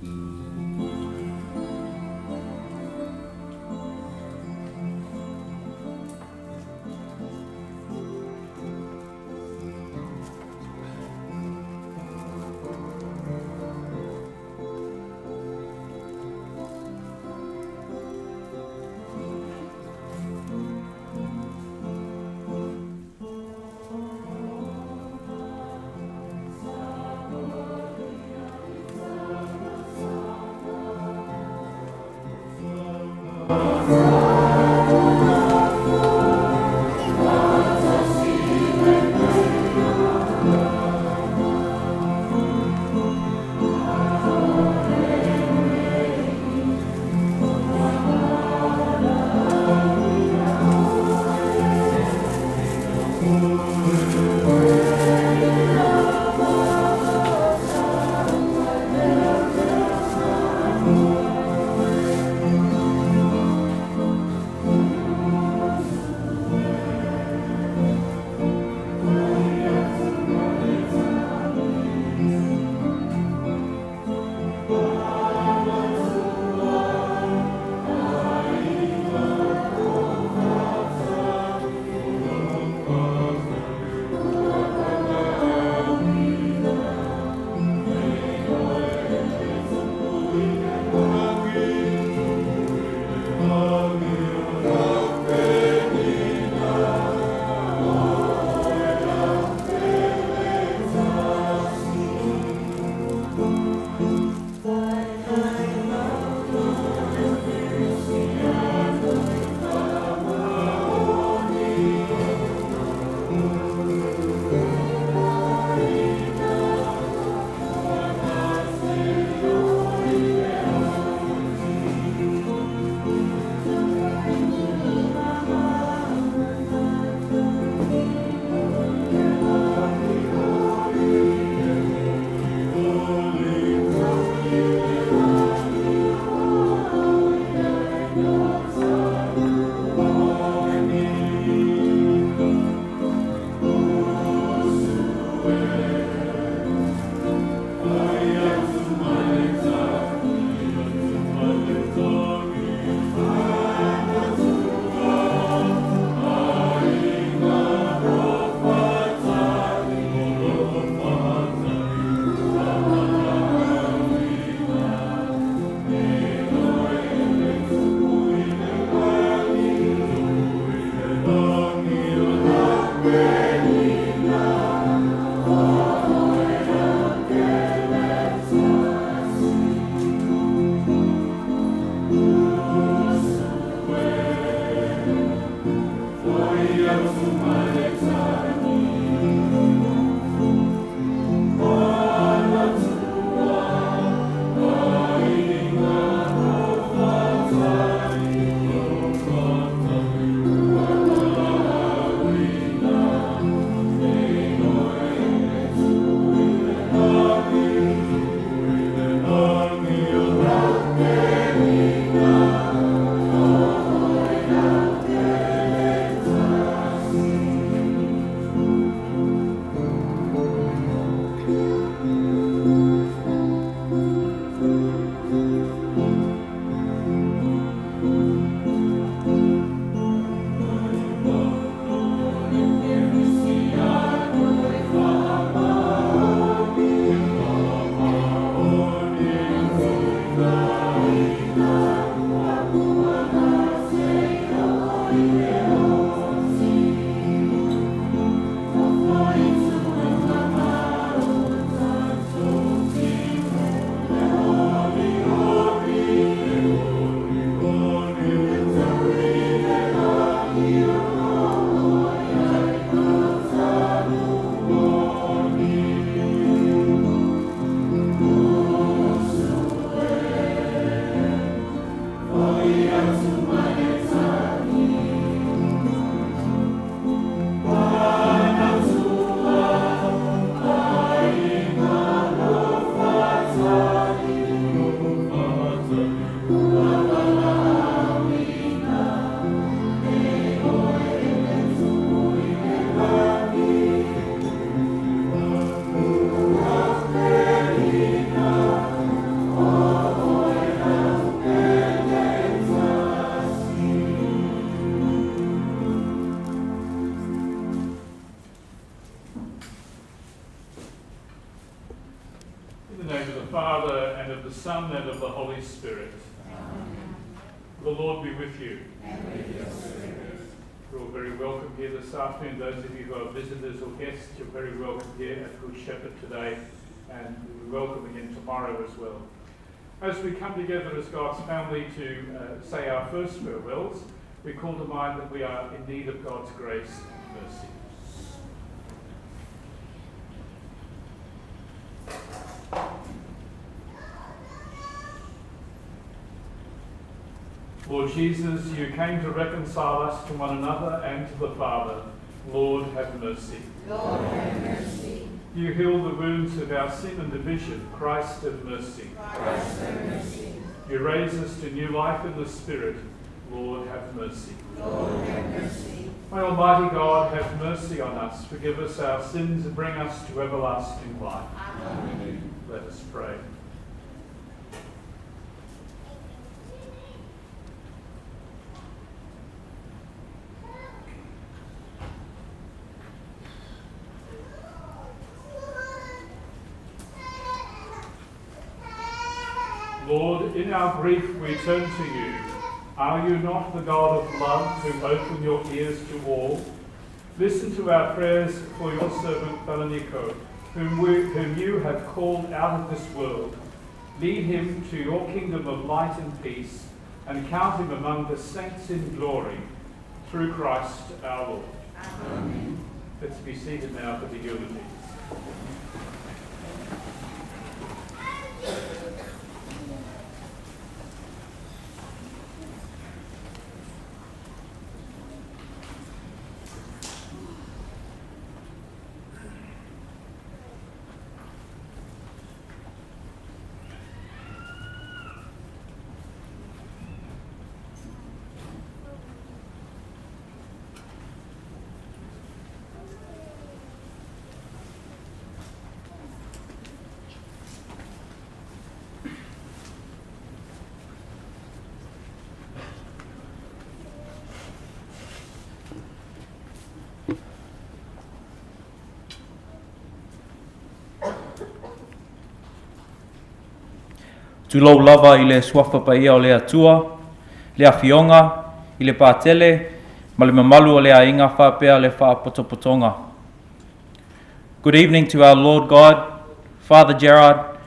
Amen. Father, and of the Son, and of the Holy Spirit. Amen. The Lord be with you. And with your spirit. You're all very welcome here this afternoon. Those of you who are visitors or guests, you're very welcome here at Good Shepherd today, and we're welcome again tomorrow as well. As we come together as God's family to say our first farewells, we call to mind that we are in need of God's grace and mercy. Lord Jesus, you came to reconcile us to one another and to the Father. Lord, have mercy. Lord, have mercy. You heal the wounds of our sin and division. Christ, have mercy. Christ, have mercy. You raise us to new life in the Spirit. Lord, have mercy. Lord, have mercy. May Almighty God have mercy on us, forgive us our sins, and bring us to everlasting life. Amen. Let us pray. Lord, in our grief we turn to you. Are you not the God of love who open your ears to all? Listen to our prayers for your servant Falaniko, whom you have called out of this world. Lead him to your kingdom of light and peace, and count him among the saints in glory, through Christ our Lord. Amen. Let's be seated now for the Eulogy. Tulou lava I le swafa paia o le atua, le awhionga, I le pātele, ma le mamalu o le ainga whapea le whaapotopotonga. Good evening to our Lord God, Father Gerard,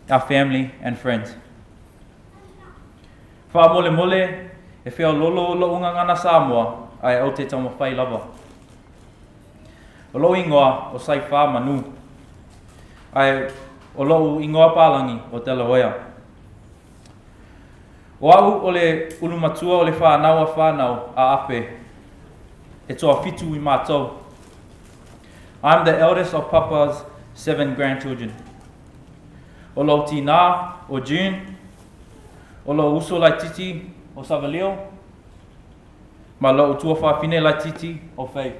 our family and friends. Wha mole mole, e whia lolo lo unga ngana Samoa, ai au te tama whai lava. O lo ingoa o sai wha manu, ai o lo ingoa pālangi o te lahoia. O au o le ulumatua o le whanau a Ape, e toa fitu I mātou. I'm the eldest of Papa's 7 grandchildren. O lo tina o June, o lo uso lai titi o Savalio, ma lo utua whawhine lai titi o Faith.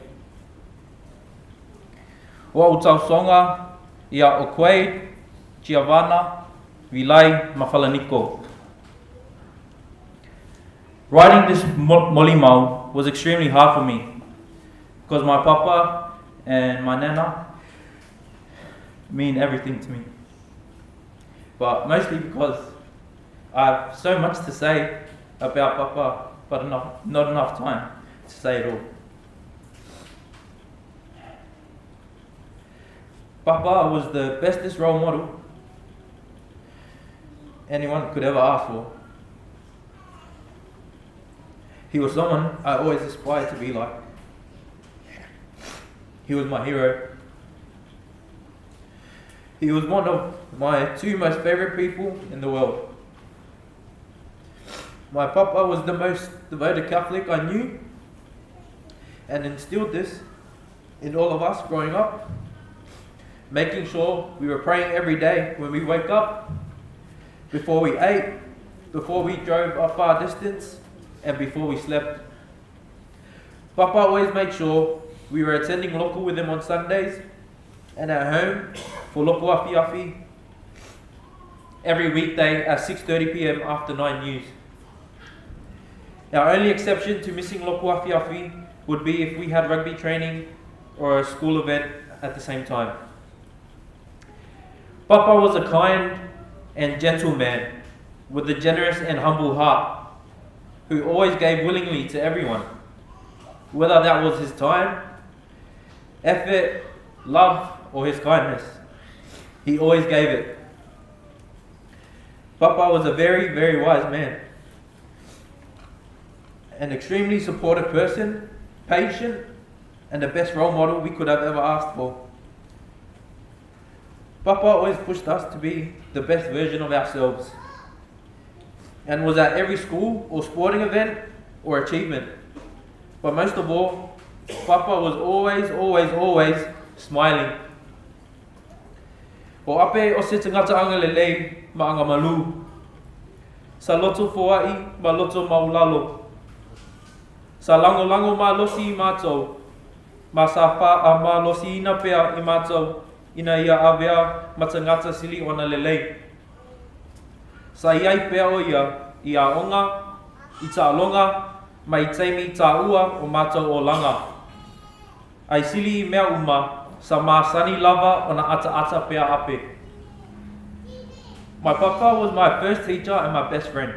O au tausonga ia o Quaid, Giovanna, Vilai, ma Falaniko. Writing this molimau was extremely hard for me because my papa and my nana mean everything to me. But mostly because I have so much to say about papa, but not enough time to say it all. Papa was the bestest role model anyone could ever ask for. He was someone I always aspired to be like. He was my hero. He was one of my 2 most favorite people in the world. My papa was the most devoted Catholic I knew and instilled this in all of us growing up, making sure we were praying every day when we wake up, before we ate, before we drove a far distance, and before we slept. Papa always made sure we were attending loko with him on Sundays and at home for loko afi afi every weekday at 6:30 p.m. after 9 news. Our only exception to missing loko afi afi would be if we had rugby training or a school event at the same time. Papa was a kind, and gentle man with a generous and humble heart, who always gave willingly to everyone, whether that was his time, effort, love, or his kindness. He always gave it. Papa was a very, very wise man, an extremely supportive person, patient, and the best role model we could have ever asked for. Papa always pushed us to be the best version of ourselves, and was at every school or sporting event or achievement. But most of all, Papa was always smiling. O ape o se tangata anga lelei ma anga malu. Sa loto foai ma loto maulalo. Sa lango ma losi I mātou. Ma sa wha a ma losi ina pea I mātou. Ina ia awea ma tangata sili ona lelei. Sa iai pea o ia onga, I ta alonga, ma I teimi ta ua o mātou o langa. Ai sili I mea uma, sa māsani lava ona ata pea ape. My papa was my first teacher and my best friend.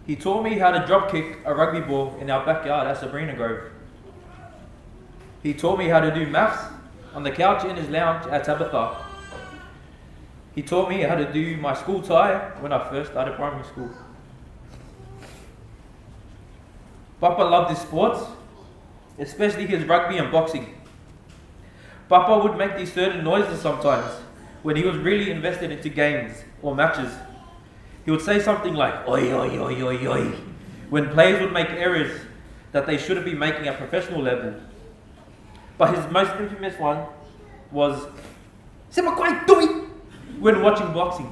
He taught me how to drop kick a rugby ball in our backyard at Sabrina Grove. He taught me how to do maths on the couch in his lounge at Tabitha. He taught me how to do my school tie when I first started primary school. Papa loved his sports, especially his rugby and boxing. Papa would make these certain noises sometimes when he was really invested into games or matches. He would say something like, oi, oi, oi, oi, oi, when players would make errors that they shouldn't be making at professional level. But his most infamous one was, when watching boxing.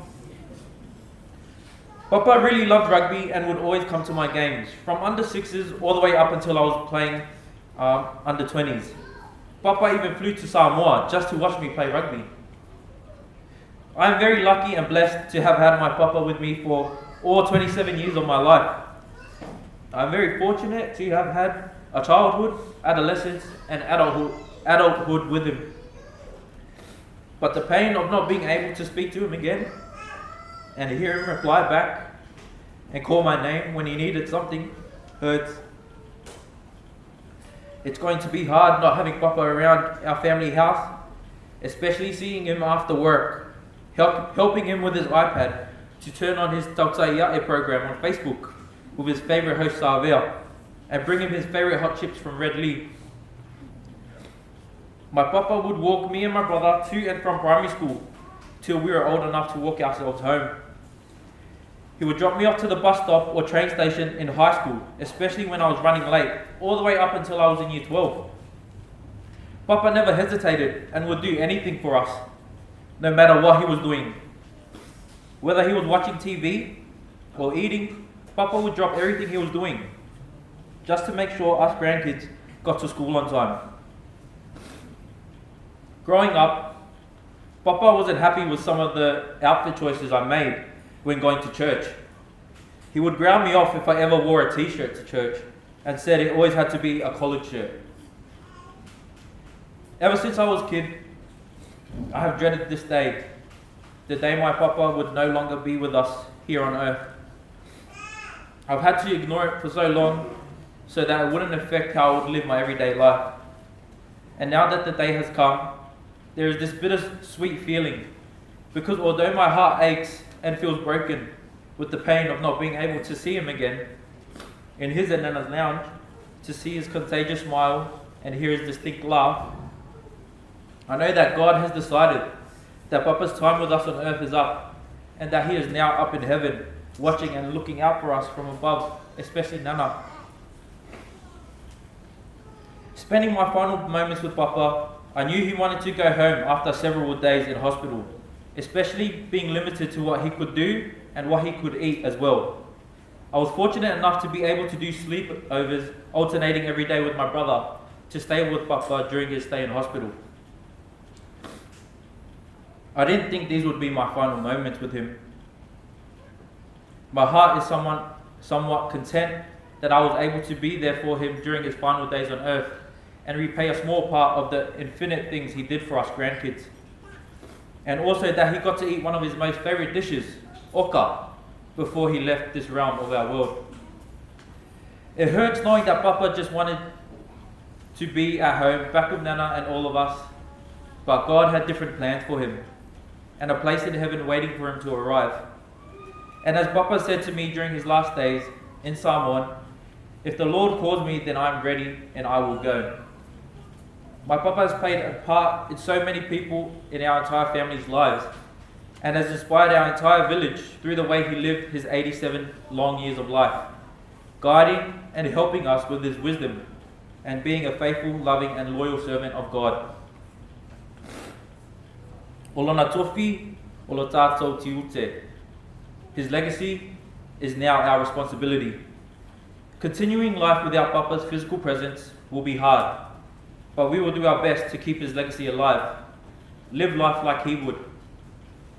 Papa really loved rugby and would always come to my games, from under 6s all the way up until I was playing under 20s. Papa even flew to Samoa just to watch me play rugby. I am very lucky and blessed to have had my papa with me for all 27 years of my life. I am very fortunate to have had a childhood, adolescence, and adulthood with him. But the pain of not being able to speak to him again and hear him reply back and call my name when he needed something hurts. It's going to be hard not having Papa around our family house, especially seeing him after work, helping him with his iPad to turn on his Tautaiae program on Facebook with his favourite host Savea, and bring him his favourite hot chips from Red Lee. My papa would walk me and my brother to and from primary school till we were old enough to walk ourselves home. He would drop me off to the bus stop or train station in high school, especially when I was running late, all the way up until I was in year 12. Papa never hesitated and would do anything for us, no matter what he was doing. Whether he was watching TV or eating, Papa would drop everything he was doing, just to make sure us grandkids got to school on time. Growing up, Papa wasn't happy with some of the outfit choices I made when going to church. He would ground me off if I ever wore a t-shirt to church and said it always had to be a collared shirt. Ever since I was a kid, I have dreaded this day, the day my papa would no longer be with us here on earth. I've had to ignore it for so long so that it wouldn't affect how I would live my everyday life. And now that the day has come, there is this bittersweet feeling, because although my heart aches and feels broken with the pain of not being able to see him again in his and Nana's lounge, to see his contagious smile and hear his distinct laugh, I know that God has decided that Papa's time with us on earth is up, and that he is now up in heaven, watching and looking out for us from above, especially Nana. Spending my final moments with Papa, I knew he wanted to go home after several days in hospital, especially being limited to what he could do and what he could eat as well. I was fortunate enough to be able to do sleepovers, alternating every day with my brother, to stay with Papa during his stay in hospital. I didn't think these would be my final moments with him. My heart is somewhat content that I was able to be there for him during his final days on earth and repay a small part of the infinite things he did for us grandkids. and also that he got to eat one of his most favourite dishes, oka, before he left this realm of our world. It hurts knowing that Papa just wanted to be at home, back with Nana and all of us, but God had different plans for him, and a place in heaven waiting for him to arrive. And as Papa said to me during his last days in Psalm 1, if the Lord calls me, then I am ready and I will go. My Papa has played a part in so many people in our entire family's lives, and has inspired our entire village through the way he lived his 87 long years of life, guiding and helping us with his wisdom, and being a faithful, loving and loyal servant of God. Olona tofi, olo tātou tiute. His legacy is now our responsibility. Continuing life without Papa's physical presence will be hard, but we will do our best to keep his legacy alive, live life like he would,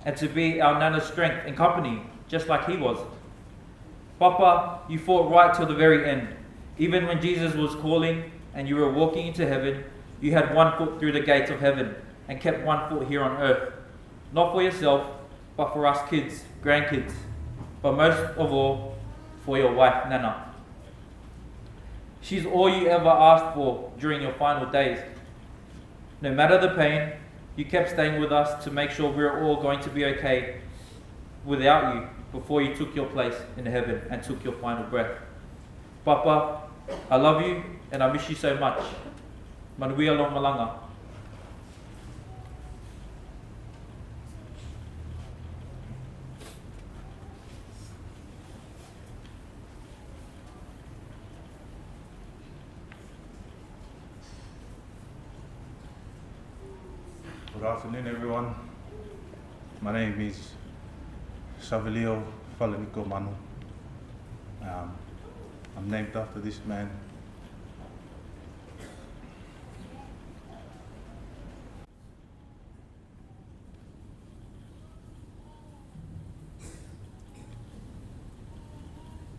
and to be our Nana's strength and company, just like he was. Papa, you fought right till the very end. Even when Jesus was calling and you were walking into heaven, you had one foot through the gates of heaven and kept one foot here on earth. Not for yourself, but for us kids, grandkids, but most of all, for your wife, Nana. She's all you ever asked for during your final days. No matter the pain, you kept staying with us to make sure we were all going to be okay without you before you took your place in heaven and took your final breath. Papa, I love you and I miss you so much. Manuia long malanga. Good afternoon, everyone. My name is Ape Falaniko Leo. I'm named after this man.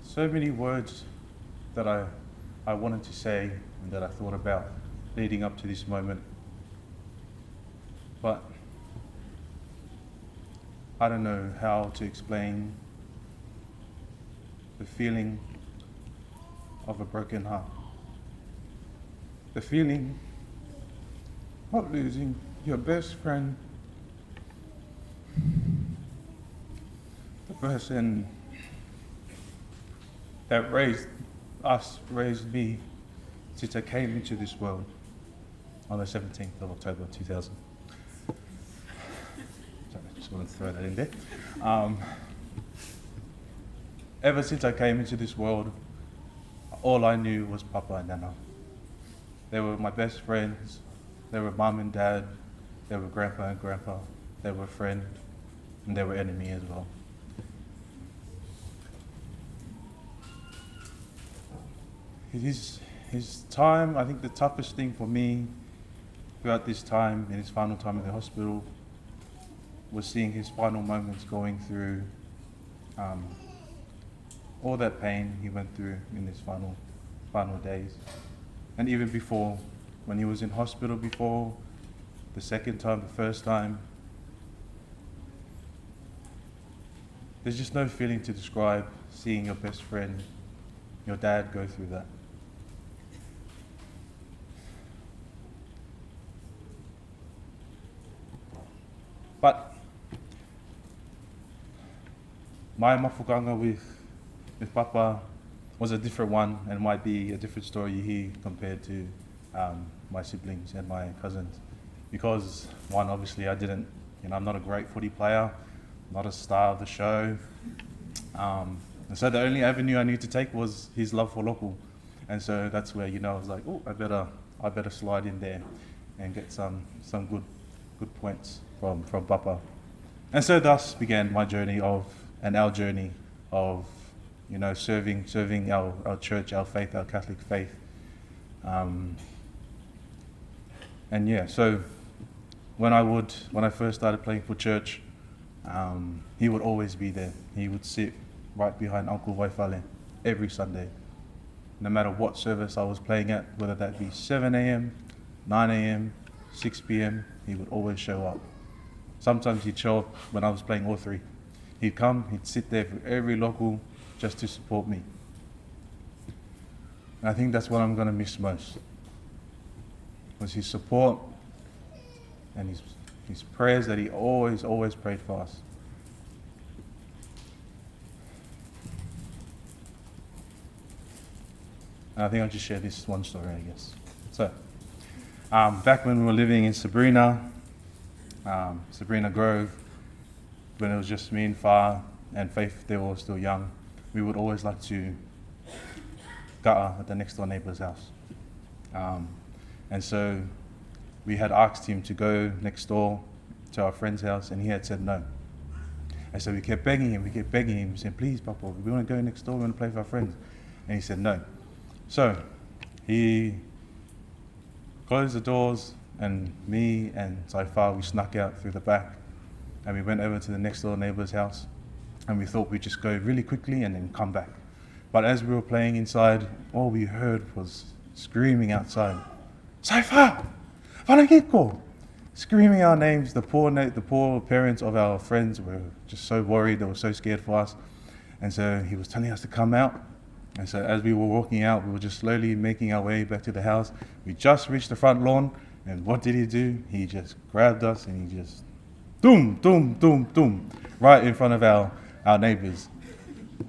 So many words that I wanted to say and that I thought about leading up to this moment. But I don't know how to explain the feeling of a broken heart. The feeling of losing your best friend, the person that raised me since I came into this world on the 17th of October 2000. Just want to throw that in there. Ever since I came into this world, all I knew was Papa and Nana. They were my best friends. They were Mum and Dad. They were Grandpa and Grandpa. They were friend, and they were enemy as well. His time, I think the toughest thing for me throughout this time, in his final time in the hospital, was seeing his final moments going through all that pain he went through in his final days. And even before, when he was in hospital before, the second time, the first time, there's just no feeling to describe seeing your best friend, your dad, go through that. But my mafukanga with Papa was a different one, and might be a different story you hear compared to my siblings and my cousins. Because one, obviously I'm not a great footy player, not a star of the show. And so the only avenue I knew to take was his love for local. And so that's where, I was like, oh, I better slide in there and get some good points from Papa. And so thus began my journey our journey of, serving our church, our faith, our Catholic faith. So when I first started playing for church, he would always be there. He would sit right behind Uncle Waifale every Sunday. No matter what service I was playing at, whether that be 7 a.m., 9 a.m., 6 p.m., he would always show up. Sometimes he'd show up when I was playing all three. He'd come, he'd sit there for every local just to support me. And I think that's what I'm going to miss most, was his support and his prayers that he always prayed for us. And I think I'll just share this one story, I guess. So, back when we were living in Sabrina Grove, when it was just me and Fa and Faith, they were all still young, we would always like to gutter at the next door neighbor's house. And so we had asked him to go next door to our friend's house, and he had said no. And so we kept begging him, we said, please, Papa, we want to go next door, we want to play with our friends. And he said no. So he closed the doors, and me and Saifa, we snuck out through the back, and we went over to the next door neighbor's house, and we thought we'd just go really quickly and then come back. But as we were playing inside, all we heard was screaming outside, Saifa! Falaniko! Screaming our names. The poor parents of our friends were just so worried, they were so scared for us. And so he was telling us to come out. And so as we were walking out, we were just slowly making our way back to the house. We just reached the front lawn, and what did he do? He just grabbed us and he just doom, right in front of our neighbors.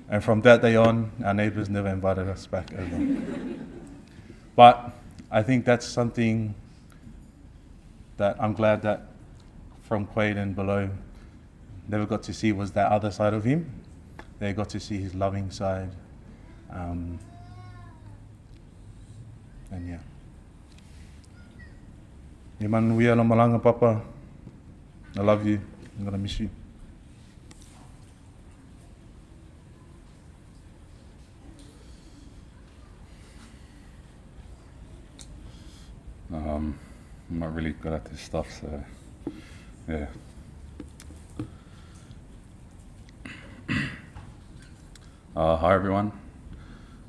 And from that day on, our neighbors never invited us back over. But I think that's something that I'm glad that from Quaid and below never got to see, was that other side of him. They got to see his loving side. And yeah. Emanuia no malanga, Papa. I love you. I'm gonna miss you. I'm not really good at this stuff, so yeah. Hi everyone,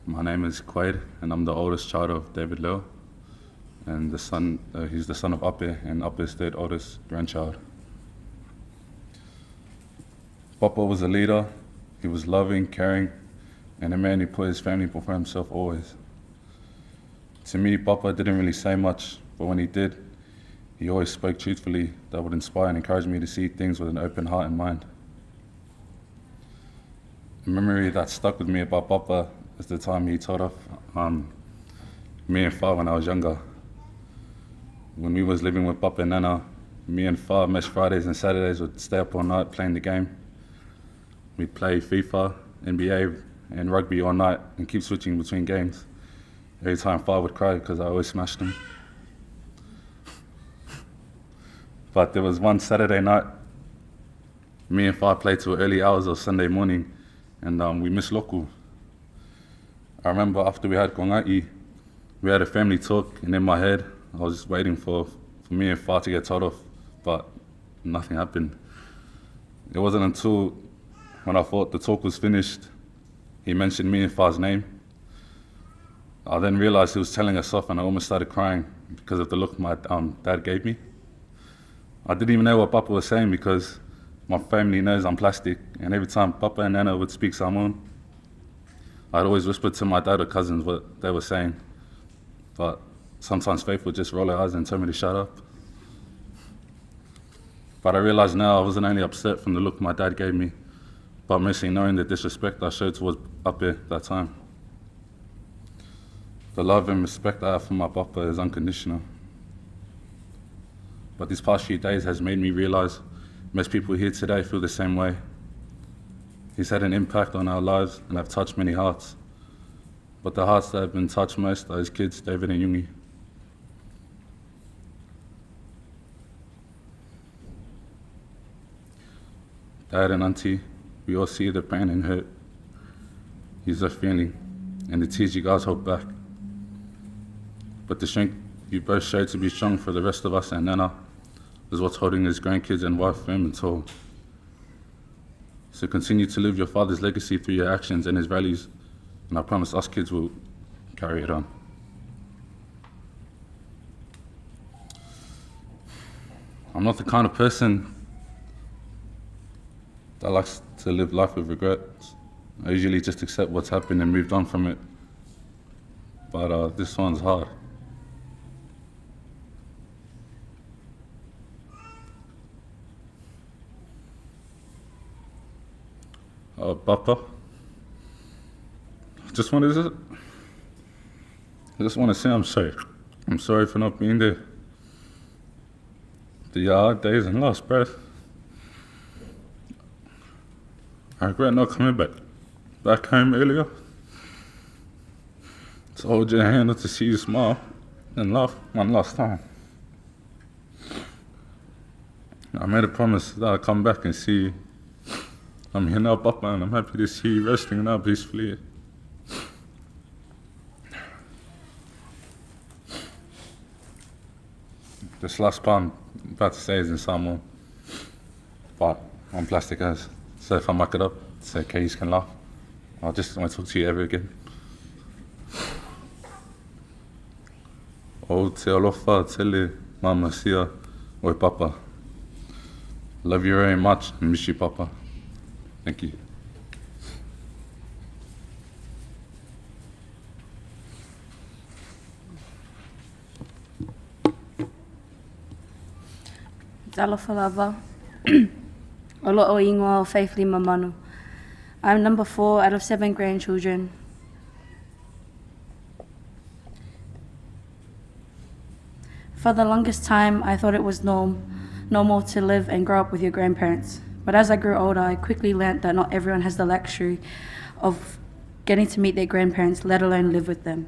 my name is Quaid, and I'm the oldest child of David Leo, and he's the son of Ape, and Ape's third oldest grandchild. Papa was a leader. He was loving, caring, and a man who put his family before himself always. To me, Papa didn't really say much, but when he did, he always spoke truthfully that would inspire and encourage me to see things with an open heart and mind. A memory that stuck with me about Papa is the time he told off me and Fa when I was younger. When we was living with Papa and Nana, me and Fa most Fridays and Saturdays would stay up all night playing the game. We'd play FIFA, NBA, and rugby all night and keep switching between games. Every time Fa would cry because I always smashed him. But there was one Saturday night, me and Fa played till early hours of Sunday morning, and we missed local. I remember after we had kongai, we had a family talk, and in my head, I was just waiting for me and Fa to get told off, but nothing happened. It wasn't until when I thought the talk was finished, he mentioned me and Fa's name. I then realized he was telling us off, and I almost started crying because of the look my dad gave me. I didn't even know what Papa was saying because my family knows I'm plastic, and every time Papa and Nana would speak Samoan, I'd always whisper to my dad or cousins what they were saying. But sometimes Faith would just roll her eyes and tell me to shut up. But I realize now I wasn't only upset from the look my dad gave me, but mostly knowing the disrespect I showed towards Papa that time. The love and respect I have for my Papa is unconditional. But these past few days has made me realize most people here today feel the same way. He's had an impact on our lives and have touched many hearts. But the hearts that have been touched most are his kids, David and Yungi. Dad and Auntie, we all see the pain and hurt. He's a feeling, and the tears you guys hold back. But the strength you both showed to be strong for the rest of us and Nana is what's holding his grandkids and wife firm and tall. So continue to live your father's legacy through your actions and his values, and I promise us kids will carry it on. I'm not the kind of person that likes to live life with regrets. I usually just accept what's happened and moved on from it. But this one's hard. Papa, I just want to say I'm sorry. I'm sorry for not being there. The hard days and last breath. I regret not coming back home earlier. To hold your hand or to see you smile and laugh one last time. I made a promise that I'd come back and see you. I'm here now, Papa, and I'm happy to see you resting now peacefully. This last part I'm about to say is in Samoan, but on plastic as. So if I muck it up, it's okay, you can laugh. I just won't talk to you ever again. O te alofa tele mama sia oi Papa. Love you very much and miss you, Papa. Thank you. Talofa lava. Olo o ingoa o faithfully mamanu. I'm number 4 out of 7 grandchildren. For the longest time, I thought it was normal to live and grow up with your grandparents. But as I grew older, I quickly learnt that not everyone has the luxury of getting to meet their grandparents, let alone live with them.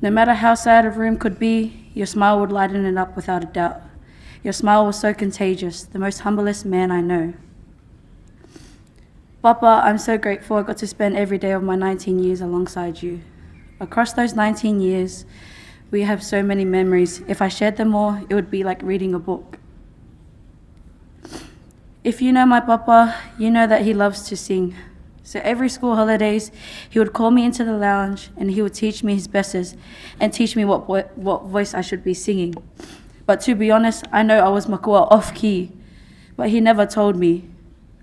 No matter how sad a room could be, your smile would lighten it up without a doubt. Your smile was so contagious, the most humblest man I know. Papa, I'm so grateful I got to spend every day of my 19 years alongside you. Across those 19 years, we have so many memories. If I shared them all, it would be like reading a book. If you know my Papa, you know that he loves to sing. So every school holidays, he would call me into the lounge and he would teach me his besses and teach me what voice I should be singing. But to be honest, I know I was makua off key, but he never told me.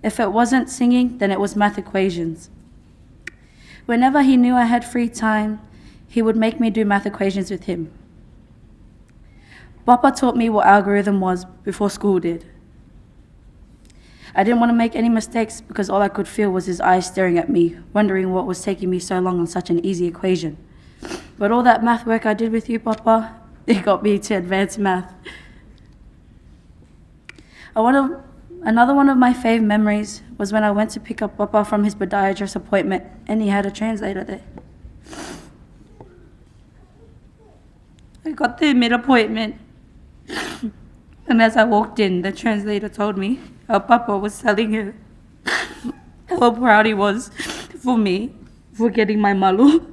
If it wasn't singing, then it was math equations. Whenever he knew I had free time, he would make me do math equations with him. Papa taught me what algorithm was before school did. I didn't want to make any mistakes because all I could feel was his eyes staring at me, wondering what was taking me so long on such an easy equation. But all that math work I did with you, Papa, it got me to advanced math. Another one of my fave memories was when I went to pick up Papa from his podiatrist appointment and he had a translator there. I got there mid-appointment. And as I walked in, the translator told me how Papa was telling her how proud he was for me for getting my malu.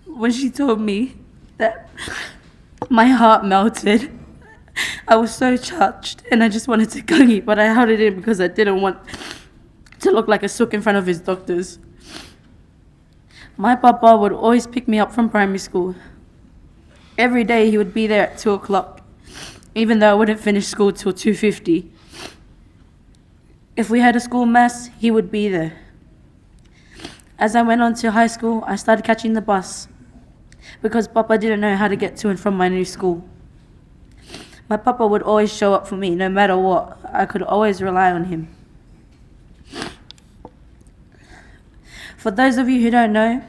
When she told me that, my heart melted. I was so touched and I just wanted to gangi, but I held it in because I didn't want to look like a sook in front of his doctors. My Papa would always pick me up from primary school. Every day he would be there at 2 o'clock, even though I wouldn't finish school till 2:50. If we had a school mass, he would be there. As I went on to high school, I started catching the bus because Papa didn't know how to get to and from my new school. My Papa would always show up for me, no matter what. I could always rely on him. For those of you who don't know,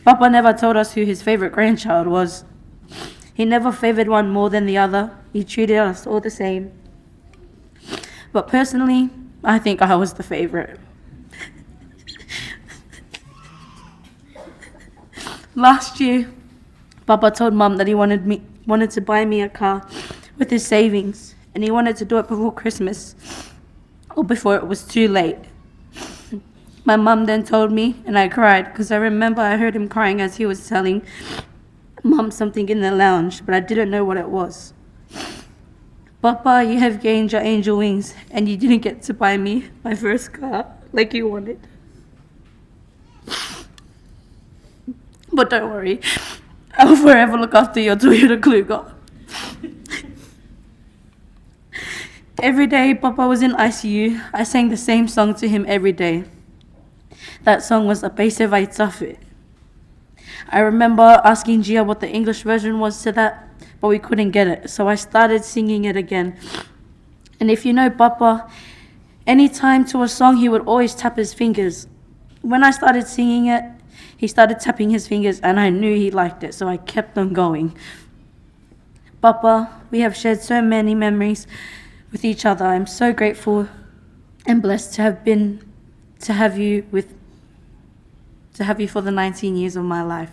Papa never told us who his favorite grandchild was. He never favored one more than the other. He treated us all the same. But personally, I think I was the favorite. Last year, Papa told Mum that he wanted to buy me a car with his savings, and he wanted to do it before Christmas, or before it was too late. My mum then told me, and I cried, because I remember I heard him crying as he was telling Mum something in the lounge, but I didn't know what it was. Papa, you have gained your angel wings, and you didn't get to buy me my first car like you wanted. But don't worry, I will forever look after your Toyota Kluger. Every day Papa was in ICU, I sang the same song to him every day. That song was Ape Falaniko. I remember asking Gia what the English version was to that, but we couldn't get it, so I started singing it again. And if you know Papa, any time to a song he would always tap his fingers. When I started singing it, he started tapping his fingers and I knew he liked it, so I kept on going. Papa, we have shared so many memories with each other. I'm so grateful and blessed to have you for the 19 years of my life.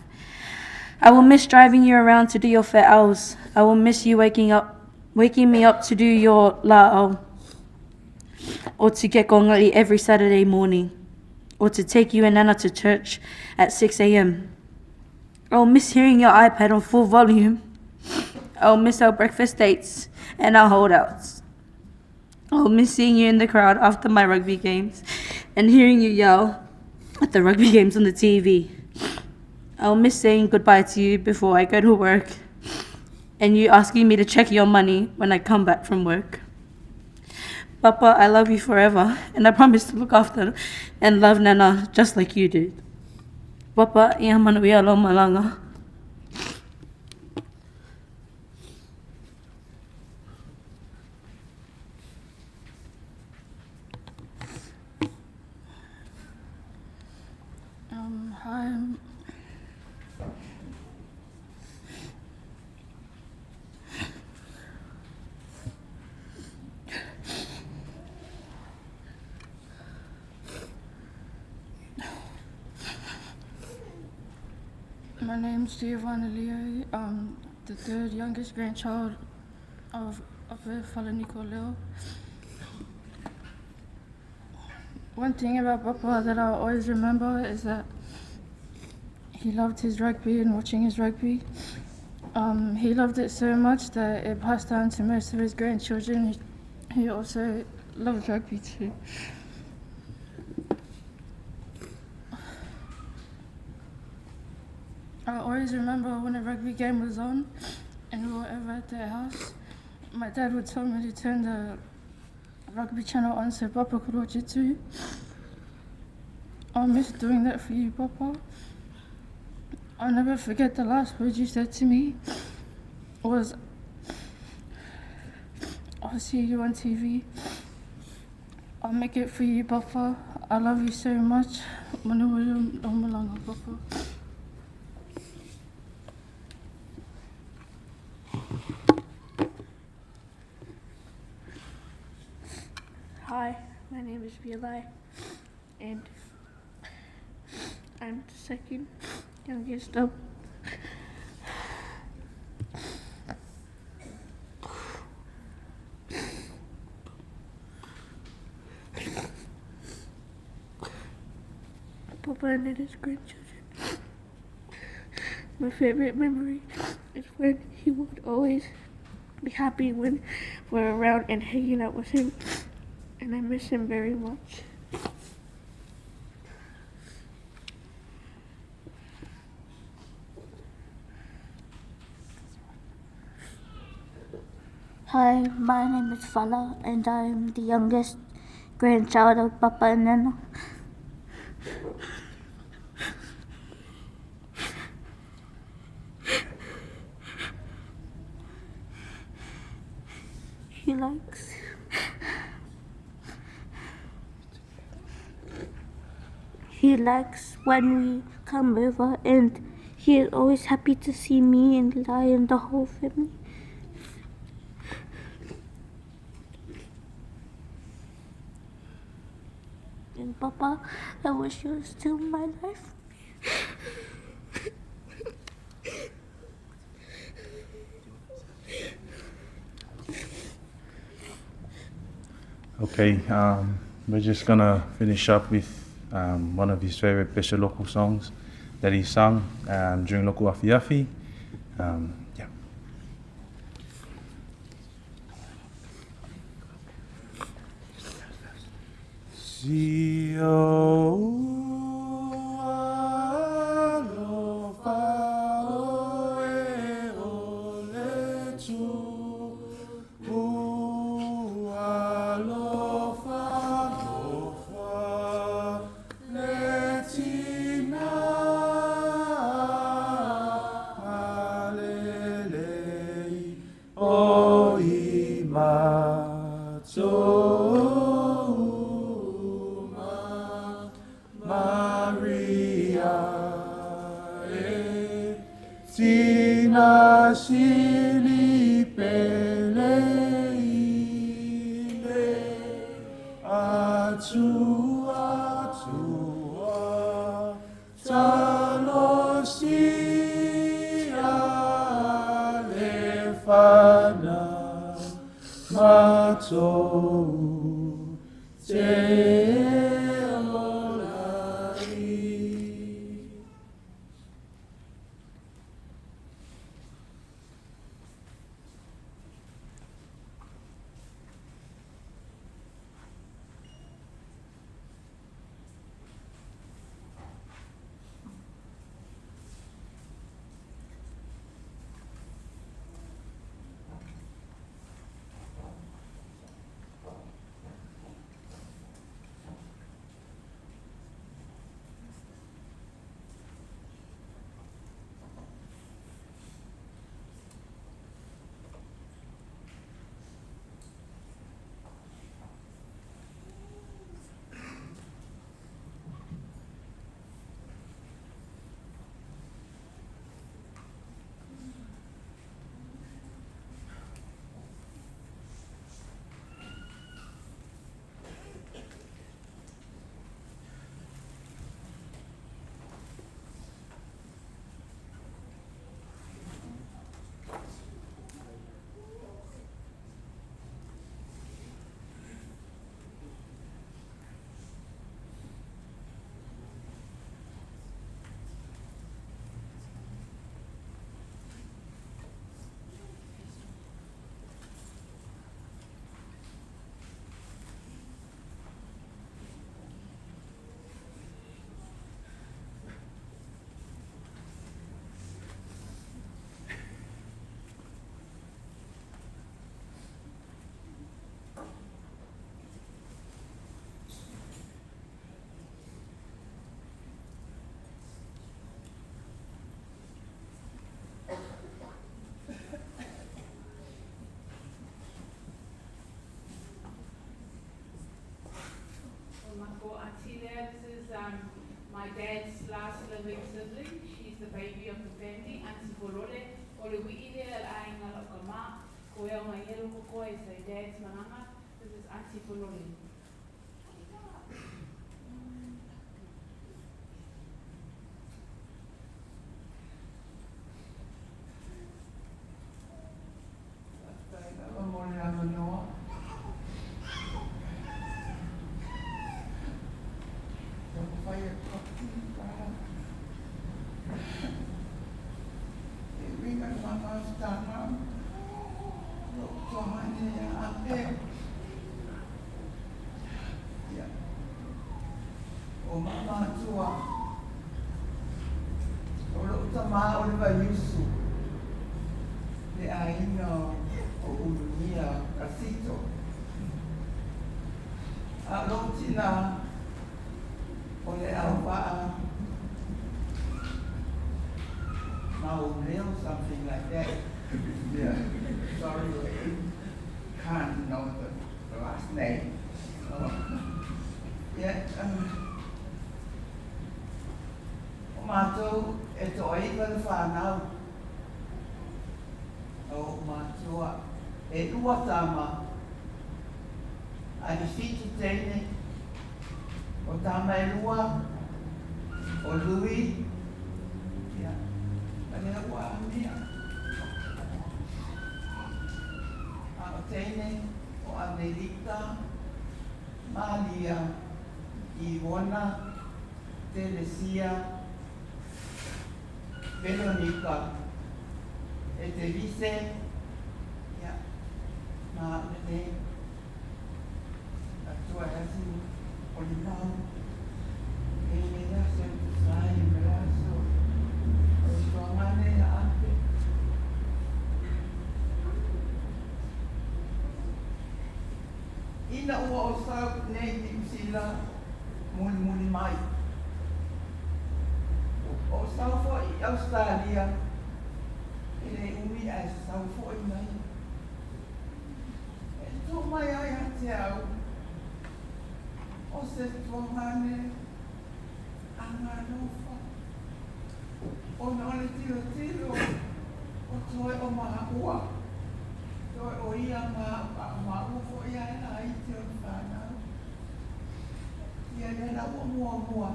I will miss driving you around to do your fair hours. I will miss you waking me up to do your la'au, or to get kongali every Saturday morning, or to take you and Nana to church at 6 a.m. I will miss hearing your iPad on full volume. I will miss our breakfast dates and our holdouts. I will miss seeing you in the crowd after my rugby games and hearing you yell at the rugby games on the TV. I'll miss saying goodbye to you before I go to work and you asking me to check your money when I come back from work. Papa, I love you forever and I promise to look after and love Nana just like you did. Papa, ia manuia lo malanga. Hi. My name's Giovanna Leo. I'm the third youngest grandchild of Ape Falaniko Leo. One thing about Papa that I always remember is that he loved his rugby and watching his rugby. He loved it so much that it passed down to most of his grandchildren. He also loved rugby too. I always remember when a rugby game was on and we were ever at their house, my dad would tell me to turn the rugby channel on so Papa could watch it too. I miss doing that for you, Papa. I'll never forget the last words you said to me was, I'll see you on TV. I'll make it for you, Papa. I love you so much. Manuia lo malanga, Papa. Hi, my name is Eulogy, and I'm the second youngest of Papa and his grandchildren. My favorite memory is when he would always be happy when we're around and hanging out with him, and I miss him very much. Hi, my name is Paula and I'm the youngest grandchild of Papa and Nana. He likes when we come over, and he is always happy to see me and Lai and the whole family. And Papa, I wish you were still in my life. Okay, we're just gonna finish up with one of his favorite Pesha local songs that he sung during Local Afi Afi. Yeah. sili peleile atua talosia lefana matou te This is my dad's last living sibling. She's the baby of the family. Auntie Polole, ole wi'ile al-ainga lokama. Koea ngaiero kokoa is my dad's mananga. This is Auntie Polole. O mama tua, o lo utama o le vaiusu, le aina o ulunia kasito. A lo tina o le awaa, Mauleo, something like that. Yeah, sorry, can't know the last name. Yeah, Mato e toi per whanau. O matua e ua tama. A i fitu teine. O tama e lua. O lui. Ia. A lea ua amia. A o teine. O Amerika. Malia. Iwona. Telesia. Veronica, e te vise, ja, ma ne, a tua hasi, o li mau, e me la sempre sai, me la so, o tua mane a ate. Ina ua o sau nei di usila, muli mai. O saufo I Australia, ele umi a saufo I mai. E tō mai ai a te au, o se tō mane, a ngā nofa, o nōne tiro tiro, O toi o maa ua. Toi o ia maa ufo ia e la i te o whanau. Ia e la mua.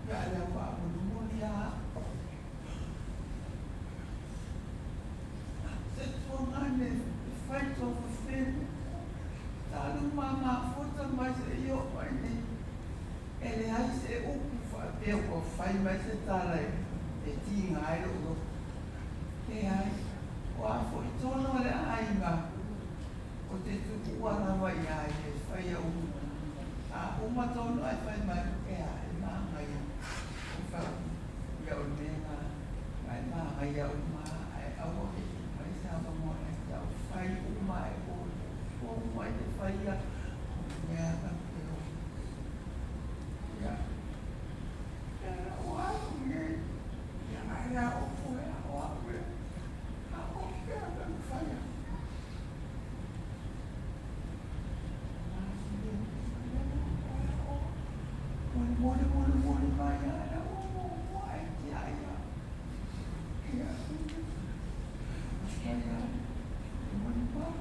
Ia e la wa muni a. Se tuangane, fight of a fin. Talu mama fota mai se io mai ne. Ele ai se upu fa te o fai mai se tala e tinga ai lo. Ke ai o a fo I tono le ai ma. O te tuku ara mai ai e fai a umu. A uma tono ai fai mai ke ai ma mai. O fa ia o mena. Ai ma ai a uma ai a o e mai sa ma mo ai ta fai uma e o. O mai te fai a. Ia ka te o. Ia. Ia o a nge. Ia ai a o fo e a o a ue. A o ke a ka fai a. Mori mai a o ai te ai a. Ia. Ia. Mori mai.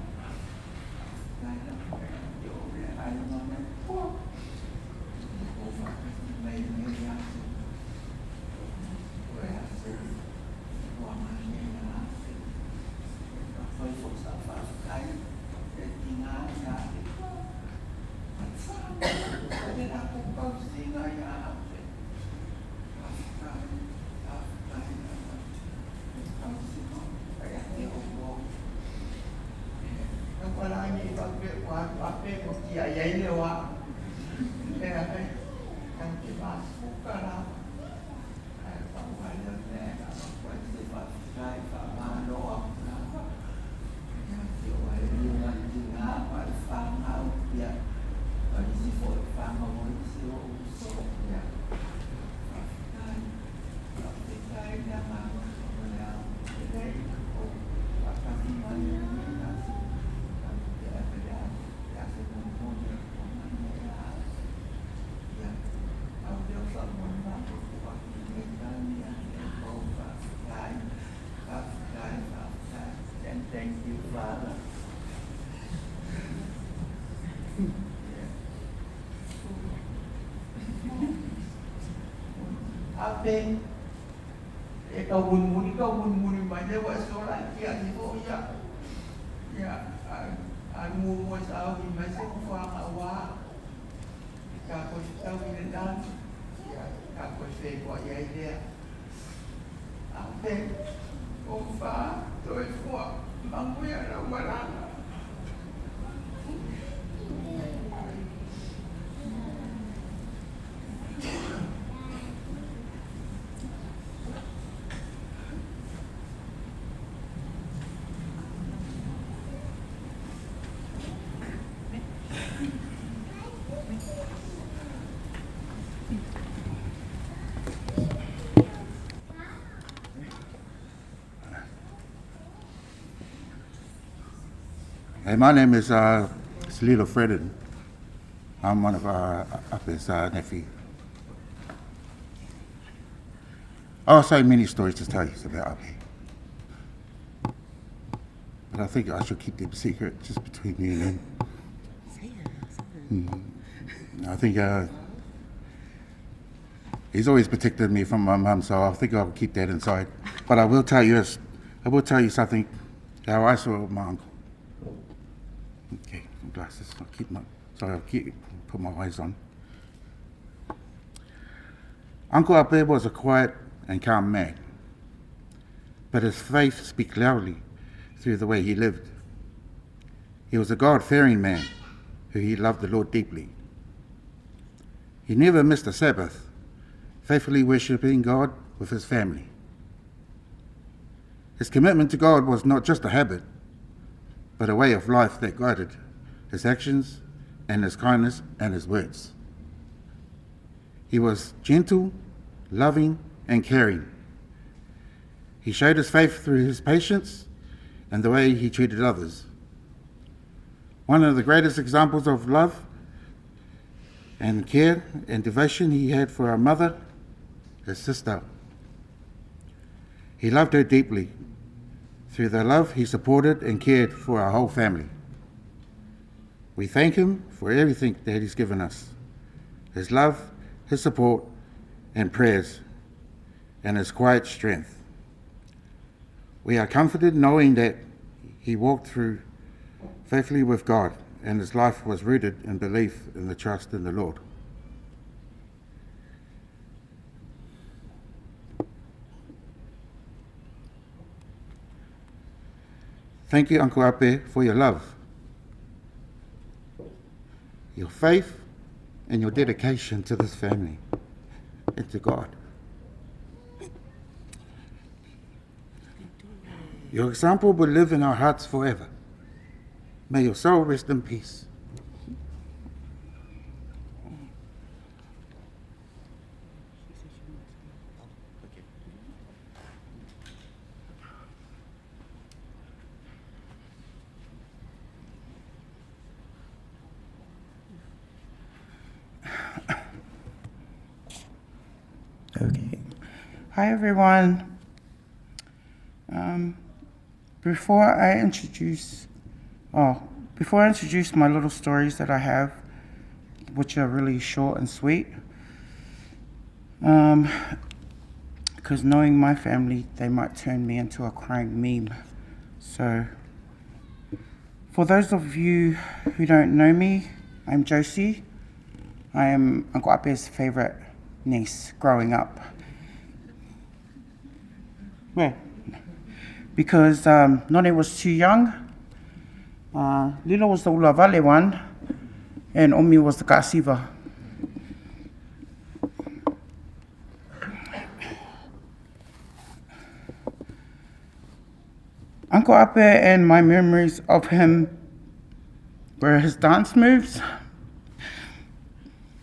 Ape e kau muni mai le wa sola ki a ni o ya anu mo sa o mai se ko fa wa ka ko sa o ni dan ya ka ko se ko ya idea ape o fa to e fo mangu ya na wala Hey, my name is Salilo Fredden. I'm one of Ape's nephew. I have so many stories to tell you about Ape. But I think I should keep them secret just between me and him. I think he's always protected me from my mum, so I think I'll keep that inside. But I will tell you something, how I saw my uncle. Okay, glasses. I'll put my eyes on. Uncle Ape was a quiet and calm man, but his faith speaks loudly through the way he lived. He was a God-fearing man who he loved the Lord deeply. He never missed a Sabbath, faithfully worshipping God with his family. His commitment to God was not just a habit, but a way of life that guided his actions and his kindness and his words. He was gentle, loving, and caring. He showed his faith through his patience and the way he treated others. One of the greatest examples of love and care and devotion he had for our mother, his sister. He loved her deeply, Through the love he supported and cared for our whole family. We thank him for everything that he's given us, his love, his support, and prayers, and his quiet strength. We are comforted knowing that he walked through faithfully with God, and his life was rooted in belief in the trust in the Lord. Thank you, Uncle Ape, for your love, your faith, and your dedication to this family and to God. Your example will live in our hearts forever. May your soul rest in peace. Okay. Hi, everyone. Before I introduce my little stories that I have, which are really short and sweet, because knowing my family, they might turn me into a crying meme. So, for those of you who don't know me, I'm Josie. I am Uncle Ape's favorite niece growing up. Where? Because None was too young. Lilo was the Ulavale one, and Omi was the Kasiva. Uncle Ape and my memories of him were his dance moves,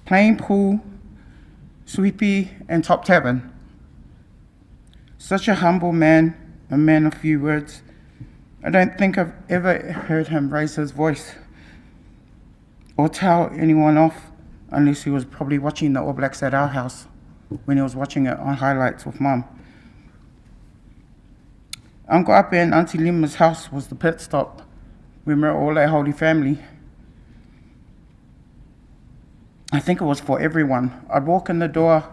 playing pool, sweepy, and top tavern. Such a humble man, a man of few words. I don't think I've ever heard him raise his voice or tell anyone off, unless he was probably watching the All Blacks at our house when he was watching it on highlights with Mum. Uncle Ape and Auntie Lima's house was the pit stop when we were all a Holy Family. I think it was for everyone. I'd walk in the door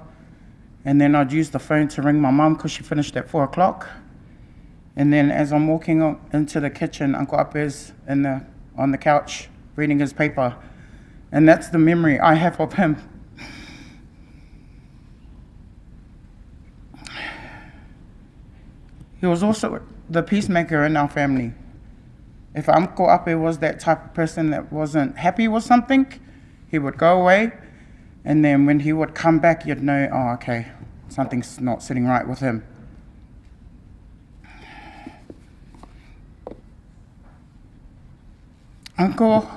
and then I'd use the phone to ring my mum because she finished at 4 o'clock. And then as I'm walking into the kitchen, Uncle Ape's on the couch reading his paper. And that's the memory I have of him. He was also the peacemaker in our family. If Uncle Ape was that type of person that wasn't happy with something, he would go away, and then when he would come back, you'd know, oh, okay, something's not sitting right with him. Uncle,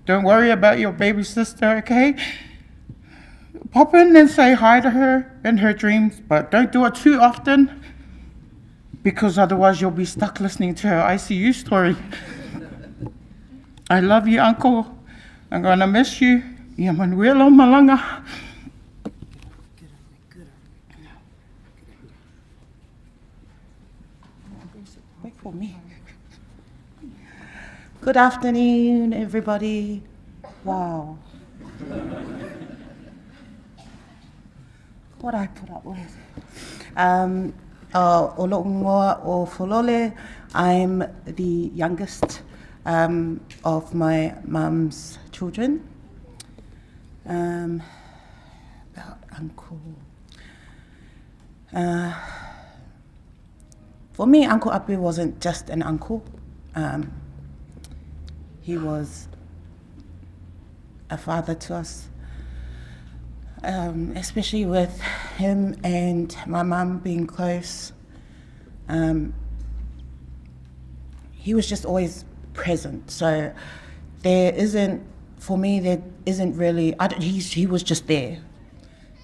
don't worry about your baby sister, okay? Pop in and say hi to her in her dreams, but don't do it too often, because otherwise you'll be stuck listening to her ICU story. I love you, Uncle. I'm gonna miss you. Ia Manuela Malanga. Wait for me. Good afternoon, everybody. Wow. What I put up with. Olo'ungoa o Folole. I'm the youngest of my mum's children. About Uncle. For me, Uncle Ape wasn't just an uncle. He was a father to us. Especially with him and my mum being close. He was just always present. So there isn't really, he was just there.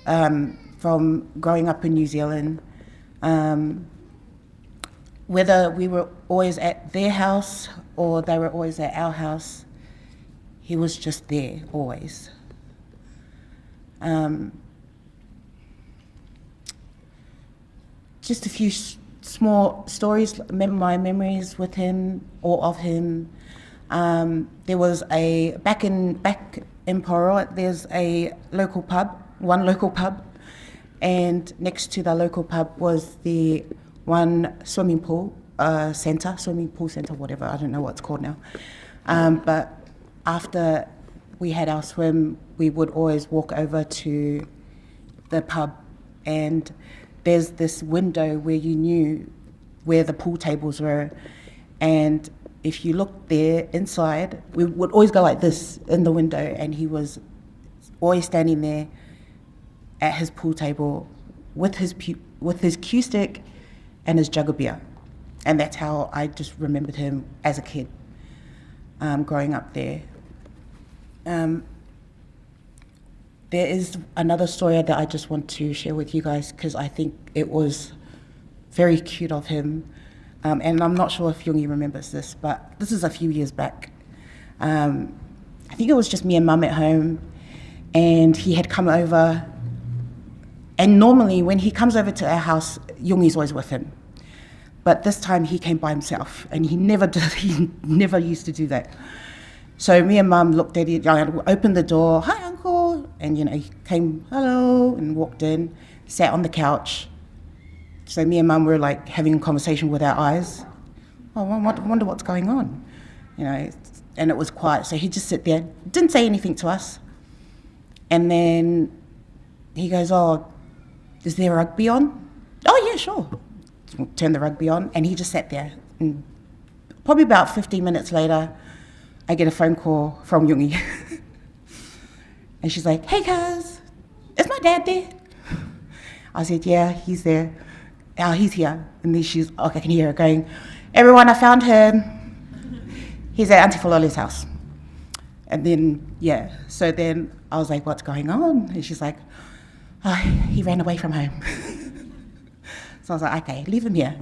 From growing up in New Zealand, whether we were always at their house or they were always at our house, he was just there, always. just a few small stories, my memories with him or of him. There was back in Paula, there's a local pub, one local pub, and next to the local pub was the one swimming pool centre, whatever, I don't know what it's called now. But after we had our swim, we would always walk over to the pub, and there's this window where you knew where the pool tables were, and if you looked there inside, we would always go like this in the window, and he was always standing there at his pool table with his cue stick and his jug of beer. And that's how I just remembered him as a kid, growing up there. There is another story that I just want to share with you guys, because I think it was very cute of him. And I'm not sure if Jungi remembers this, but this is a few years back. I think it was just me and Mum at home, and he had come over. And normally when he comes over to our house, Jungi's always with him. But this time he came by himself, and he never used to do that. So me and Mum looked at it, opened the door, "Hi, Uncle," and he came, "Hello," and walked in, sat on the couch. So me and Mum were like having a conversation with our eyes. Oh, I wonder what's going on, and it was quiet. So he just sit there, didn't say anything to us. And then he goes, "Oh, is there rugby on?" "Oh yeah, sure." Turn the rugby on, and he just sat there. And probably about 15 minutes later, I get a phone call from Jungi. And she's like, "Hey, cuz, is my dad there?" I said, "Yeah, he's there. Oh, he's here." And then I can hear her going, "Everyone, I found him. He's at Auntie Faloli's house." And then, so then I was like, "What's going on?" And she's like, "Oh, he ran away from home." So I was like, "Okay, leave him here."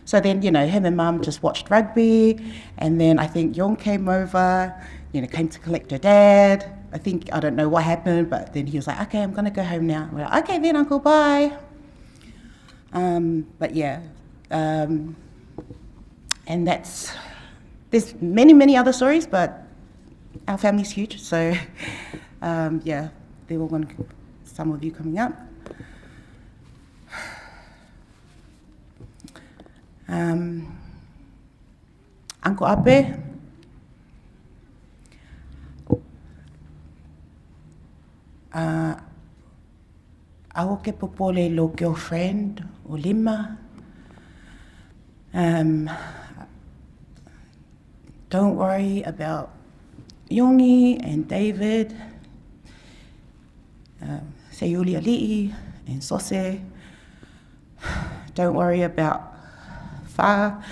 So then, him and Mum just watched rugby, and then I think Yong came over, came to collect her dad. I don't know what happened, but then he was like, "Okay, I'm gonna go home now." We're like, "Okay then, Uncle, bye." But yeah, and there's many other stories, but our family's huge, so there were some of you coming up. Uncle Ape, ako ke popole lo girlfriend o lima. Don't worry about Yongi and David, Sayuli Ali'i and Sose. Don't worry about Fa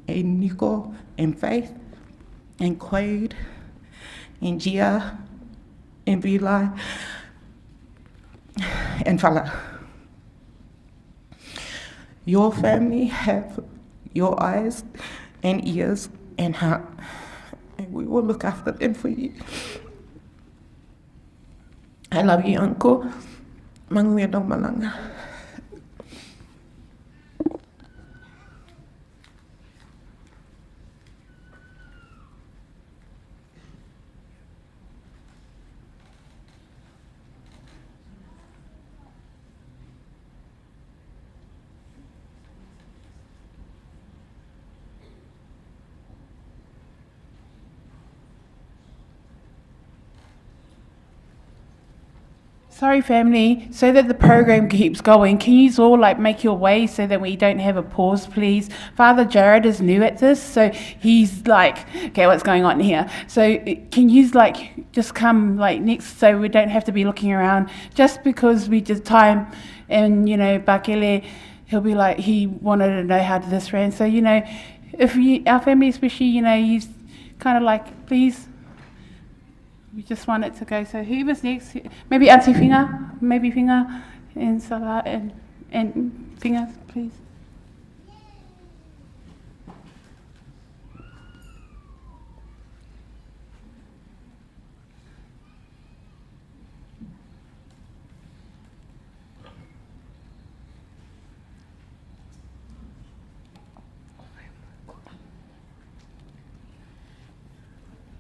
and Nico and Faith and Quaid and Gia and Bilai and Fala. Your family have your eyes and ears and heart, and we will look after them for you. I love you, Uncle. Manguia no malanga. Sorry, family. So that the program keeps going, can you all make your way so that we don't have a pause, please? Father Jared is new at this, so he's like, "Okay, what's going on here?" So can you just come next, so we don't have to be looking around, just because we did time, and Bakele, he'll be like, he wanted to know how this ran. So if our family especially, he's kind of please. We just want it to go. So who was next? Maybe Auntie Finga, and Salah and Finga, please.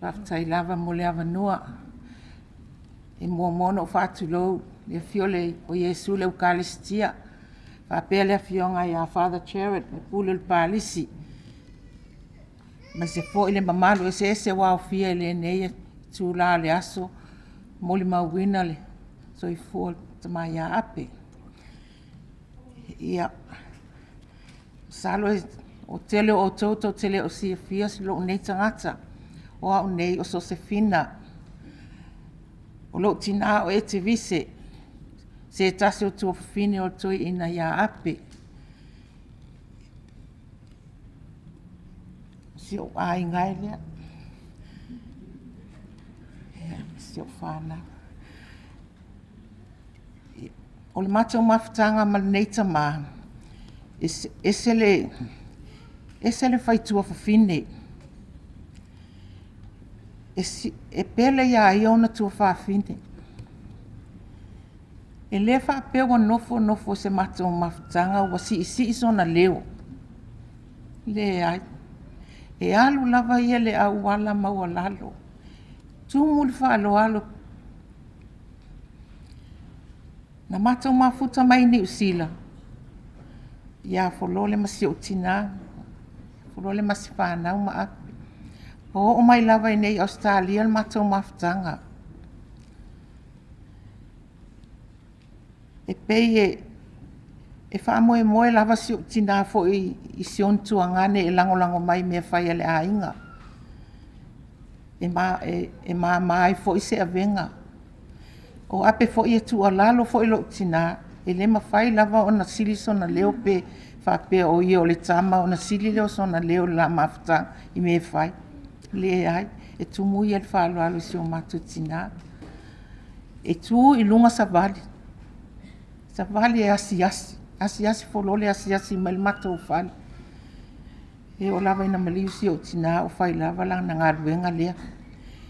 Whaftai lava mo le avanua. E mua mono o whaatulou. Le fiole o Yesu le Eucharistia. Whapea le fionga ia Father Jared. Le pule le palisi. Ma se fo ile mamalu e se wao fia le neia. Tūla le aso. Moli mauwina le. So i fo tama ia ape. Ia. Salo o tele o toto tele o si fia si lo nei tangata. O au nei o so se fina. O lo tina o e te vise. Se tase o tua fine o toi ina ia ape. Si o ai ngai lea. Si o whana. O le mata o mawhitanga ma nei tama. Esele whaitua whawhine. E pele ia i ona tua whawhine. E le whapeo nofo se mata o mawhitanga wa si sona leo. Le ai. E alu lava ia le au ala maua lalo. Tumu le whaalo. Na mata o mafuta mai ni usila. Ia folole masi o tina. Folole masi whanau ma api. O mai lava i nei Australia le mata o mawhitanga. E pei e wha moe lava si o tina fo i sion tuangane e lango mai mea whai ale a inga. E mai fo i se avenga. O ape fo i e tu alalo fo i lo tina. E le mawhai lava o na sili so na leo pe whapea o i o le tama o na sili leo so na leo la mawhitanga i mea whai. Le ai, e tu mui e whalo alo si o matu tina. E tu i lunga sa vali. Sa vali e asi. Asi folole asi mai mata o whali. E o lava ina maliu si o tina o whai lava lang na ngā ruenga lea.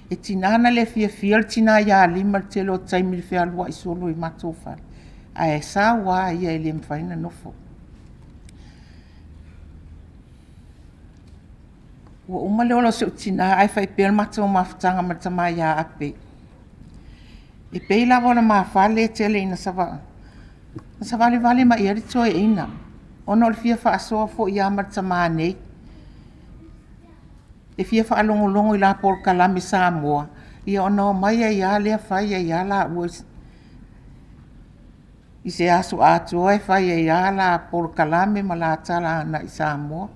E tina na le fia le tina ia lima le telo o taimi le whea lua i solo i mata o whali. A e sa wā ia e le mwhaina nofo. Ua umale ola se utina ai fai pēl mata o mawhitanga ma tama ia ape. E pei lava ola mawhale e tele ina sawa. Na sawa le vale ma iari toe ina. Ona ole fia whaasoa fo ia ma tama nei. E fia whaalongo i la por kalame sa moa. Ia ona o mai a ia lea whai a ia la uas. I se aso atoa e whai a ia la por kalame ma la tala ana i sa moa.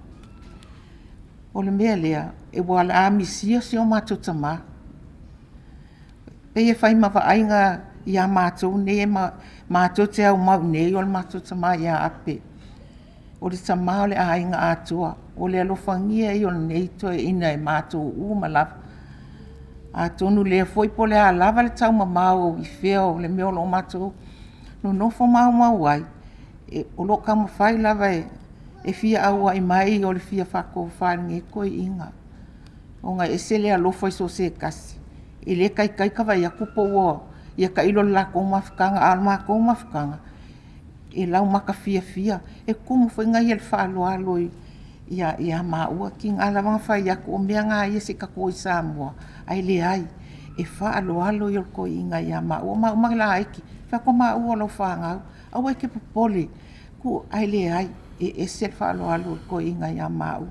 O le mea lea, e wala a misia si o mātou tama. Pei e whai mawa ainga i a mātou ne e mātou te au mau nei o le mātou tama i a ape. O le tama o le a ainga atoa. O le alofangia i o le nei toi ina e mātou ma lava. A tonu lea foi po le a lava le tau mamau i whea o le mea o lo mātou. No nofo mau ai. E o lo kama whai lava e fia aua i mai o le fia whako wharinge koe inga. O ngai e sele alofa i so se kasi. E le kai kawa i a kupo o i a ka ilo la kou mawhikanga, alma kou mawhikanga. E lau maka fia. E kumu whai ngai el whaalo i a maua ki ngā lawanga whai aku o mea ngā i se kako i Samoa. Ai le ai. E whaalo i o koe inga i a maua. Maua la aiki. Whako maua lau whangau. Au ai ke popole. Ku ai le ai. E se whaalo ko inga ia mau.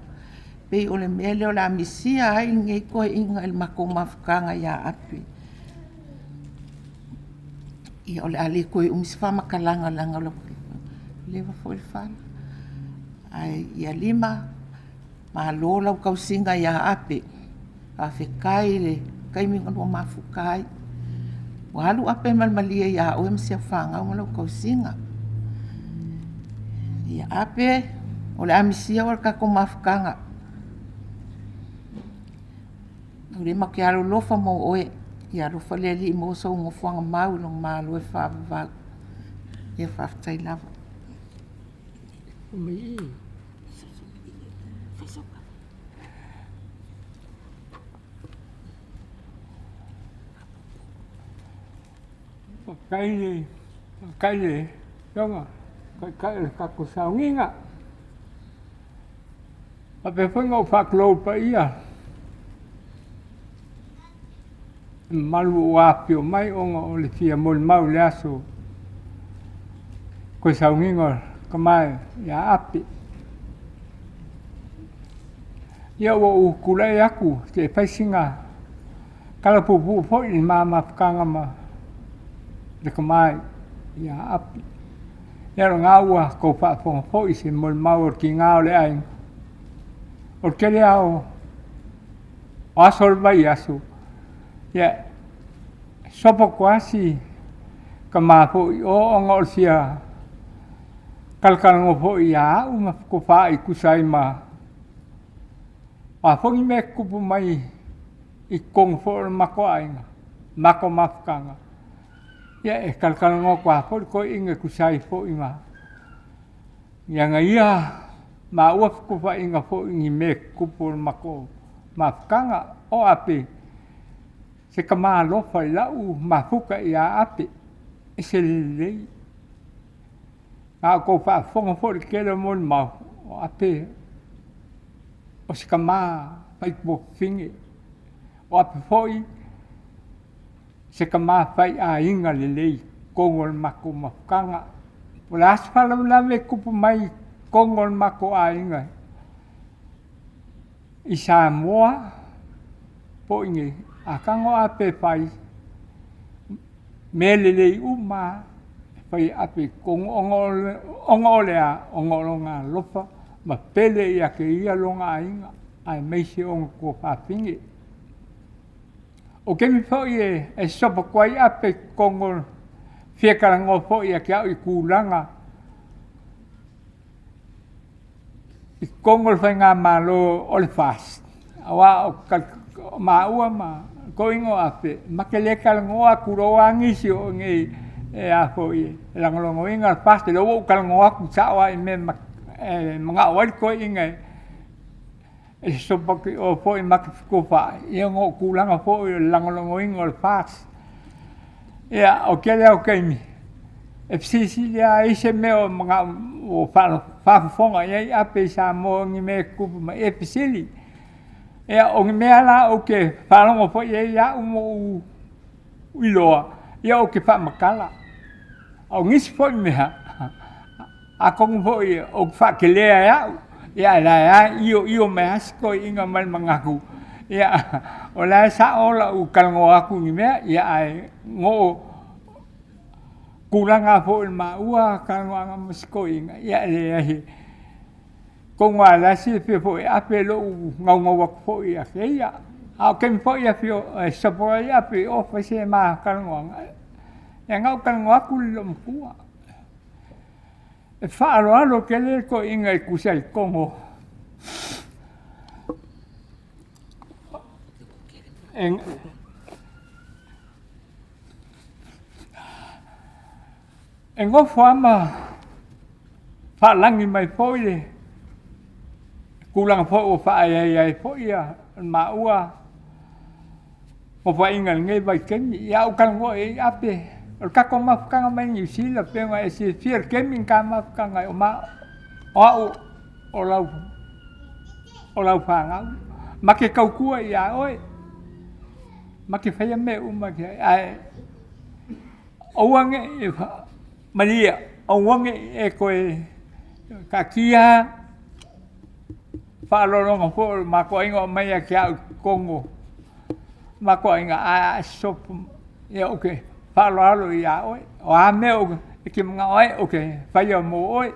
Pei o le mele o la misia ai ngei ko inga il mako mawhikanga ia api. Ia o le ale koe umisifa makalanga langa lo. Lewa fo il whala. Ai ia lima. Ma lola u kausinga ia api. A whekai le. Kai minga lua mafukai. Walu ape malmalia ia o msia whanga o lau kausinga. Ia ape, o le amisia o le kako mawhikanga. O le maki alo lofa mo oe, ia lofa le li mo sa ungo whanga mau long maa loe whaavavau. Ia whaafitai lava. Kaile, yonga. Kai kako saunginga. A pe whanga o whaklou pa ia. malu o api o mai o le fia Moimoi le aso. Koe saungingo kamai ia api. Ia o kulai aku te paisinga kala pupu po i mama pkanga ma le kamai ia api. Ia ro ngaua ko pa po i se Moimoi ki ngao le ai. O kele ao o asol vai asu. Ia sopo kwasi kama po i o ngol sia kalkalango po i a uma ko pa i kusai ma. A fongi me kupu mai i kong fo mako ainga, mako mafkanga. Ia e kalkalango kwa fo ko inga kusai fo inga. Ia nga ia ma ua kupa inga fo ingi me kupu mako mafkanga o ape. Se kama lofa i lau mafuka i a ape. E se lelei. Nga ko pa fonga fo i kele Moimoi o ape. O se kama pai po fingi. O ape foi se kama pai a inga lelei kongol mako mafkanga. O la asfala lave kupu mai kongol mako a inga. I Samoa po inge a kango ape pai me lelei uma pai ape kong ongolea ongolonga lofa ma pele ia ke ia longa ainga ai meise on ko pafingi o ke mi fo e sopo kwai ape kongol fiekarango fo ia ke au i kulanga i kongol fai ngā malo ole fast awa o maua ma koingo ape makeleka ngoa kuroa ngisi o ngi e a fo i langolongo inga fast lo o kalngoa ku sawa i me mga awal ko inga e sopa ki o fo i makifikopa i ngo kulanga fo i langolongo inga o fast ia o kele o keimi e psisi ia ise me o mga o whafonga i ape sa mo ngi me kupu ma e psili ia o ngi mea la o ke whalongo fo i ia umo uiloa ia o ke whamakala o ngisi fo i mea a kong fo i o whakelea ia la io me asko inga mal mangaku ia o la sa ola u kalngo aku ni mea ia ai ngo kulanga fo i maua kalngo anga masko inga ia le ahi konga la si fo i ape lo ngau wak fo i ake ia a kem fo i afio sapo i ape o fase ma kalngo anga ia ngau kalngo aku lo mkua e whaaro ke le ko inga i kusai kongo. E ngofu ama whaalangi mai poile kulang po o whaaiai poia maua o whaingal ngai vai kemi ia ukalngo e ape o kako mafkanga mai New Zealand penga e se fier kemi ka mafkanga o ma o lau whanga ma ke kaukua ia oi ma ke whaia me uma ke ai o wange e Maria o wange e koe ka kia whaalolonga po ma ko ingo mai a kia Kongo ma ko inga a sopu ia okay whaaloalo ia oi o a me o ke mga oi okay whaia mo oi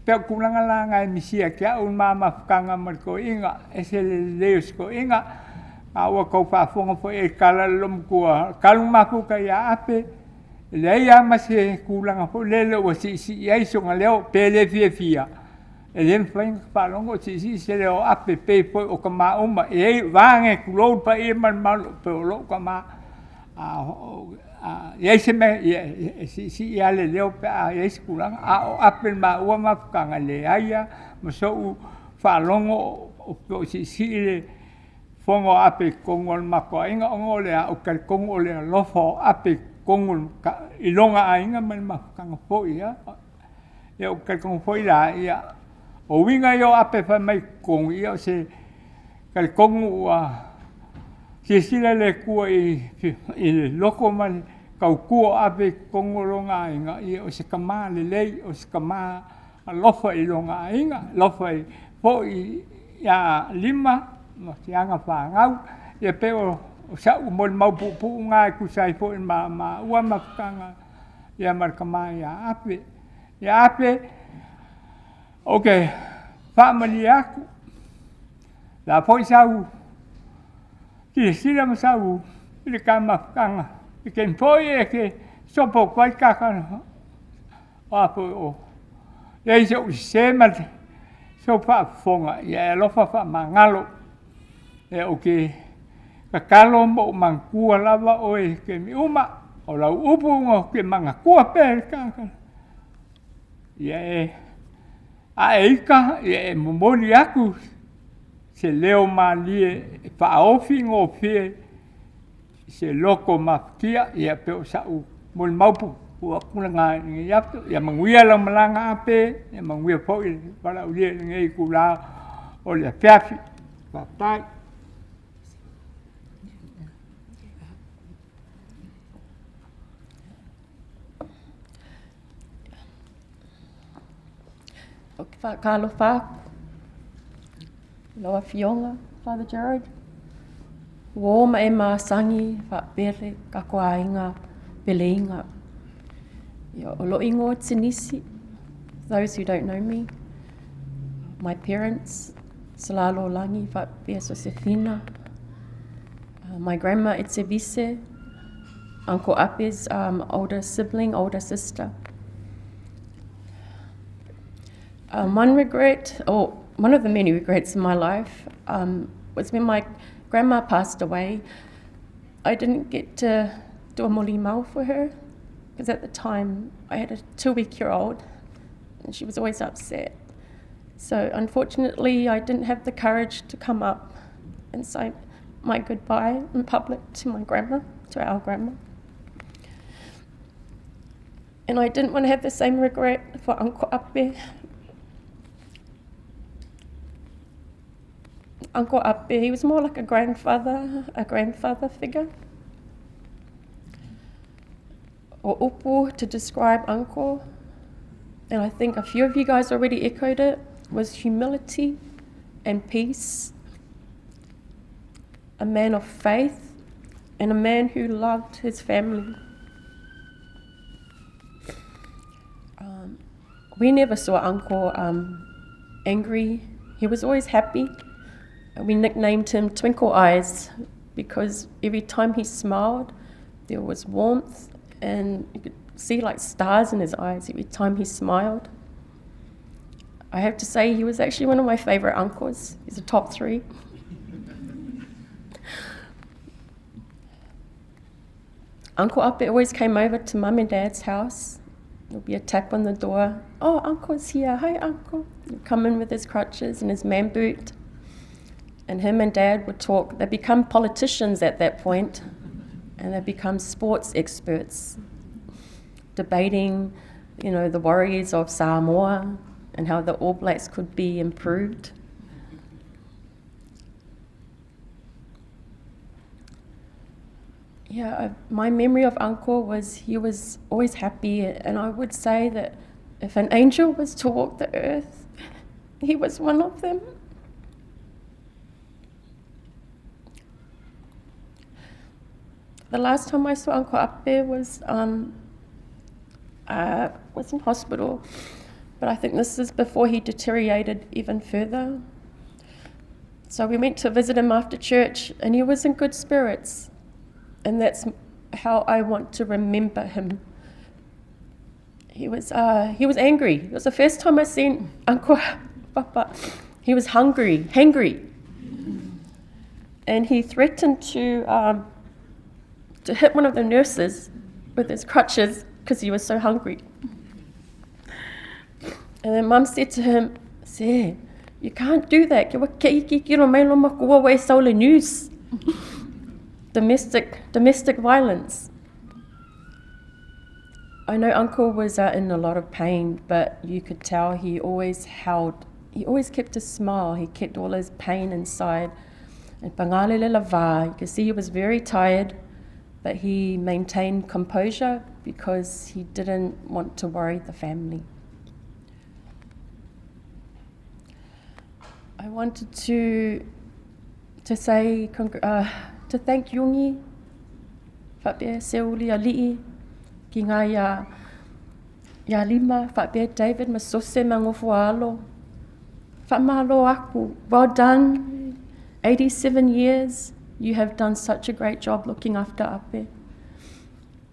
peo kulanga la ngai misia kia un mama whakanga mar ko inga e se leos ko inga a ua kau whaafonga po e kala lom kua kaluma ka ia ape le ia ma se kulanga po lele o si ia isonga leo pele fia e lem whainga whaalongo si se leo ape pe po o ka mauma e wange kulou pa e man malo pe o lo ka ma ia se me si ia le leo pe a ia se kulanga a o ape ma ua ma whakanga le aia ma so u whaalongo o si le fongo ape kongol mako inga ongo le o ka kongo le lofo ape kongol ilonga ainga man ma whakanga po ia ia o ka kongo po ia ia o winga yo ape fa mai kong ia se ka kongo Si sila le kua i loko mani kau kua ape kongoronga inga i o se kama le lei o se kama lofa i longa inga lofa i po i ya lima no si anga fa ngau ia pe o sa u mol mau pu nga ku sai po in ma ua makanga ia mar kama ya ape okay fa mani aku la po sau ki sila masau ile kama kanga ke mpoi ke sopo kwai kaka apo o ia so sema so fa fonga ia lofa fa mangalo e okay kakalo mo mangkua lava oe ke mi uma o lau upu ngo ke manga kua pe kaka ia a eika ia momoli aku se leo malie fa ofi ngo pe se loko makia ia pe o sau mol maupu ua kulanga ngi yapto ia manguia la malanga ape ia manguia po i para ulie ngi kula o le fiafi papai Carlo Fa, Loa Fionga, Father Jared. Woma e masangi, fa pere, kakoainga, beleinga. Olo ingo tinisi, those who don't know me. My parents, Salalo Langi, fa pere Josefina. My grandma Etsevise, Uncle Ape's older sibling, older sister. One regret, or one of the many regrets in my life, was when my grandma passed away. I didn't get to do a molimau for her, because at the time I had a 2-week-old and she was always upset. So unfortunately I didn't have the courage to come up and say my goodbye in public to my grandma, to our grandma. And I didn't want to have the same regret for Uncle Ape. Uncle Ape, he was more like a grandfather figure. Or upu to describe Uncle, and I think a few of you guys already echoed it, was humility and peace. A man of faith and a man who loved his family. We never saw Uncle angry. He was always happy. We nicknamed him Twinkle Eyes because every time he smiled, there was warmth and you could see like stars in his eyes every time he smiled. I have to say he was actually one of my favourite uncles. He's a top 3. Uncle Ape always came over to Mum and Dad's house. There'll be a tap on the door. Oh, Uncle's here. Hi, Uncle. He'd come in with his crutches and his man boot. And him and Dad would talk. They'd become politicians at that point, and they'd become sports experts, debating, the worries of Samoa and how the All Blacks could be improved. Yeah, my memory of Uncle was he was always happy, and I would say that if an angel was to walk the earth, he was one of them. The last time I saw Uncle Ape was in hospital, but I think this is before he deteriorated even further. So we went to visit him after church, and he was in good spirits, and that's how I want to remember him. He was angry. It was the first time I seen Uncle Papa. He was hangry, and he threatened to hit one of the nurses with his crutches because he was so hungry. And then Mum said to him, "Say, you can't do that. News. Domestic violence." I know Uncle was in a lot of pain, but you could tell he always kept a smile. He kept all his pain inside. And pangale le lava, you can see he was very tired, but he maintained composure because he didn't want to worry the family. I wanted to say, to thank Yungi, whape seuli ali'i, ki ngā ia lima, whape David, masose mangofu alo. Whamalo aku, well done, 87 years, you have done such a great job looking after Ape.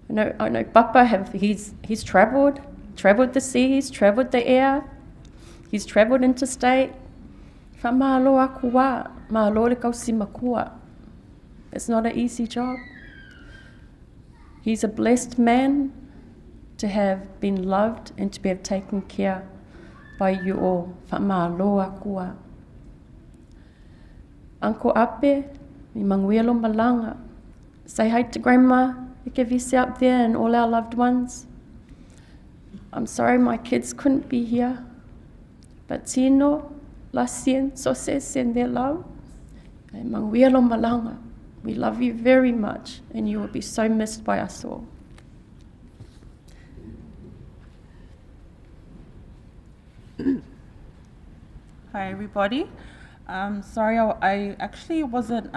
I know Papa, he's travelled the seas, travelled the air, he's travelled interstate. Whamalo aku wa, malo le kausi makua. It's not an easy job. He's a blessed man to have been loved and to be taken care by you all. Whamalo aku wa. Uncle Ape, mi manguelo malanga. Say hi to Grandma, Ikevisi out there and all our loved ones. I'm sorry my kids couldn't be here, but Tino, Lasien, Sose send their love. And manguelo malanga. We love you very much and you will be so missed by us all. Hi everybody. Sorry, I actually wasn't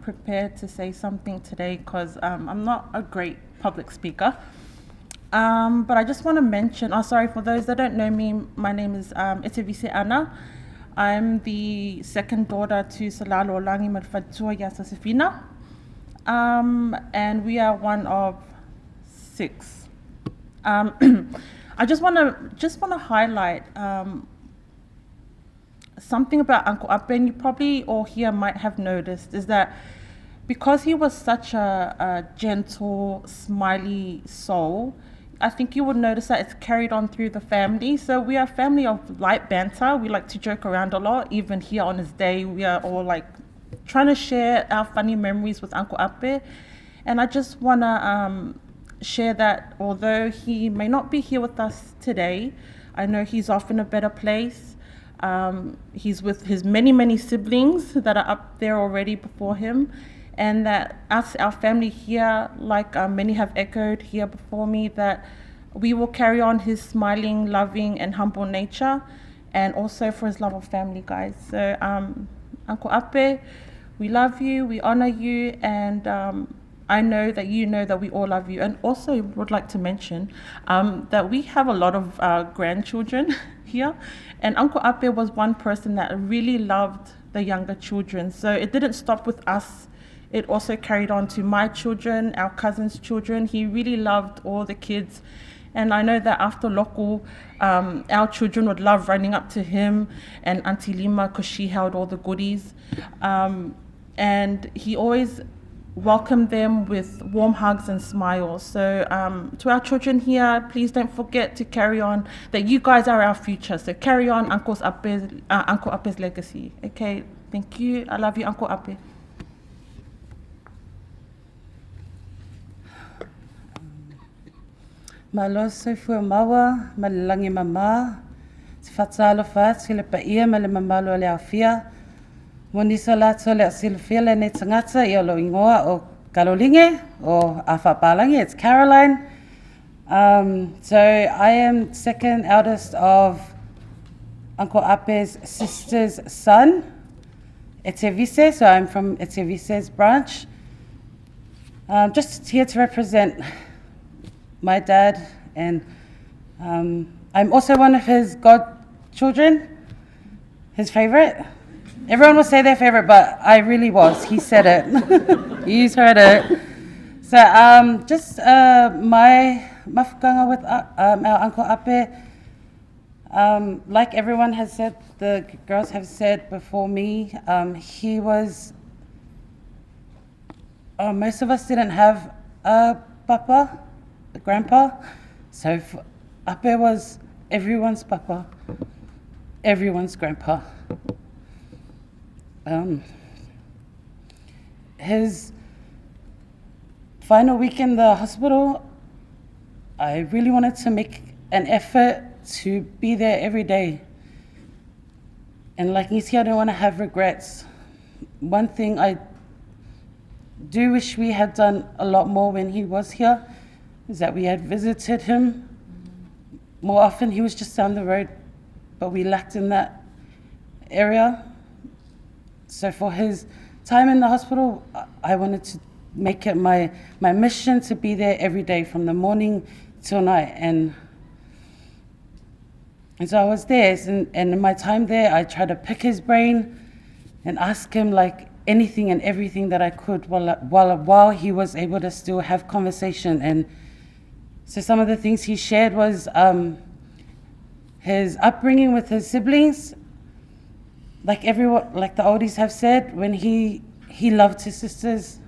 prepared to say something today because I'm not a great public speaker. But I just want to mention, sorry, for those that don't know me, my name is Etevise Ana. I'm the second daughter to Salalo Olangi Marfatua Yasasifina. And we are one of 6. I just want to highlight something about Uncle Ape, and you probably all here might have noticed, is that because he was such a gentle, smiley soul, I think you would notice that it's carried on through the family. So we are a family of light banter. We like to joke around a lot. Even here on his day, we are all like trying to share our funny memories with Uncle Ape. And I just want to share that although he may not be here with us today, I know he's off in a better place. He's with his many siblings that are up there already before him, and that us, our family here, like many have echoed here before me, that we will carry on his smiling, loving and humble nature, and also for his love of family, guys. So Uncle Ape, we love you, we honor you, and I know that you know that we all love you. And also would like to mention that we have a lot of grandchildren here, and Uncle Ape was one person that really loved the younger children. So it didn't stop with us. It also carried on to my children, our cousins' children. He really loved all the kids. And I know that after Loku, our children would love running up to him and Auntie Lima because she held all the goodies. And he always welcomed them with warm hugs and smiles. So to our children here, please don't forget to carry on, that you guys are our future. So carry on Uncle Ape's legacy. Okay, thank you. I love you, Uncle Ape. Malo soifua mawa, malalangi mama, si fatalo fat, si le paia, male mamalo le awhia. Monisa lato le silfia le ne tangata I alo ingoa o Kalolinge, o Afa Palangi, it's Caroline. So I am second eldest of Uncle Ape's sister's son, Etevise, so I'm from Etevise's branch. Just here to represent my dad, and I'm also one of his godchildren, his favorite. Everyone will say their favorite, but I really was. He said it. He's heard it. So just my mafukanga with our Uncle Ape, like everyone has said, the girls have said before me, he was, most of us didn't have a papa, a grandpa, so Ape was everyone's papa, everyone's grandpa. His final week in the hospital, I really wanted to make an effort to be there every day. And like Nisi, I don't want to have regrets. one thing I do wish we had done a lot more when he was here is that we had visited him more often. He was just down the road, but we lacked in that area. So for his time in the hospital, I wanted to make it my mission to be there every day from the morning till night. And so I was there, and in my time there, I tried to pick his brain and ask him like anything and everything that I could while he was able to still have conversation. And so some of the things he shared was his upbringing with his siblings. Like everyone, like the oldies have said, when he loved his sisters.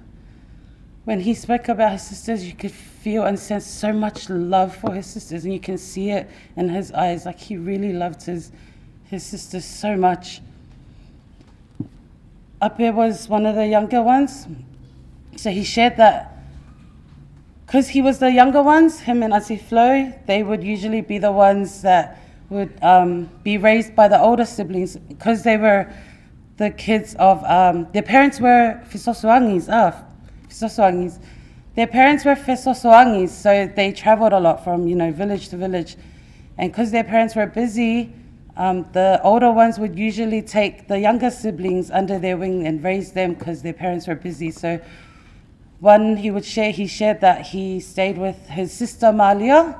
When he spoke about his sisters, you could feel and sense so much love for his sisters, and you can see it in his eyes. Like he really loved his sisters so much. Ape was one of the younger ones, so he shared that because he was the younger ones, him and Auntie Flo, they would usually be the ones that would be raised by the older siblings because they were the kids of, their parents were Fisosoangis. Their parents were Fisosoangis, so they traveled a lot from, village to village. And because their parents were busy, the older ones would usually take the younger siblings under their wing and raise them because their parents were busy. So he shared that he stayed with his sister Malia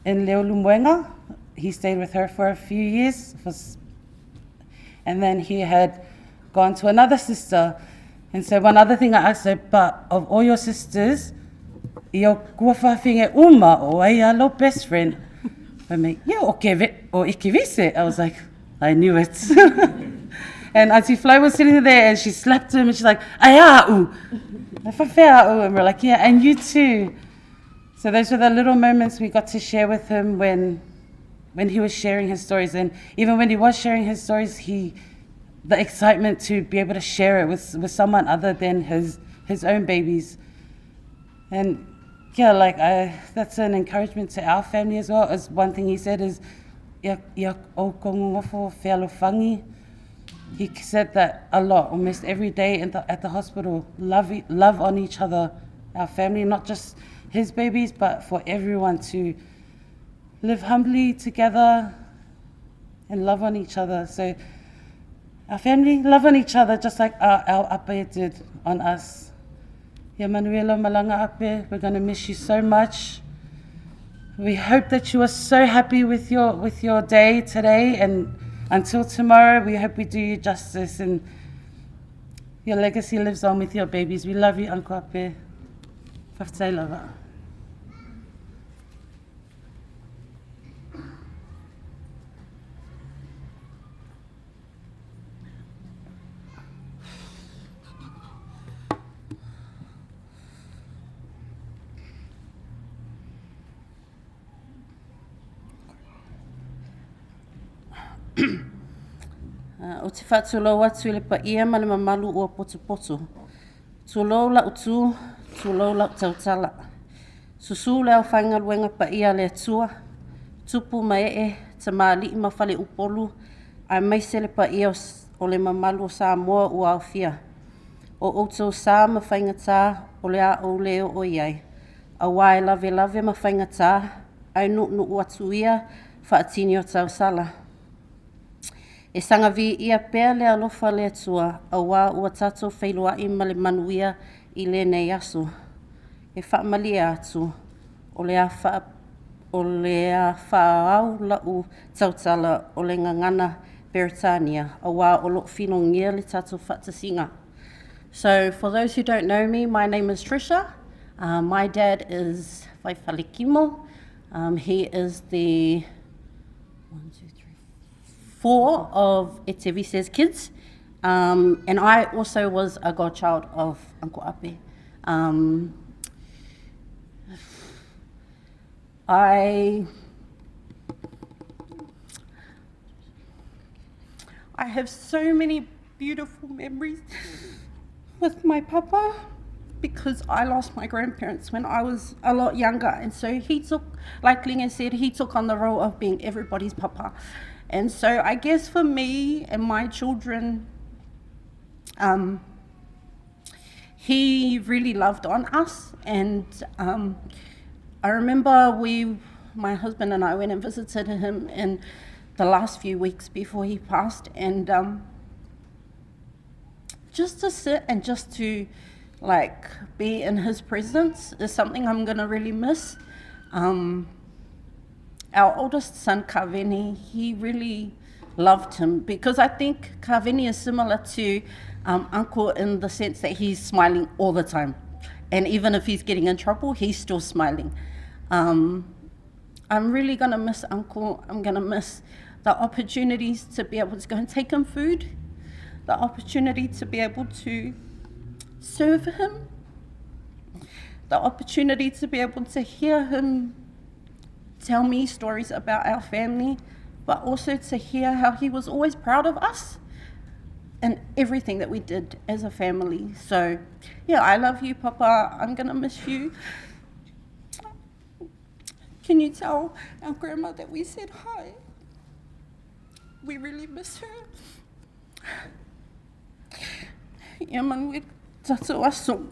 in Leolumuenga. He stayed with her for a few years, and then he had gone to another sister. And so one other thing I asked her, but of all your sisters, your kuawhawhinge uma o ai alo best friend? I mean, yeah, o ikivise. I was like, I knew it. And Auntie Flo was sitting there and she slapped him and she's like, ai a'u. And we're like, yeah, and you too. So those were the little moments we got to share with him when he was sharing his stories. And even when he was sharing his stories, the excitement to be able to share it with someone other than his own babies. And yeah, that's an encouragement to our family as well. As one thing he said is, he said that a lot, almost every day at the hospital, love on each other, our family, not just his babies, but for everyone to live humbly together and love on each other. So our family love on each other just like our Ape did on us. Yeah, Manuela Malanga Ape, we're going to miss you so much. We hope that you are so happy with your day today, and until tomorrow, we hope we do you justice and your legacy lives on with your babies. We love you, Uncle Ape. Whaftai lava. O te whātulo atu i le paia ma le mamalu ua potopoto. Tulo la utu, tulo la tautala. Susu le au whainga luenga paia le atua. Tupu mai ta maali ma whale upolu. Ai maise le paia o le mamalu o Samoa ua au fia. O outou sa ma whainga tā o le a o leo o iai. A wae lave ma whainga tā. Ai nu ua tuia whaatini o tausala. E sanga vi ia pēr le alofa le atua, a wā ua tātou whailua i ma le manuia i le nei aso. E whaamali atu, o le a whaau lau tautala o le ngangana Beretania, a wā o lo whinongia le tātou whaatasinga. So for those who don't know me, my name is Trisha. My dad is Waifalikimo. He is the 4 of Etevise's kids, and I also was a godchild of Uncle Ape. I have so many beautiful memories with my papa because I lost my grandparents when I was a lot younger, and so he took, like Linga said, he took on the role of being everybody's papa. And so I guess for me and my children, He really loved on us, and I remember my husband and I went and visited him in the last few weeks before he passed, and just to sit and just to like be in his presence is something I'm gonna really miss. Our oldest son, Kaveni, he really loved him, because I think Kaveni is similar to Uncle in the sense that he's smiling all the time. And even if he's getting in trouble, he's still smiling. I'm really gonna miss Uncle. I'm gonna miss the opportunities to be able to go and take him food, the opportunity to be able to serve him, the opportunity to be able to hear him tell me stories about our family, but also to hear how he was always proud of us and everything that we did as a family. So yeah, I love you, Papa. I'm gonna miss you. Can you tell our grandma that we said hi? We really miss her. Yeah, man, we tatu aso.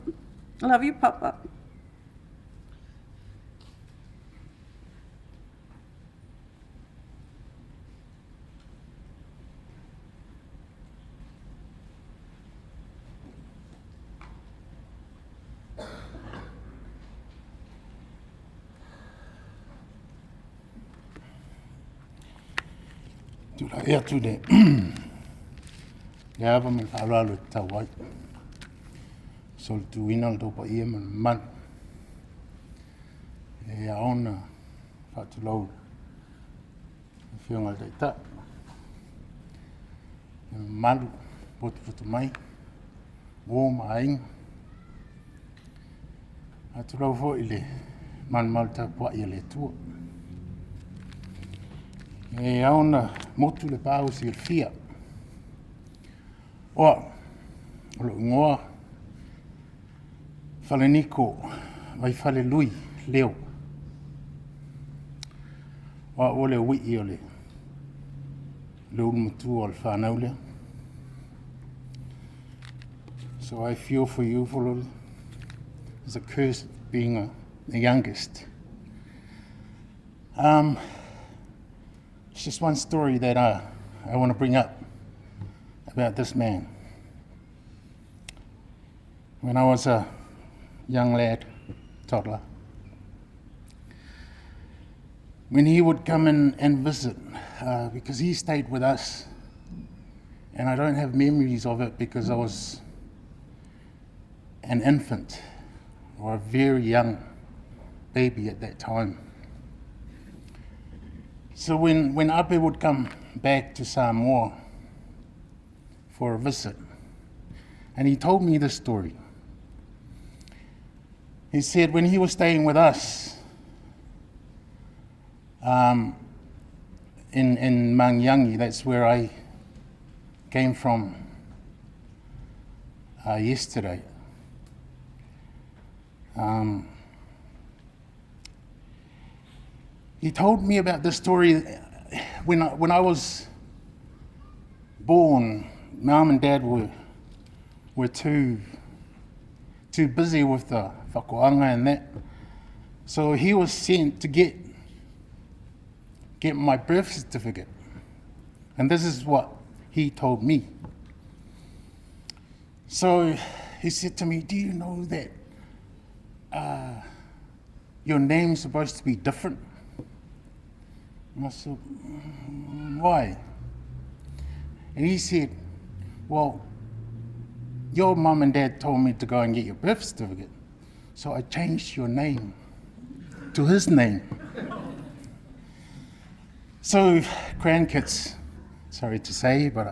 Love you, Papa. Tula ea tude. Ya ava me whaaralo te tawai. Sol tu ina do pa ia man. E aona whatulau. Whiunga te ta. Malu, potu mai. Wō maing. Whatulau fo ile man malta pa ia le tua. E aona motu le pāu si fia. Oa, lo ngoa Falaniko Leo. Oa ole wii ole le ulmutu al whanau. So I feel for you, Fulul. It's a curse being the youngest. It's just one story that I want to bring up about this man. When I was a young lad, toddler, when he would come in and visit, because he stayed with us, and I don't have memories of it because I was an infant or a very young baby at that time. So when Ape would come back to Samoa for a visit, and he told me this story. He said when he was staying with us in Mangyangi, that's where I came from yesterday. He told me about this story when I was born. Mum and Dad were too busy with the whakoanga and that. So he was sent to get my birth certificate. And this is what he told me. So he said to me, do you know that your name's supposed to be different? And I said, why? And he said, well, your mum and dad told me to go and get your birth certificate, so I changed your name to his name. So grandkids, sorry to say, but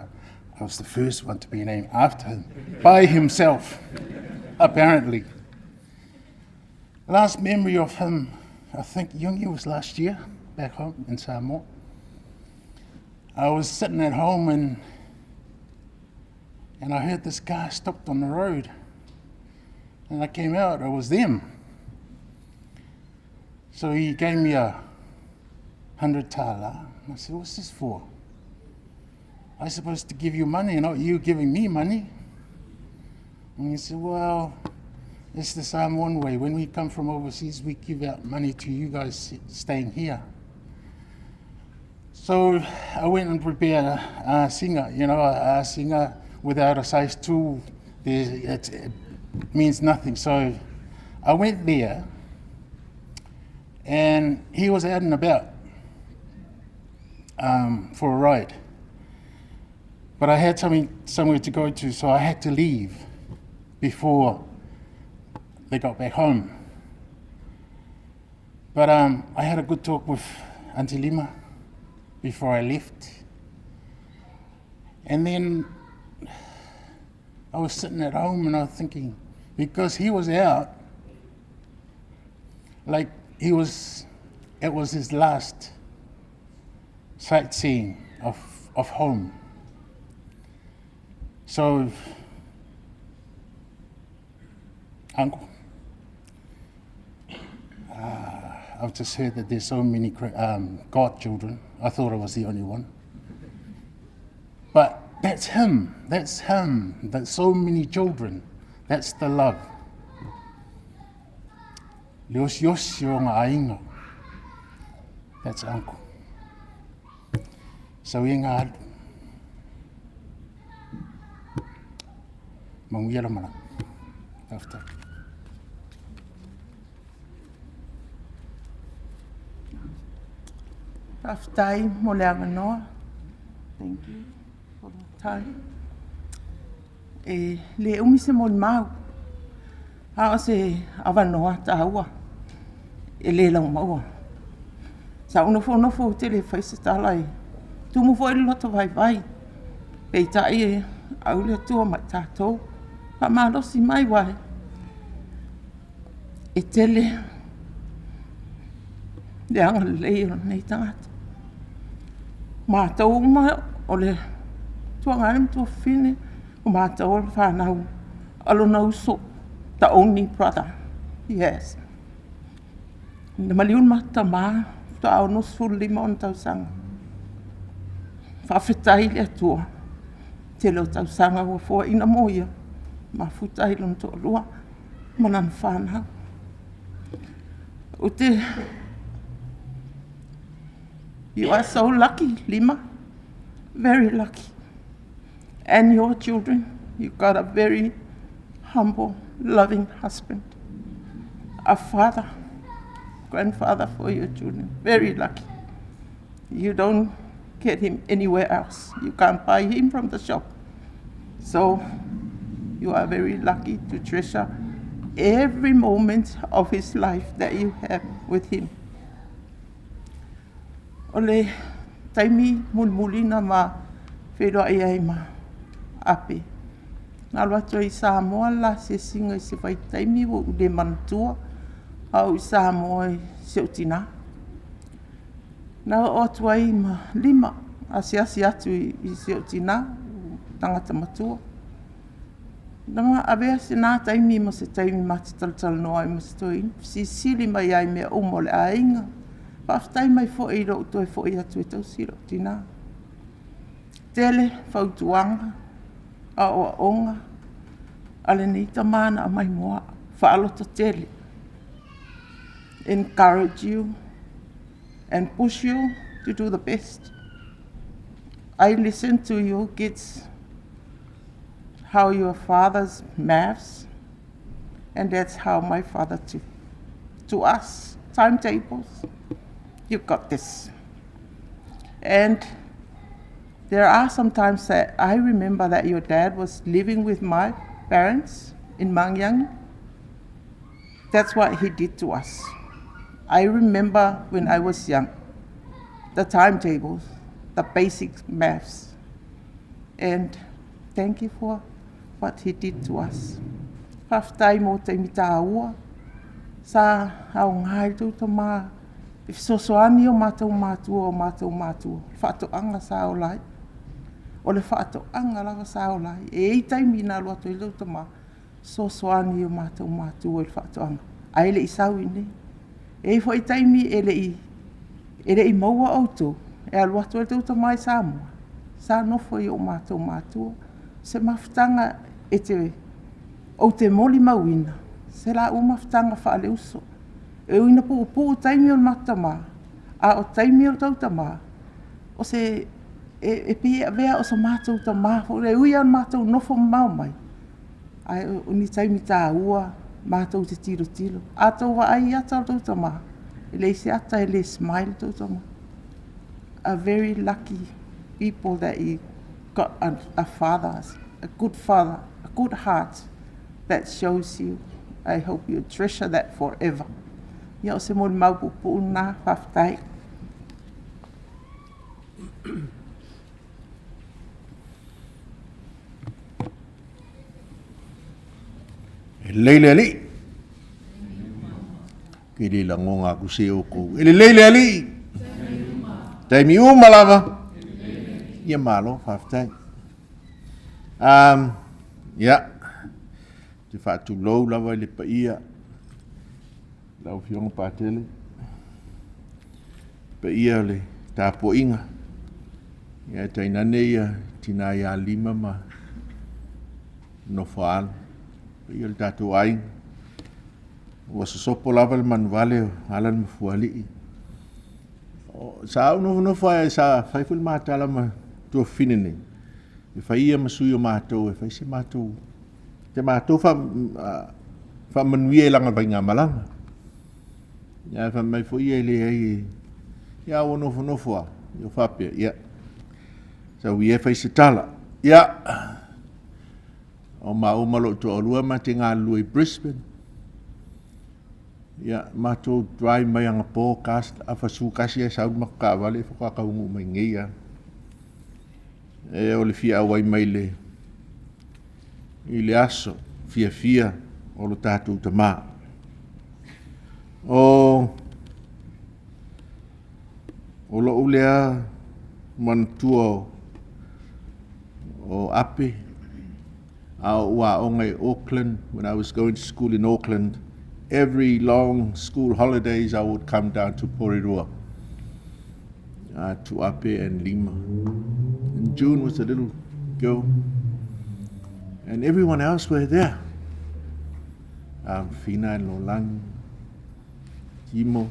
I was the first one to be named after him, by himself, apparently. Last memory of him, I think Yungi was last year, back home in Samoa. I was sitting at home and I heard this car stopped on the road. And I came out, it was them. So he gave me 100 tala. I said, what's this for? I'm supposed to give you money, not you giving me money. And he said, well, it's the Samoan way. When we come from overseas, we give out money to you guys staying here. So I went and prepared a singer, a singer without a size 2, it means nothing. So I went there, and he was out and about for a ride. But I had somewhere to go to, so I had to leave before they got back home. But I had a good talk with Auntie Lima before I left. And then I was sitting at home and I was thinking, because he was out, like it was his last sightseeing of home. So, Uncle, I've just heard that there's so many godchildren. I thought I was the only one. But that's him. That's so many children. That's the love. That's Uncle. So ingat. Mangyara mana. After. After mo le anganoa. Thank you for the time. Le umise mo mau. A se avanoa ta ua. Le lang mau. Sa uno fo te le faisa talai. Tu mo foi loto vai. Pe tai au le tua mai tatou. Pa malosi mai wai. E tele. Le anga leo nei tangata. Mātou o le tuangarim tua whine. O mātou o le whanau. Alo nau so. The only brother. Yes. Na maliun mata maa. Ta au no sulima on tau sanga. Whawhetai le atua. Te leo tau sanga ua fua ina moia. Ma futai lon to lua. Manan whanau. O te... You are so lucky, Lima. Very lucky. And your children, you got a very humble, loving husband. A father, grandfather for your children. Very lucky. You don't get him anywhere else. You can't buy him from the shop. So you are very lucky to treasure every moment of his life that you have with him. Ole taimi mulmulina ma wheroa ai ma ape. Ngā loato i Samoa la se singa i se whai taimi wo ule manatua au i Samoa i se utina. Nā o atua i ma lima a se asi atu i se utina tangata matua. Nā awea se nā taimi ma se taimi mati talatal noa i ma se toi. Si sili mai ai mea umole a inga. Whaftai mai fo i ro toi fo i atu e tau siro tina. Tele, whautuanga, a oa onga, ale ni tamana a mai moa, whaalota tele. Encourage you and push you to do the best. I listen to you kids, how your father's maths, and that's how my father too. To us, timetables. You got this. And there are some times that I remember that your dad was living with my parents in Mangyang. That's what he did to us. I remember when I was young, the timetables, the basic maths. And thank you for what he did to us. Haftai mo te mitaua, sa hao ngai tu tama. If sosoani o mātou mātua, whaatoanga sa o lai. O le whaatoanga laga sa o lai. E ei taimi nā loa toi lau tama. Sosoani o mātou mātua i whaatoanga. Ai le i sau ine. E fo i taimi e le i maua auto. E alua toi lau tama i Samoa. Sa nofo i o mātou mātua. Se mawhtanga e te o te moli mauina, se la umafutanga whaaleuso. E uina pu taimi o matama, a o taimi o tautama, o se e pia vea o sa mātou tama, o le uia on mātou nofo mau mai. Ai o ni taimi tā ua, mātou te tiro. A tau wa ai ata o tautama, e le se ata e le smile tautama. A very lucky people that he got a father, a good heart that shows you. I hope you treasure that forever. Ia o se mo mau pupu nā whaftai. Leile ali. Kiri la ngonga ku se o ko. Leile ali. Taimi uma lava. Ia malo whaftai. Ja. Te whaatu lou lava le pa ia. Lau fionga pātele. Pa ia le tāpo inga. Ia tainane ia tina ia lima ma no whaal. Pa ia le tātou aing. Ua sasopo lava le manuale alan mafuali. Sa au no whae sa whaiful mātala ma tua whinene. E whai ia masui o mātou, e whai se mātou. Te mātou wha manui e langa bai ngā malanga. Ia wha mai fo ia le ai. Ia o nofo. Ia whapea, ia. Sa ui e whai se tala. Ia. O ma umalo to olua ma te ngā lui Brisbane. Ia, mātou dry mai anga pō cast. A whasu kasi e saud maka wale whakakaungu mai ngeia. E o le fia awai mai le. I le aso, fia, o lo tātou tamā. O lo ulea mantua o Ape. A ua o ngai Auckland, when I was going to school in Auckland, every long school holidays I would come down to Porirua, to Ape and Lima. And June was a little girl. And everyone else were there. Fina and Lolang, Timo,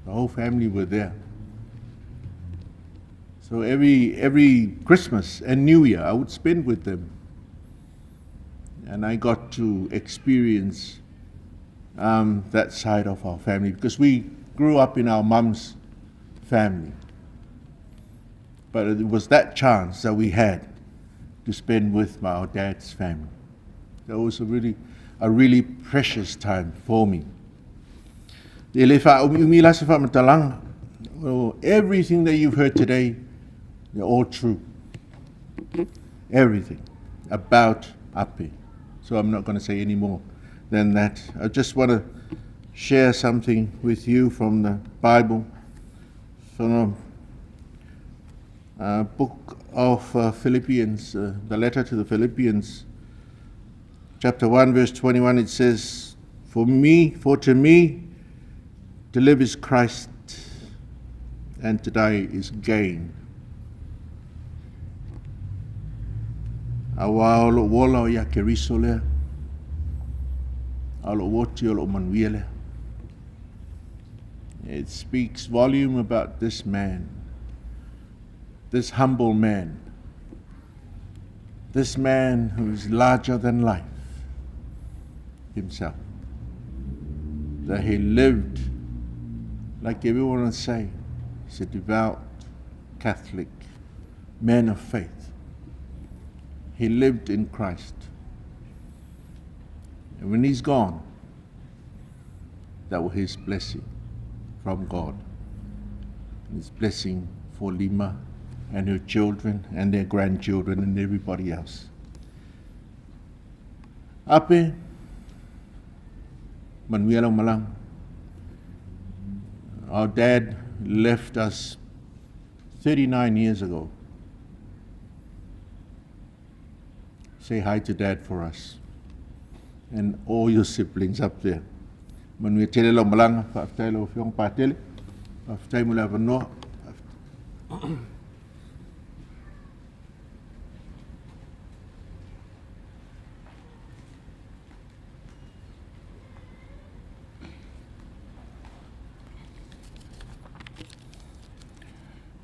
the whole family were there. So every Christmas and New Year I would spend with them. And I got to experience that side of our family because we grew up in our mum's family. But it was that chance that we had to spend with our dad's family. That was a really precious time for me. Everything that you've heard today, they're all true. Everything about Ape. So I'm not going to say any more than that. I just want to share something with you from the Bible, from the book of Philippians, the letter to the Philippians, chapter 1, verse 21. It says, for to me, to live is Christ, and to die is gain. Awa o lo wola o ia keriso lea. A lo woti o lo manuia lea. It speaks volume about this man, this humble man, this man who is larger than life himself. That he lived, like everyone would say, he's a devout Catholic man of faith. He lived in Christ. And when he's gone, that was his blessing from God. His blessing for Lima and her children and their grandchildren and everybody else. Ape, Manuela Malang, our dad left us 39 years ago. Say hi to Dad for us and all your siblings up there. Manuela tele lo malang, aftai lo fiong patele, aftai mula vano.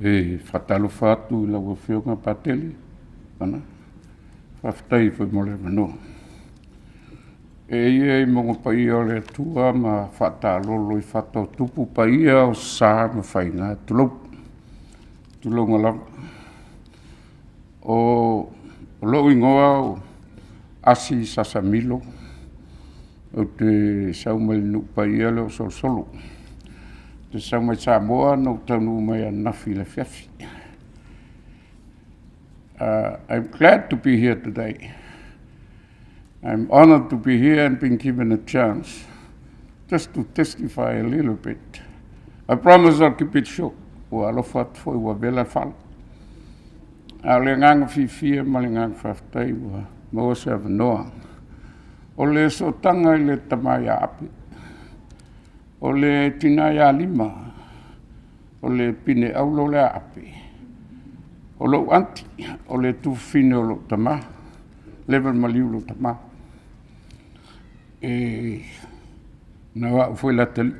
E whatalo whātu la ua whiunga pateli. Pana. Whaftai whi mole manoa. E ia I mongo pai o le tua ma whatalolo I whatau tupu pai o sā ma whainga tulou. Tulou ngalawa. O lo ingoa o asi sasamilo. O te saumai nupai ale o solo. Te saumai Samoa no tanu mai a nafi le fiafi. I'm glad to be here today. I'm honored to be here and being given a chance just to testify a little bit. I promise I'll keep it short. O alofat foi wa vela fal. A le nganga fifia ma le nganga whaftai wa mo se avanoa. O le so tanga I le tamaya api. O le tinaya lima. O le pine aulo le api. O lo anti. O le tufine o lo tama. Level maliu lo tama. E na wa foi la tele.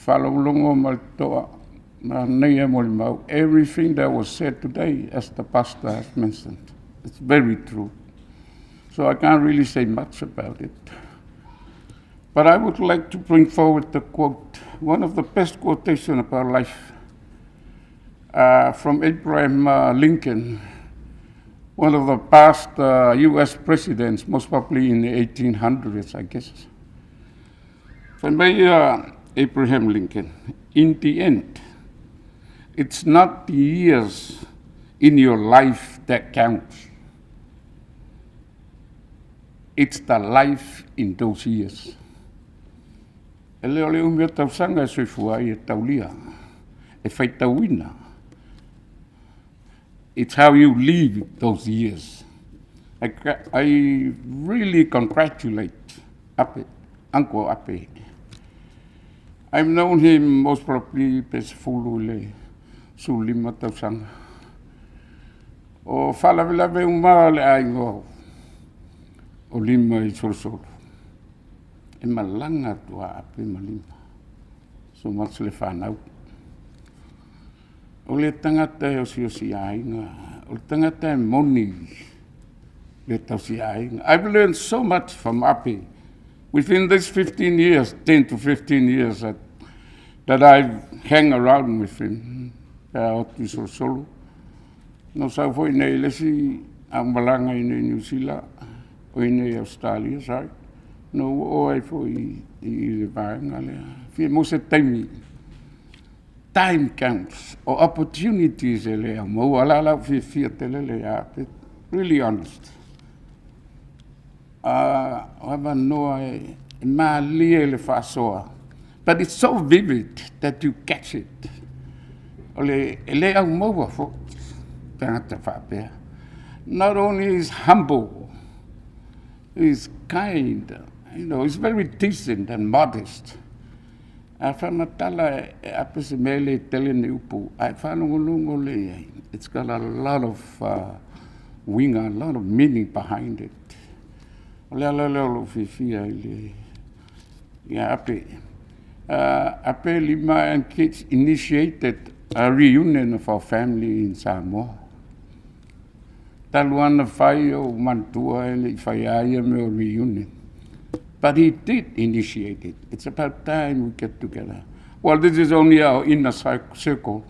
Whalolongo maltoa. Everything that was said today, as the pastor has mentioned, it's very true. So I can't really say much about it. But I would like to bring forward the quote, one of the best quotations of our life, from Abraham Lincoln, one of the past US presidents, most probably in the 1800s, I guess. From Abraham Lincoln, in the end, it's not the years in your life that counts. It's the life in those years. E leo leo mea tausanga e soifua e taulia, e whaitauina. It's how you live those years. I really congratulate Ape, Uncle Ape. I've known him most probably pesfulu sulima tausanga. O whalawelawe umara le aingo o lima I solsolo. E malanga tua Ape malima. So much le whanau. O le tangata e osi ainga. O le tangata e moni le tausi ainga. I've learned so much from Ape. Within these 15 years, 10 to 15 years that I hang around with him, solo. No sa foi nei lesi ang malanga in New Zealand o in Australia, sorry. No o ai foi I le banga le. Fi mo se time counts or opportunities le mo ala la fi tele le ya. Really honest. But it's so vivid that you catch it. Not only is humble, he's kind, he's very decent and modest. It's got a lot of wing, a lot of meaning behind it. Ape Lima and kids initiated a reunion of our family in Samoa. Taluana Fayo Mantua and Fayaya me reunion. But he did initiate it. It's about time we get together. Well, this is only our inner circle.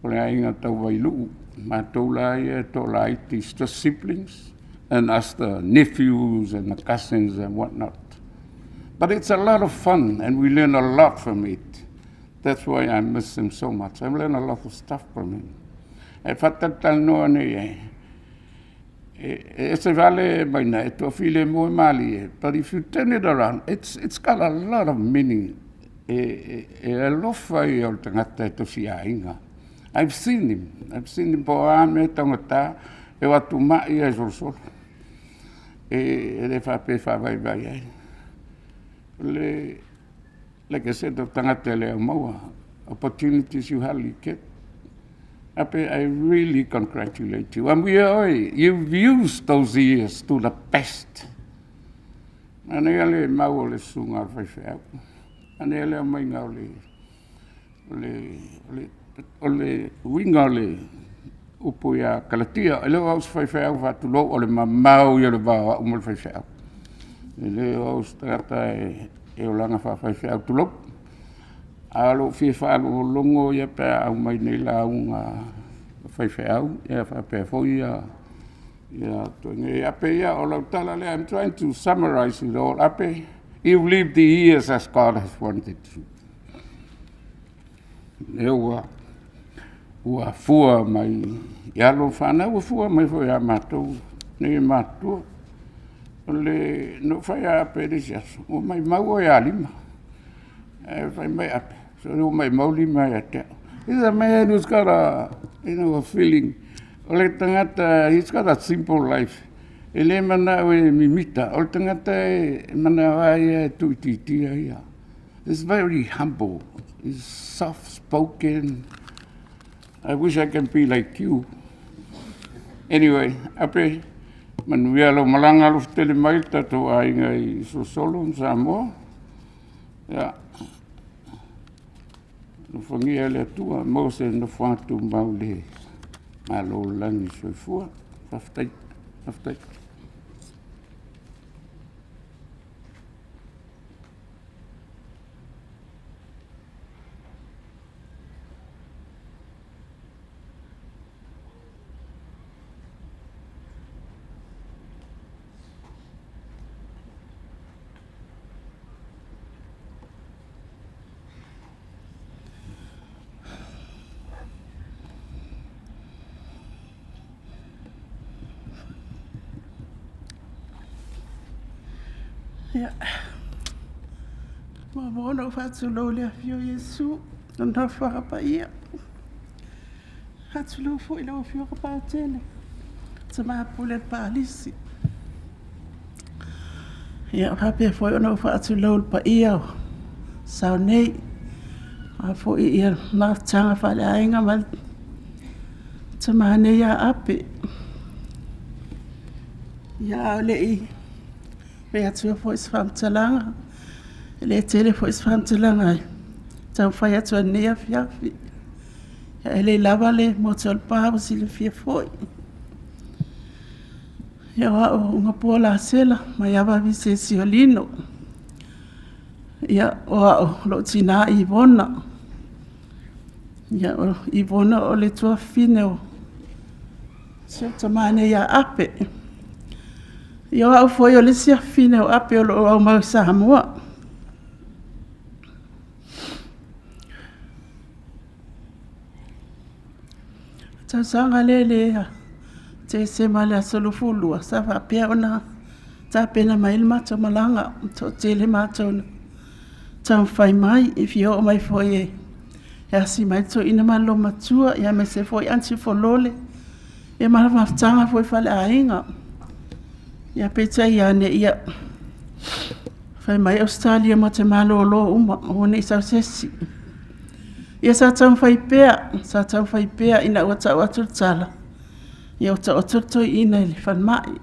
The siblings, and us the nephews and the cousins and whatnot. But it's a lot of fun, and we learn a lot from it. That's why I miss him so much. I learn a lot of stuff from him. But if you turn it around, it's got a lot of meaning. I've seen him. I've seen him like I said, opportunities you hardly get. I really congratulate you. And you've used those years to the best. ane le mai ngā o le winga o le upo ia kalatia, e leo au se whaiwhai au whātulo o le mamau ia le wāwa umo le whaiwhai au. E leo au se tagata e o langa whaiwhai au tulo. Alo fie whaalo o longo ia pēr au mai nei la unga whaiwhai au, ia whapea fōi ia toenge ape ia o lau tala le. I'm trying to summarize it all. Ape, you've lived the years as God has wanted to. Leo ua fua mai ialo whana, ua fua mai fo ia mātou, nei mātua. O le no whai a ape resias, o mai mau o ia lima. E whai mai ape, so o mai mau lima ia teo. He's a man who's got a feeling. O le tangata, he's got a simple life. E le mana o e mimita, o le tangata e mana wai e tuititia ia. He's very humble, he's soft-spoken. I wish I can be like you. Anyway, ape, manuia lo malanga lo tele mai tato ai ngai sosolo Samoa. Ya. No fangia le tua mo se no fatu maule. Malo langi soifua. Faftai. Ja. Maar we wonen over het Zololia via Jesu. Dan dat voor een paar jaar. Het Zolo voor je over een paar tellen. Ze maken poelen Parish. Ja, we hebben voor je over het Zolo een paar jaar. Zou nee. Maar voor je hier naar het zangen van de eigen. Maar ze maken nee ja ape. Ja, nee. Pea tua fo is whamtalanga. Le tele fo is whamtalanga. Tau whai atua nea fiafi. Ja ele lava le motol pāu si le fia foi. Ja wao unga pola sela. Mai awa vise siolino. Ja wao lo tina Ivona. Ja Ivona o le tua fineo. Se tamane ya ape. Yo au foi o le sia fine o ape o au mau Samoa. Tau sanga lele te se male a solofulua sa fa pia ona ta pena mai le mato malanga to te le mato na tau fai mai if yo mai foi e si mai to ina malo matua ya me se foi ansi folole e mala maftanga foi fale a inga. Ja peta ia ne ia. Fai mai Australia mo te malo lo uma o ne sa sesi. Ia sa tau fai pea ina wata watu tala. Ia wata ototo ina ili fan mai.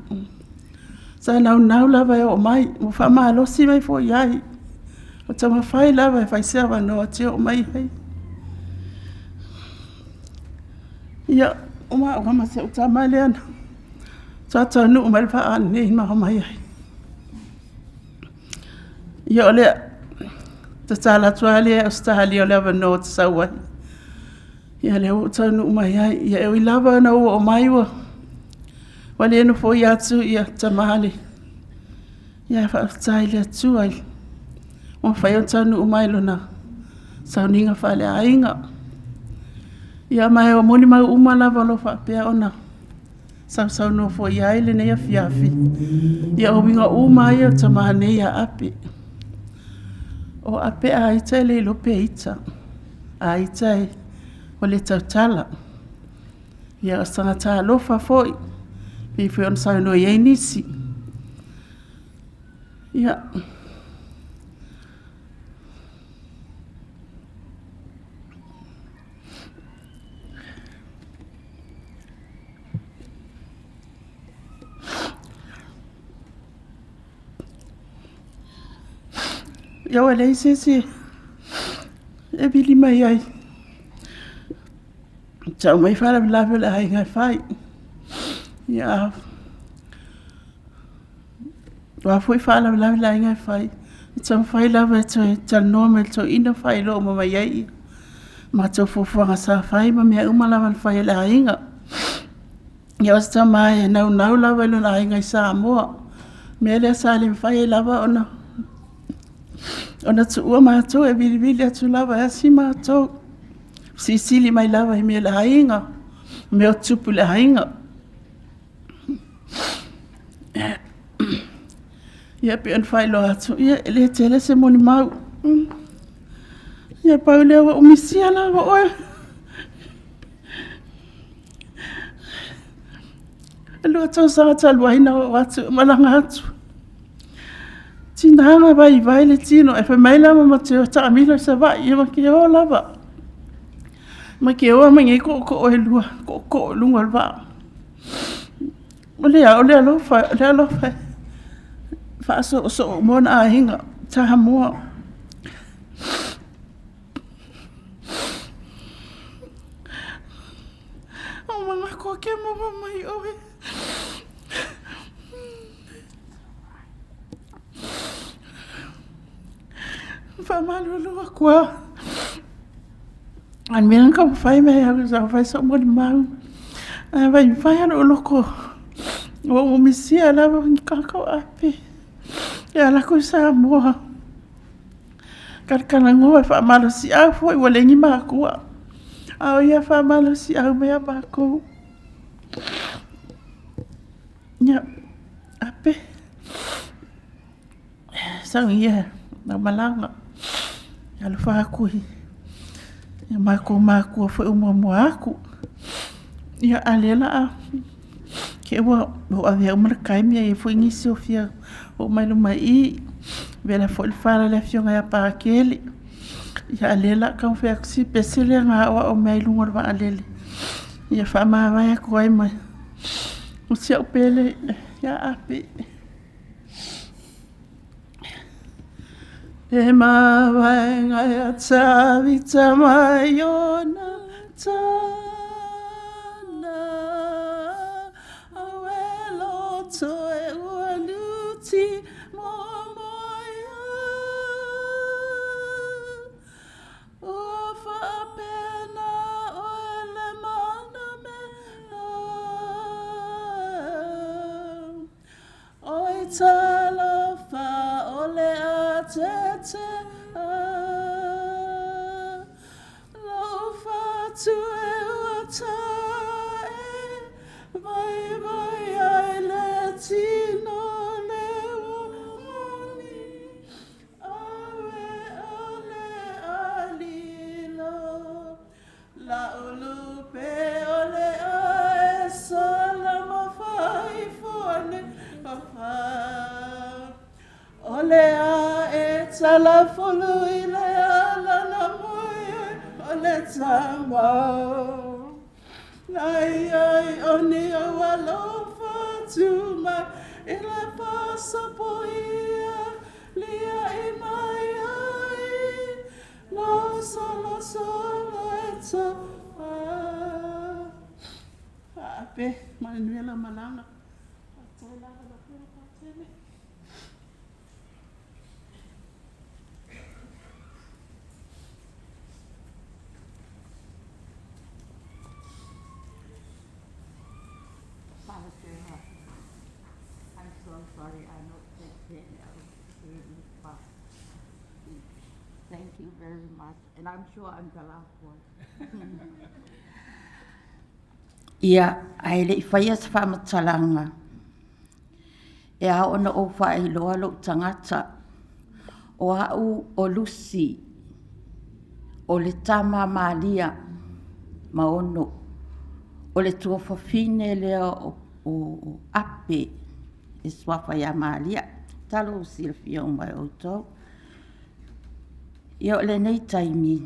Sa nau lava o mai mo fa malo si mai fo iai. O tama fai lava fai sewa no te o mai hei. Ia uma o kama se utama leana. Tata nu mal fa an nei ma mai. Yo le tata tuale Australia le no sawa. Ya le uta nu mai ya e lava na o mai wa. Wale no fo ya tu ya tamale. Ya fa Australia tu ai. O fa yo tanu mai lona. Sauninga fa le ainga. Ya mai o moni mai uma lava lo fa pe ona. Sau no fo ia ele nei fiafi. Ia o winga uma ia tamane ia ape. O ape a ita le lo pe ita. A ita o le tautala. Ia o sangata lo fa foi. Pi foi on sau no ia nisi. Ia. Yo le sisi e bili mai ai. Tau mai whala lawe le hai ngai whai. Ia. Wa fui whala lawe le hai ngai whai. Tau whai lawe e tau noa me tau ina whai lo ma mai ai. Ma tau fufuanga sa whai ma mea umalawan whai le hai nga. Ia was tau mai e nau lawe le hai ngai sa moa. Mea lea sa le whai lawa ona. Ona tu ua mātou e bili atu lawa e asi mātou. Sisili mai lawa i mea le hainga. Mea tupu le hainga. Ia pe an whai lo atu. Ia le tele se moni mau. Ia pau lea wa umisia lawa oe. Lua tau sa talu aina o atu malanga atu. Tinanga vai le tino e mai lama ma te ta amila sa vai e ma ke o lava. Ma ke o ma ngai ko e lua ko lunga va. Ole lo fa fa so mo na hinga ta mo. O ma ko ke mo mai o e. Famalulu kwa an miran ka fai me ya za fai so mo mau vai fai ano loko o misia la ka ape ya la ko sa mo kar kana ngo fa malo si a foi wala ngi ma ko a ya fa malo si a me ba ko ya ape sang ya na malanga Ala wha kui. Ia mako foi uma aku. Ia alela a. Ke ua o avea umara kaimia e foi ngisi o fia o mailu mai I. Vela foi whala le fionga ia paakele. Ia alela ka whea kusi pesele ngā oa o mailu ngorwa alele. Ia wha maa vai ako ai mai. O sia upele ia ape. E mawai ngai a tawita mai o na tana Awe loto e ua luti momoia Ua whaapena o ele mana mea Oi talofa ole a tete Lofa tu e watae Vai ai le tino le wamoni Awe ole alilo La ulupe ole ae sola mawhai fuane Papa Ole a e tala fulu I le ala na moe Ole tamau Ai oni o alofa tuma I le pasapo ia Lia I mai ai Lo solo e tapa Ape, manuela malanga Atola la pura patele I'm so sorry, I know that thank you very much, and I'm sure I'm the last one. Ia, ai le whaia sa whamatalanga. E a ona o whai loa lo tangata. O au o lusi. O le tama malia. Ma ono. O le tua whawhine lea o ape. E swafa ia malia. Talo o silfia o mai o tau. Ia o le nei taimi.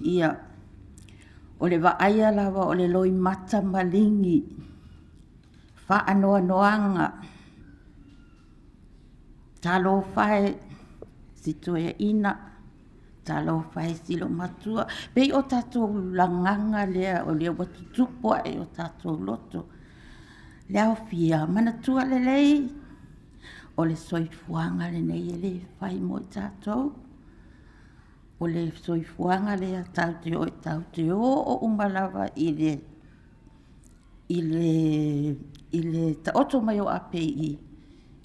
Ia. O le waaia lawa o le loi mata malingi. Wha anoa noanga. Talo whae si toe ina. talo fai silo matua. Pei o tatou langanga lea o lea watu tupua e o tatou loto. Lea o fia manatua lelei. O le soifuanga le nei e le fai mo i tatou. O le soifuanga le a tau te o o umalawa i le ta oto mai o ape i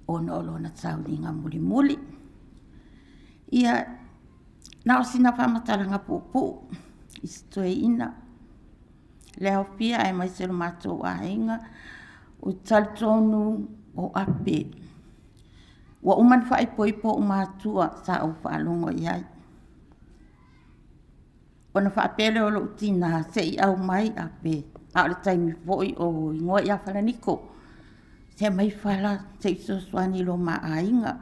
o na olo na tau ni ngā muli muli. Ia na o sina whamataranga pupu i stoe ina. Leo pia ai mai selo mātou a inga o talitonu o ape. Wa uman whai poipo o mātua sa au whaalongo iai. Ona whaapele o lo utina se i au mai ape. A le taimi foi o ingoa i Ape Falaniko. Se mai whala se iso swani lo maa inga.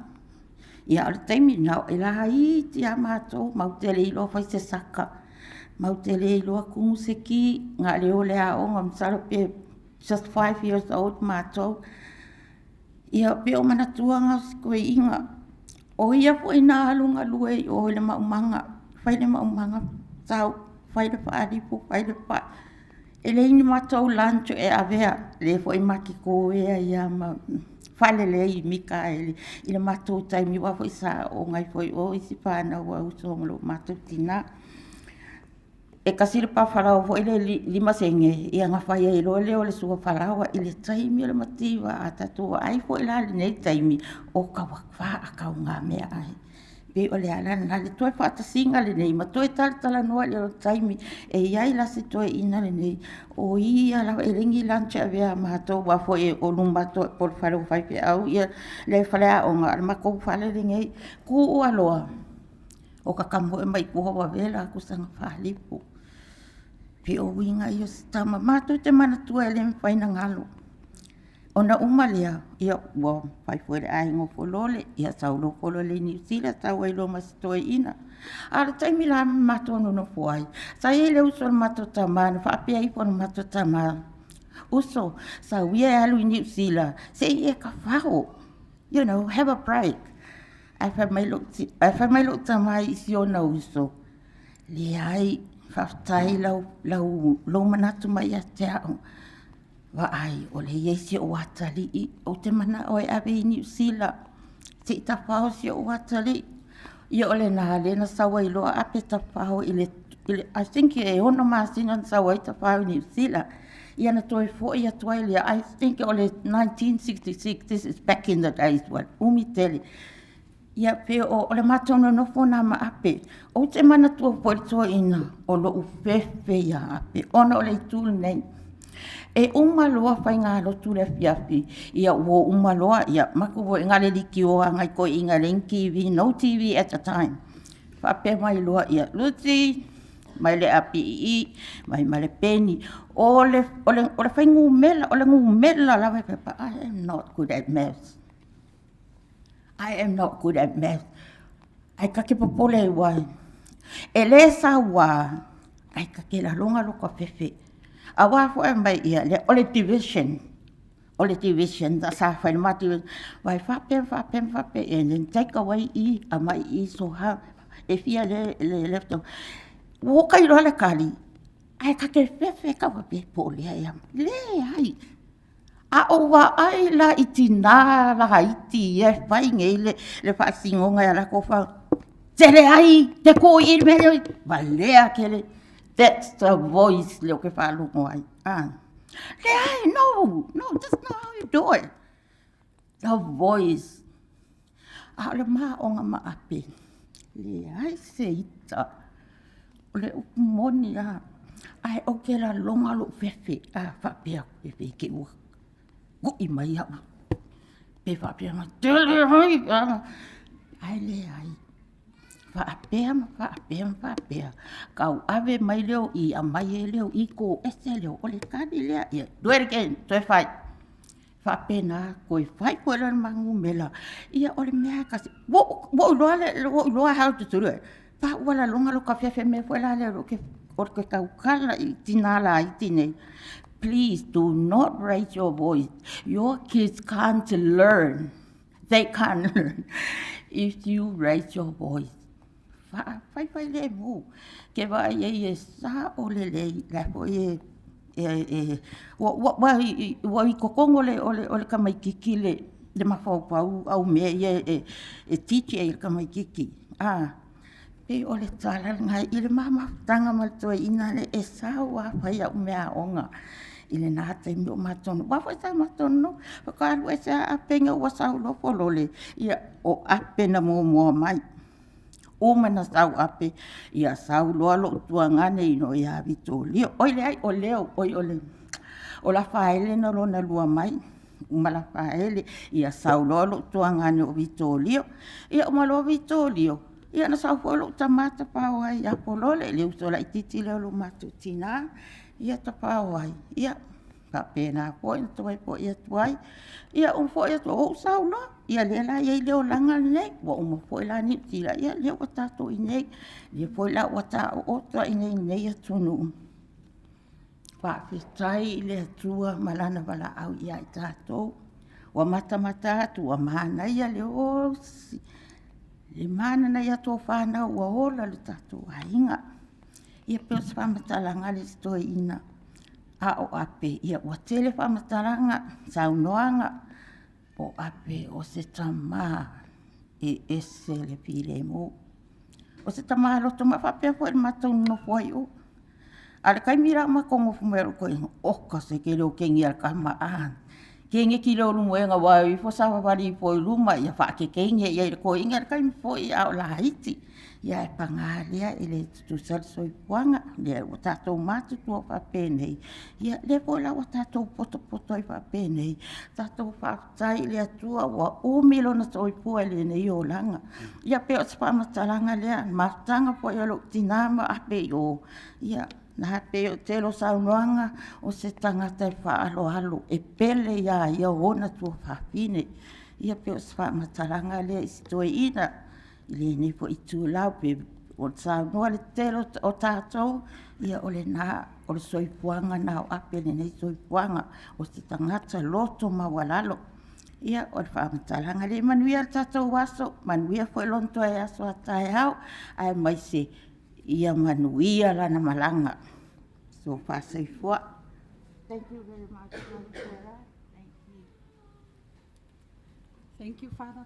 Ia o le taimi nao e la i ti a mātou mautele i lo fai se saka. Mautele i lo a kungu se ki ngā leo lea o ngam saro pe just 5 years old mātou. Ia pe o manatua ngā skoe inga. O ia po i nā alunga lue o le maumanga. Fai le maumanga tau. Fai le whaaripu, fai le wha. E le ini mātou lancho e avea. Le po i maki ko ea ia ma. Fale le i mika e le. I le mātou taimi wa po i sa o ngai po i o isi pāna ua usongolo mātou tina. E kasiri pa wharau po i le lima senge. Ia ngā whai e loa leo le sua wharaua i le taimi o le matiwa a tatua. Ai po i la le nei taimi o kawakwa a kau ngā mea ai. Pe o le alana na le toe whaatasinga le nei. Ma toe tala noa le o taimi. E iai lasi toe ina le nei. O ia la e ringi lancha vea mātou wa fo e o lumba toe por whalau whaipe au. Ia le whalea o ngā ma kou whale ringei. Ku o aloa. O ka kamo e mai kuha wa vela kusanga whalipu. Pe o winga i o sitama. Mātou te manatua e le mwhaina ngalo. Ona umalea, ia ua whai fuere aingo folole, ia saulo folole ni usila, tau ai lo masitoe ina. Ara taimi la mato no fuai. Sa ele uso al mato tamana, whaapea ipo al mato tamana. Uso, sa wia alu ni usila, se ia ka whao. You know, have a break. Ai wha mai lo tamai isi o na uso. Le ai, whaftai lau manatu mai a te ao. Wa ai o le yesi o watali I o te mana o e awe I New Zealand. Te I tawhao si o watali. I o le nā le na sawa I loa ape tawhao I le I think e ono māsina na sawa I tawhao I New Zealand. I ana toi fo I atuai lea. I think o le 1966, this is back in the days one. Umi tele. Ia pe o le matono no fo na ma ape. O te mana tua po I toa ina o lo ufefe ia ape. Ona o le tūlu nei. E umaloa whai ngā lotu le fiafi. Ia ua umaloa, ia maku wo ngā le liki o ngai ko I ngā lenki TV, no TV at the time. Whape mai loa ia luti, mai le api I, mai le peni. O le whai ngu mela, o le ngu mela lawe pepa. I am not good at maths. I am not good at maths. Ai kake popole I wai. E le sa wā, ai kake la longa loka fefe. A wafo e mai ia, le ole division, da sa whai mati, wai whape, and then take away I, a mai I so ha, e fia le left of, woka I roa le kari, ai kake fefe ka wape po lea ia, le ai, a o wa ai la iti nā la haiti, e whai ngei le whaasingonga ia la ko wha, te le ai, te ko I mele, wa lea ke le, that's the voice, leo ke whaalungo ai. Le ai, no, that's not how you do it. The voice. A le maa o ngā maape. Le ai se ita. O le upu moni a. Ai o ke la longa lo fefe. A whapea fefe ke ua. Go I mai au. Pe whapea ma. Te le ai. Ai le ai. Whaapea. Kau ave mai leo I a mai e leo I ko ese leo o le kani lea ia. Do it again, toi whai. Whaapea nā koe whai koe lana mangu mela. Ia o le mea kasi. Wo loa how to do it. Wha wala longa lo ka whiawhi me whala leo o ke kaukala I tinala I tine. Please do not raise your voice. Your kids can't learn. They can't learn if you raise your voice. fai le mu. Ke wa e sa o le la po wa I kokongo le kamaikiki le mafau au me e titi e kamaikiki. Pe o le tala ngai I le mama tanga mal toi ina le e sa wa fai au mea onga. I le nā te mi o matonu. Wawai tai matonu. Whakaru e se apenga ua sau lopo lole. Ia o ape na mua mai. Umana sau ape. Ia sau loa lo tuangane ino ia vito lio. Oi le ai o leo. Oi o le. O la faele na lo na lua mai. Uma la faele. Ia sau loa lo tuangane o vito lio. Ia umalo vito lio. Ia na sau folo tamata pawai. Ia polole. Leo sola ititi leo lo matutina. Ia tapawai, ia ka pena po in toi po ia tuai, ia po ia to o sau no, ia lela ia leo langa nei, wa po la ni tira ia leo wata to inei, ia po la wata o to inei nei tunu. Fa fitai le tua malana bala au ia tato, wa mata tu wa mana ia leo le mana na ia to fa na wa ola le tato ainga. Ia peo se whamatalanga le stoi ina a o ape. Ia ua tele whamatalanga saunoanga o ape o se tama e ese le pile mo. O se tama loto ma whapea fo e matau no fwai o. Ale kai mira ma kongo fumero ko ingo oka se ke leo kengi al kama aan. Kengi ki leo lumo e nga wai fo sawa wali fo I luma ia whaake kengi ia ko inga al kai fo I au la haiti. Ia e pangalia I le tutusal soi puanga, le o tatou matu tua whapenei. Ia le po la o tatou poto I whapenei. Tatou whaatai le atua wa umilo na soi pua le nei o langa. Ia pe o spamatalanga lea, maftanga po I alo tinama ape o. Ia na pe o telo saunoanga o se tangata I whaalo e pele ia ona tua whapine. Ia pe o spamatalanga lea istoi ina. Ile ni po itu lau pe o sa no le telo o tatou ia o le na o le soipuanga na o ape le nei soipuanga o se tangata loto mawalalo ia o le whamatalanga le manuia tatou waso manuia foi lonto e aso atai au ai mai se ia manuia lana malanga so whaseifua. Thank you very much. Thank you. Thank you, Father.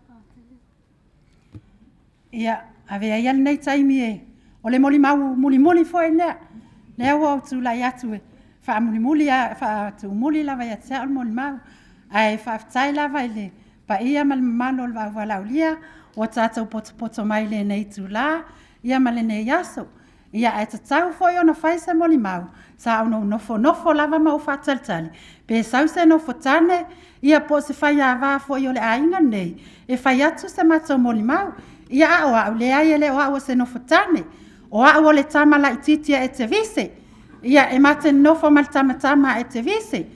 Ia, ave ai nei taimi e. O le muli foi lea. Lea ua tu la atu e. Wha muli tu muli lava ia tea o muli mau. Ai wha aftai lava I le. Pa ia mal mano le walau lia. O tātou poto mai le nei tu la. Ia male nei yaso. Ia e tatau foi ona whaisa muli mau. Sa ono nofo lava mau whataltali. Pe sause nofo tane. Ia po se whai awa foi o le ainga nei. E whai atu se matou muli mau. Ia o au le ai le o se no fotane o au le tama la ititia e te vise ia e mate no fo mal tama e te vise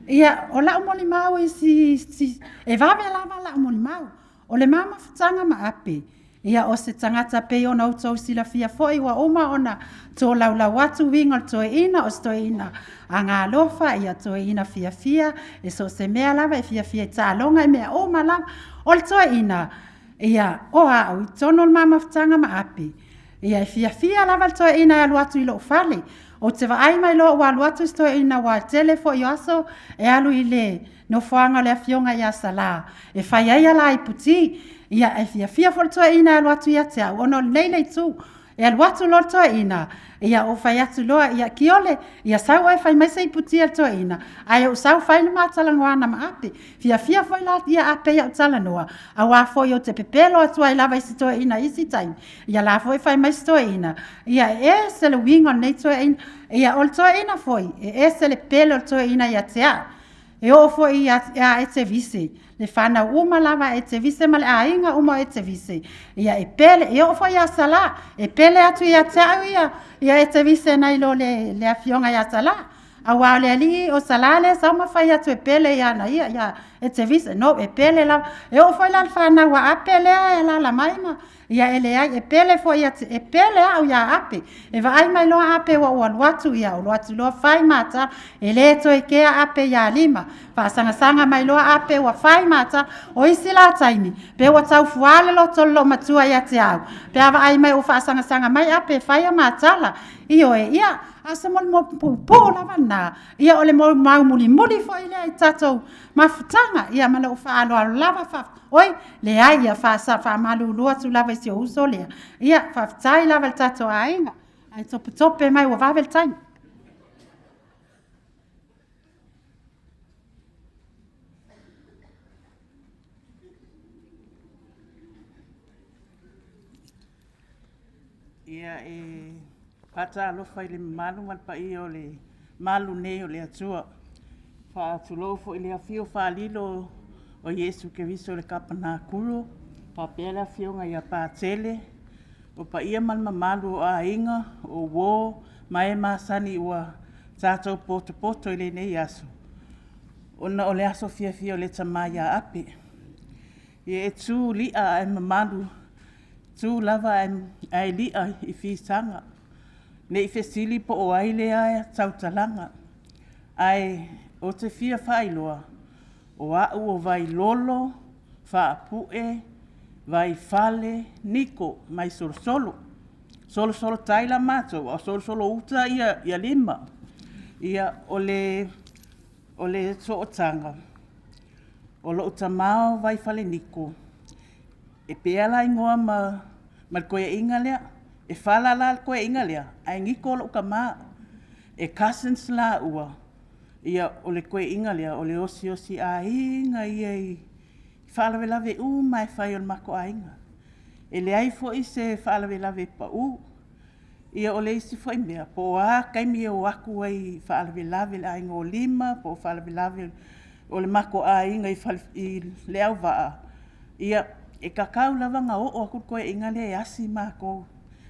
ia o la mo li mau si e va la mo li mau o le mama fotanga ma ape ia o se tangata pe ona o tau sila fia foi wa oma ona to la watu winga to ina o sto ina anga lofa ia to ina fia e so se mea lava e fia ta longa e mea o mala o to ina ia o au tono mama ftanga ma api ia fia lava to ina alu atu I lo fale o te va ai mai lo wa alu atu sto ina wa telefo yo aso e alu ile no foanga le fionga ya sala e fai ai la iputi ia e fia fo to ina alu atu ya te ono nei tu e alu atu lo to ina ia o fai atu lo ia kiole ia sau ai fai mai sei puti to ina ai o sau fai ma tala ngwana ma api fia fai la ia ape ya tala noa a wa fo yo te pepelo atu ai lava isi to ina isi time ia la fai mai sto ina ia e se le winga nei to ina ia o to ina foi e se le pelo to ina ia tea e o foi ia e te vise le fana uma lava e te vise mal ainga uma e te vise ia e pele e o foi ia sala e pele atu ia tea ia e te vise nai lo le afionga ia sala a wa le ali o sala le sa ma fai atu e pele ia na ia e te vise no e pele la e o foi la fana wa apele la maima ia ele ai e pele foi ia e pele au ia ape e va ai mai lo ape wa watu ia o watu lo fai mata e le to e ke ape ia lima whaasanga mai loa ape ua whai mata o isi la taimi. Pe ua tau fuale lo tolo matua ia te au. Pe awa ai mai o whaasanga mai ape whai a matala. Io e ia, asa moli mo pūpū lava nā. Ia ole mo mau muli fo ile ai tatou mafutanga. Ia mana o whaaloalo lava whaf. Oi, le ai ia whaamalu lua tu lava isi o uso lea. Ia, whaftai lava le tatou ainga. Ai tope mai ua wavel taimi. Ia e pata alofa i le malu malpai o le malu nei o le atua. Whaatulofo i le awhio whaalilo o Yesu Keriso le kapana kuro. Papela fionga ia pātele. O pa ia malma malu o a inga, o wō, mai masani ua tātou poto i le nei aso. Ona o le aso fia o le tamaya ape. Ia e tū lia e mamalu. Tu lava ai lia I fisanga. Ne I fesili po o aile ai tautalanga. Ai o te fia whailoa. O au o vai lolo, whaapue, vai fale, niko, mai solosolo. Solosolo taila mato, o solosolo uta ia lima. Ia ole sootanga. O lo utamao vai fale niko. E peala ingoa ma koe inga lea, e whala la koe inga lea, ai ngiko lo ka maa, e cousins la ua, ia o le koe inga lea, o le osi a inga ia I whalawe lawe mai whai o le mako a inga. E le ai fo I se whalawe lawe pa ia o le isi fo I mea, po a kaimi o aku ai whalawe lawe le ainga o lima, po whalawe lawe o le mako a inga I le au waa, ia e kakau lava nga o aku koe inga le asi mako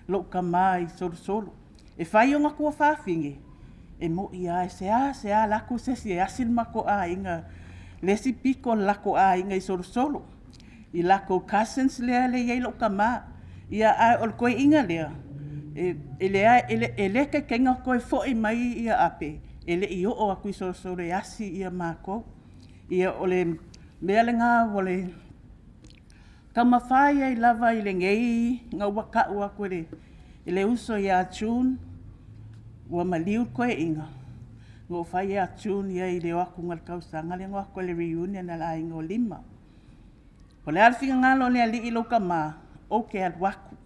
lo ka mai solo. E whai o ngaku a whawhingi. E mo ia se a lako se asi mako a inga. Lesi piko lako a inga I solo. I lako cousins lea le iei lo ka ma. Ia a o koe inga lea. E le ke kenga koe fo I mai ia ape. E le I o aku I solo e asi ia mako. Ia o le mea le ngā o le ka mawhai ai lava I le ngei ngā waka ua koe I le uso I a tune ua maliu koe inga. Ngō whai a tune ia I le waku ngal kausanga le ngā koe le reunion ala ingo lima. O le alwhinga ngalo le ali I loka mā o ke al waku.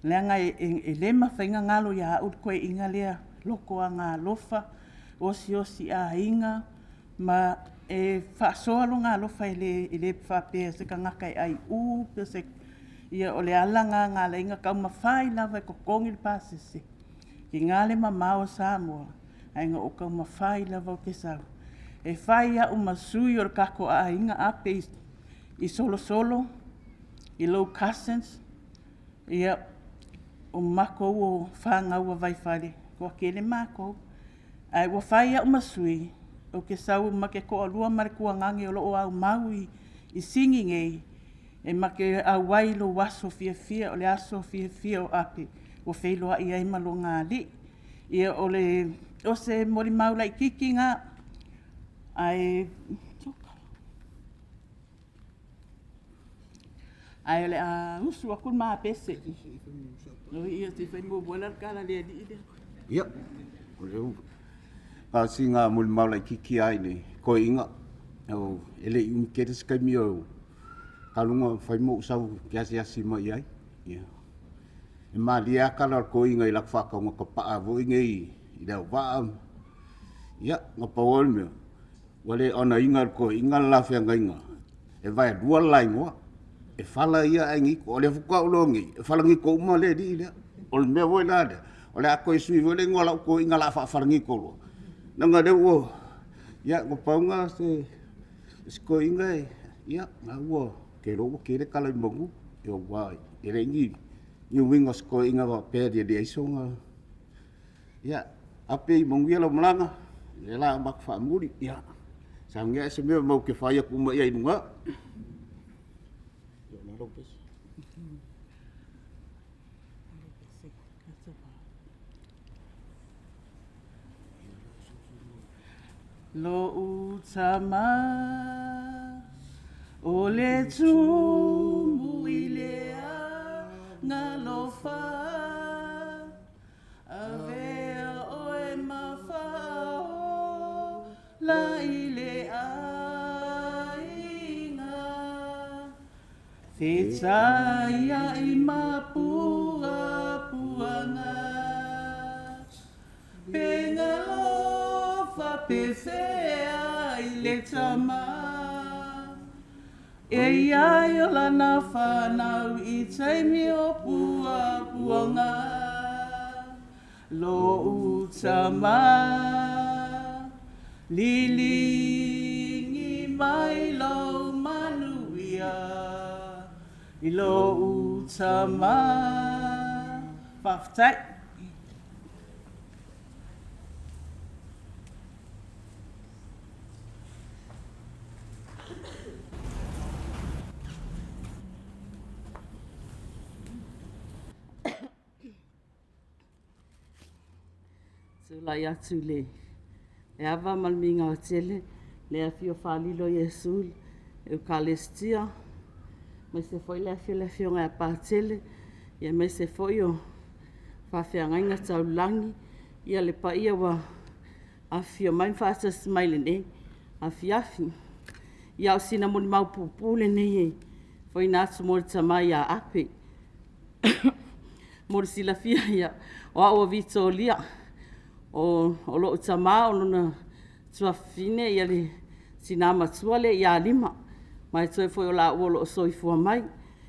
Le anga e le mawhainga ngalo ia aut koe inga lea loko a ngā lofa osi a inga ma e whaasoa lo ngā lofa I le whapea se ka ngakai ai pe se ia o le alanga ngā le inga kau mawhai lava ko kongi le pāsese. Ki ngā le mamao Samoa, ai ngā o kau mawhai lava o ke sau. E whai a masui o le kako a inga ape I solo, I low cousins, ia o mako o whangau a vai whare, ko kele mako. Ai wa whai a masui, o ke sau ma ke ko alua mare kua ngangi o loo au mau I singi ngei e ma ke au wai lo waso fia o le aso fia o ape o wheiloa I aima lo ngā li ia o le o se mori mau lai kiki ngā ai o le a usu a kun maa pese o ia te whai mo wala kala le li ide ia o le u a singa muli maula kiki ai ne ko inga o ele un ketes kai mio kalunga fai mo sau kiasi mai ai ia e malia kala ko inga I la fa ka ngo pa avo ngai I da va ia ngo pa wol me wale ona inga ko inga la fa ngai e vai dua lai ngo e fala ia ai ko le fuka ulongi e fala ngi ko ma le di o me vo nada o le ko sui vo le ngola ko inga la fa ngi ko lo nanga de wo ya ko paunga se sko inga ya na wo ke ro ke le kala mbongu yo wai e re ngi ni wingo sko inga va pe de isonga ya ape mbongu ya lo mlanga le la mak fa muri ya sanga se me mo ke fa ya ku ma ya inga yo na ro pes lo utama o le tumu i lea ngalofa avea oe mawhao la i le ainga te taia i mapua puanga Pengalofa pefea i le tama E iai o lana whanau i taimi o pua puanga Lo utama Lilingi mai lo manuia I lo utama Whaftai Lai atu le. E awa malminga o tele, le awhio whalilo Iesul, Eucharistia, me se foi le awhio ngai pātele, ia me se foi o whawhiangainga taulangi, ia le pa ia wa awhio mai whaata smaile ne, awhiafi. Ia o sina moni mau pupule ne e, foi nātu mori tamai a ape. Mori sila fia ia, o aua vito lia, o lo tama o lona tuafine ia le sinama tuale ia lima mai toi foi o la o lo soifua mai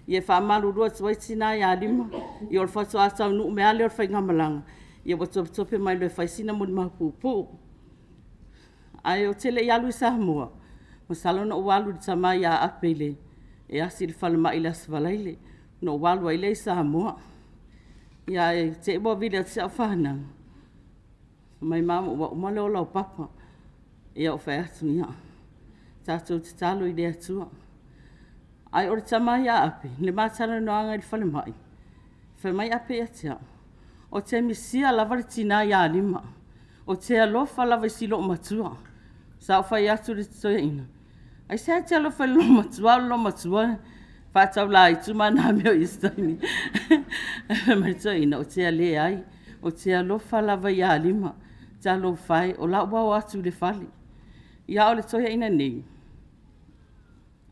ia fa malu ro toi sina ia lima ia o fatu ata no me ale o fainga malanga ia bo tope mai le faisina mo mapupu ai o tele ia lu Samoa mo salona o walu tama ia apele e asil falma ila svalaile no walu ile Samoa ia te bo vile tsa fana mai mama o male o lau papa ia o whai atu ia. Tātou te talo i lea tua. Ai ori tamai a ape, le mātana no anga i whale mai. Whai mai ape a tea. O te misia lavari tina ia lima. O te alofa lava i silo matua. Sa o whai atu le toia ina. Ai se te alofa lo matua. Whātau la i tumana meo i staini. Mai toia ina o te le ai. O te alofa lava ia lima. Talo fai o la wa atu le fali. Ia o le toia ina nei.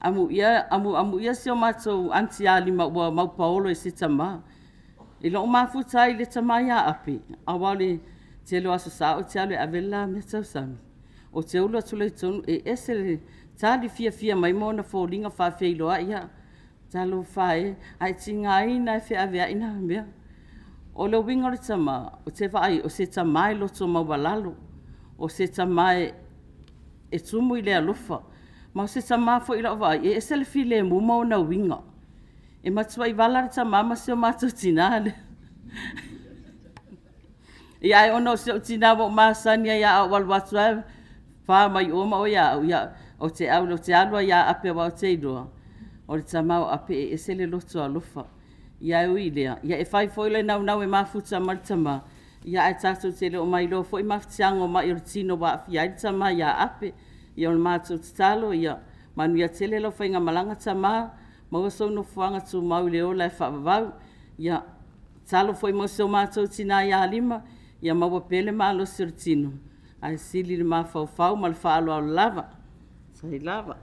Amu ia se o matou anti ali mau Paolo e se tama. E lo mafuta i le tama ia ape. Awale te lo aso sa o te ale avela me tau sami. O te ulu atu le tonu e ese le tali fia mai mona fōringa whawheiloa ia. Talo fai ai tinga ina e whi avea ina mea. O le winga le tama, o te vai, o se tamai loto mawalalo, o se tamai e tumu i le alofa, ma o se tamai fo i la vai, e se le file mu mau na winga. E matua i wala le tama ma se o matua tinale. Ia e ono se o tina mo masania ia a walwatu e, wha mai oma o ia, o te alua ia ape wa o te idoa. O le tama o ape e se le loto alofa. Ia ui lea, ia e whai foile nau e mafuta maritama, ia e tātou te leo mai lo, fo i mafutiango mai o tino wa awhia i tama ia ape, ia o mātou te talo, ia manu ia te lelo whainga malanga tama, maua sou no fuanga tu mau leo lai whaavavau, ia talo fo i mose o mātou tina ia lima, ia maua pele malo si o tino, ai sili le mawhau ma le whaalo au lava, sai lava.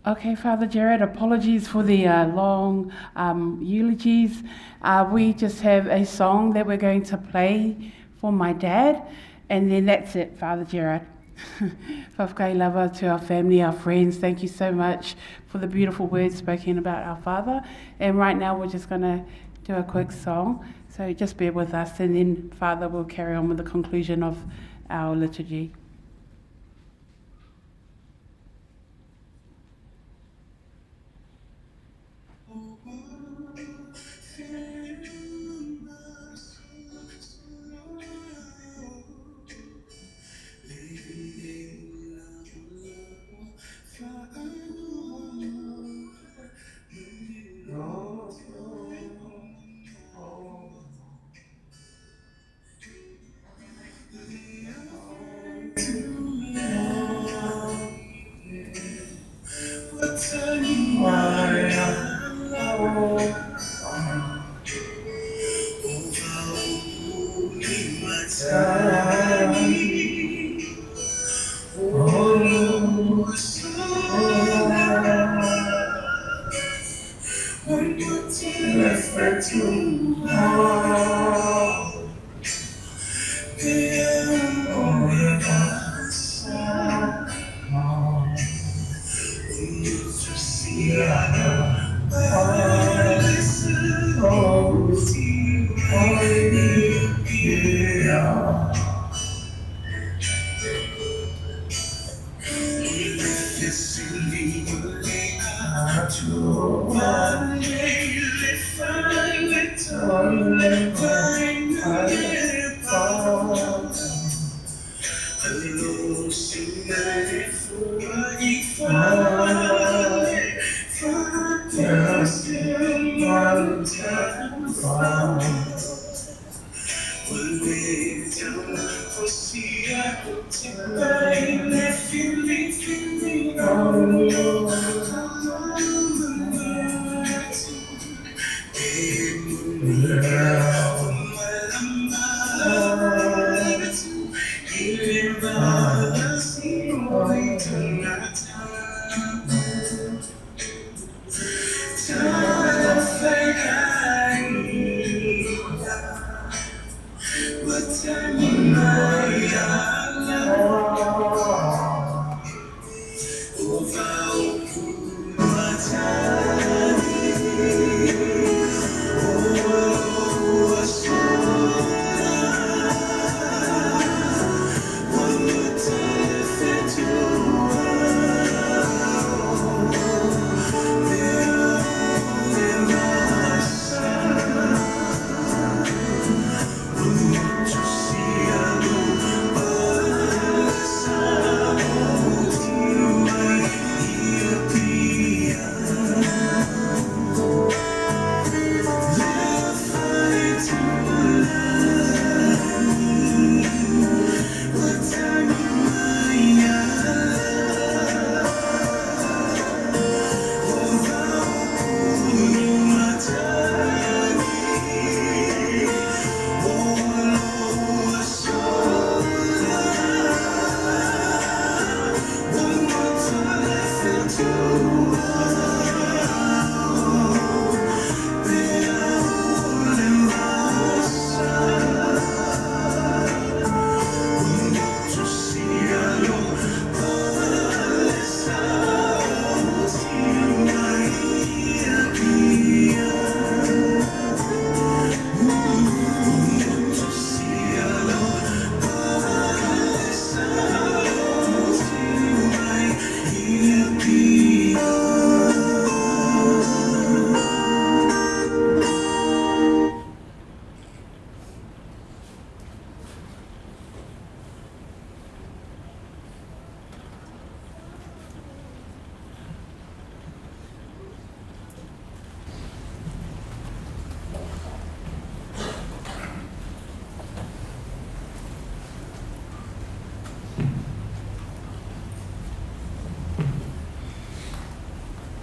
Okay, Father Jared, apologies for the long eulogies. We just have a song that we're going to play for my dad, and then that's it, Father Jared. Whafkai lava to our family, our friends. Thank you so much for the beautiful words spoken about our father. And right now we're just going to do a quick song. So just bear with us, and then Father will carry on with the conclusion of our liturgy.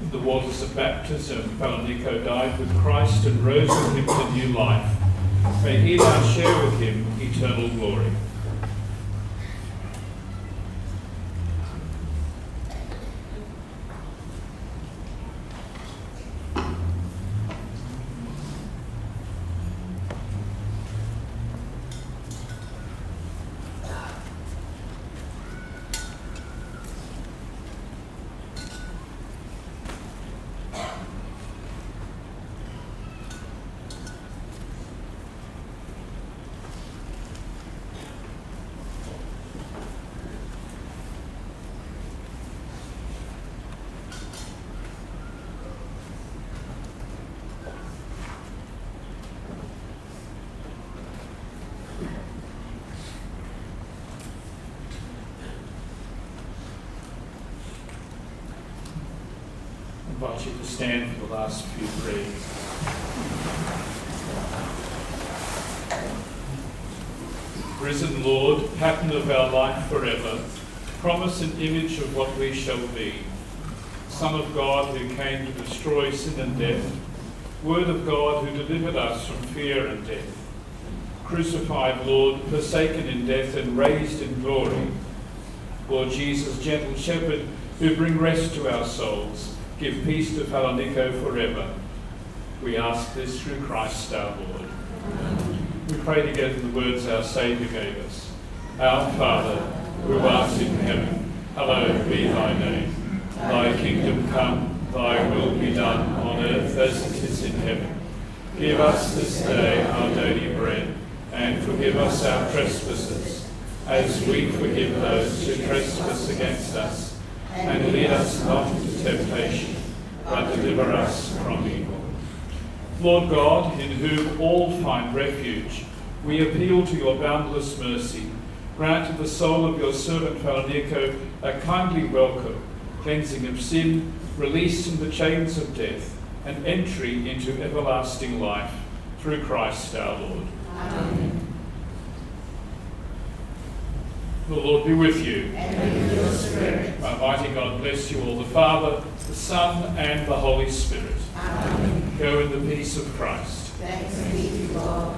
In the waters of baptism, Falaniko died with Christ and rose with him to new life. May he now share with him eternal glory. I invite you to stand for the last few prayers. Risen Lord, pattern of our life forever, promise and image of what we shall be, Son of God who came to destroy sin and death, Word of God who delivered us from fear and death, crucified Lord, forsaken in death and raised in glory, Lord Jesus, gentle shepherd, who bring rest to our souls, give peace to Falaniko forever. We ask this through Christ our Lord. Amen. We pray together the words our Saviour gave us. Our Father, who art in heaven, hallowed be thy name. Thy kingdom come, thy will be done on earth as it is in heaven. Give us this day our daily bread, and forgive us our trespasses, as we forgive those who trespass against us. And lead us not into temptation, but deliver us from evil. Lord God, in whom all find refuge, we appeal to your boundless mercy. Grant to the soul of your servant Falaniko a kindly welcome, cleansing of sin, release from the chains of death, and entry into everlasting life, through Christ our Lord. Amen. The Lord be with you. And with your spirit. Almighty God bless you all, the Father, the Son, and the Holy Spirit. Amen. Go in the peace of Christ. Thanks be to God.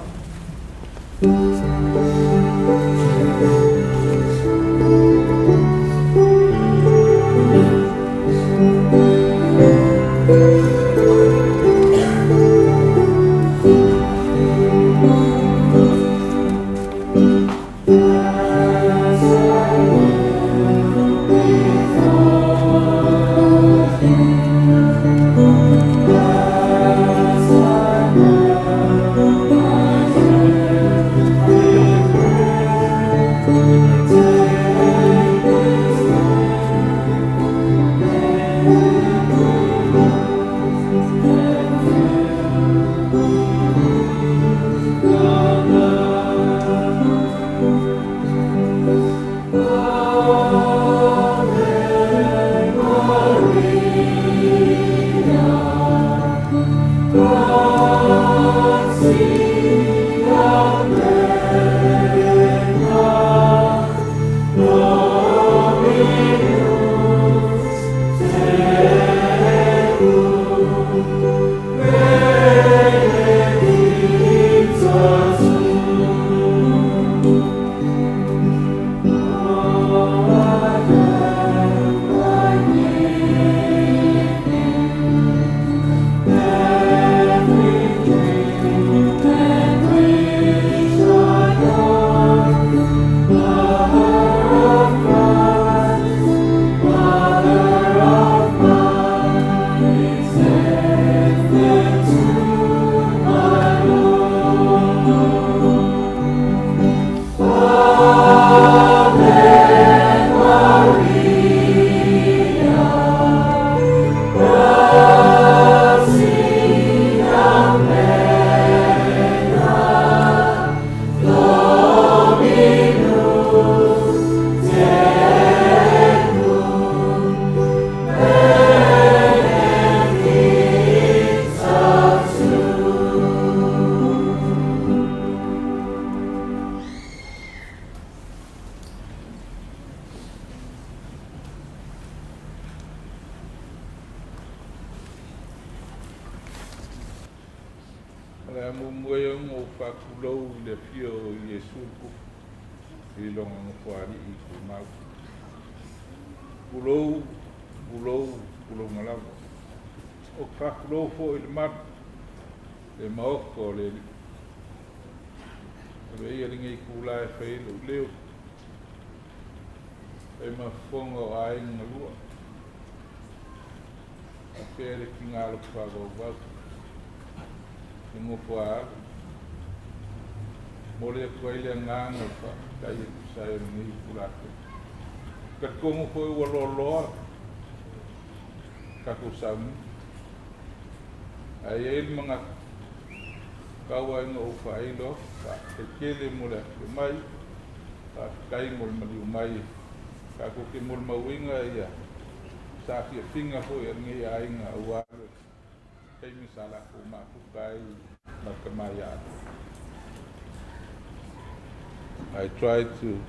I try to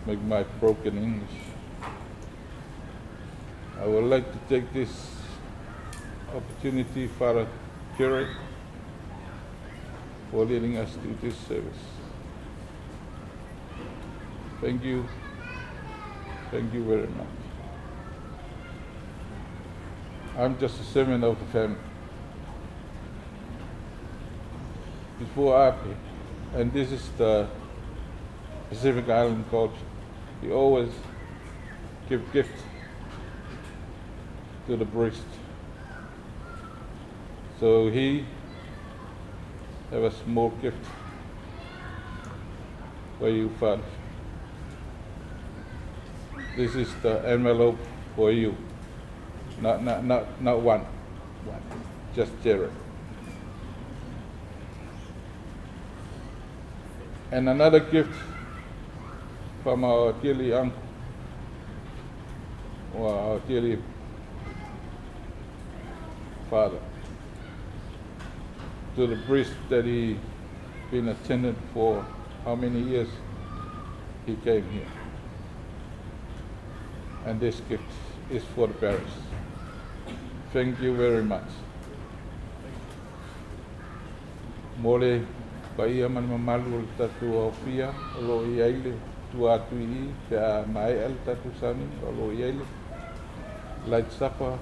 make my broken English. I would like to take this opportunity, Father Jared, for leading us to this service. Thank you. Thank you very much. I'm just a servant of the family. Before Ape, and this is the Pacific Island culture, we always give gifts to the priest. So he have a small gift for you, Father. This is the envelope for you. Not one, just Jared. And another gift from our dearly uncle, or our dearly father, to the priest that he been attendant for how many years he came here. And this gift is for the parish. Thank you very much. Mole paia man mamalu tatu ofia lo iaile tu atui te mai el tatu sami lo iaile light supper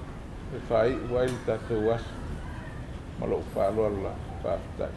e fai wail tatu was malo fa lo la fa tai.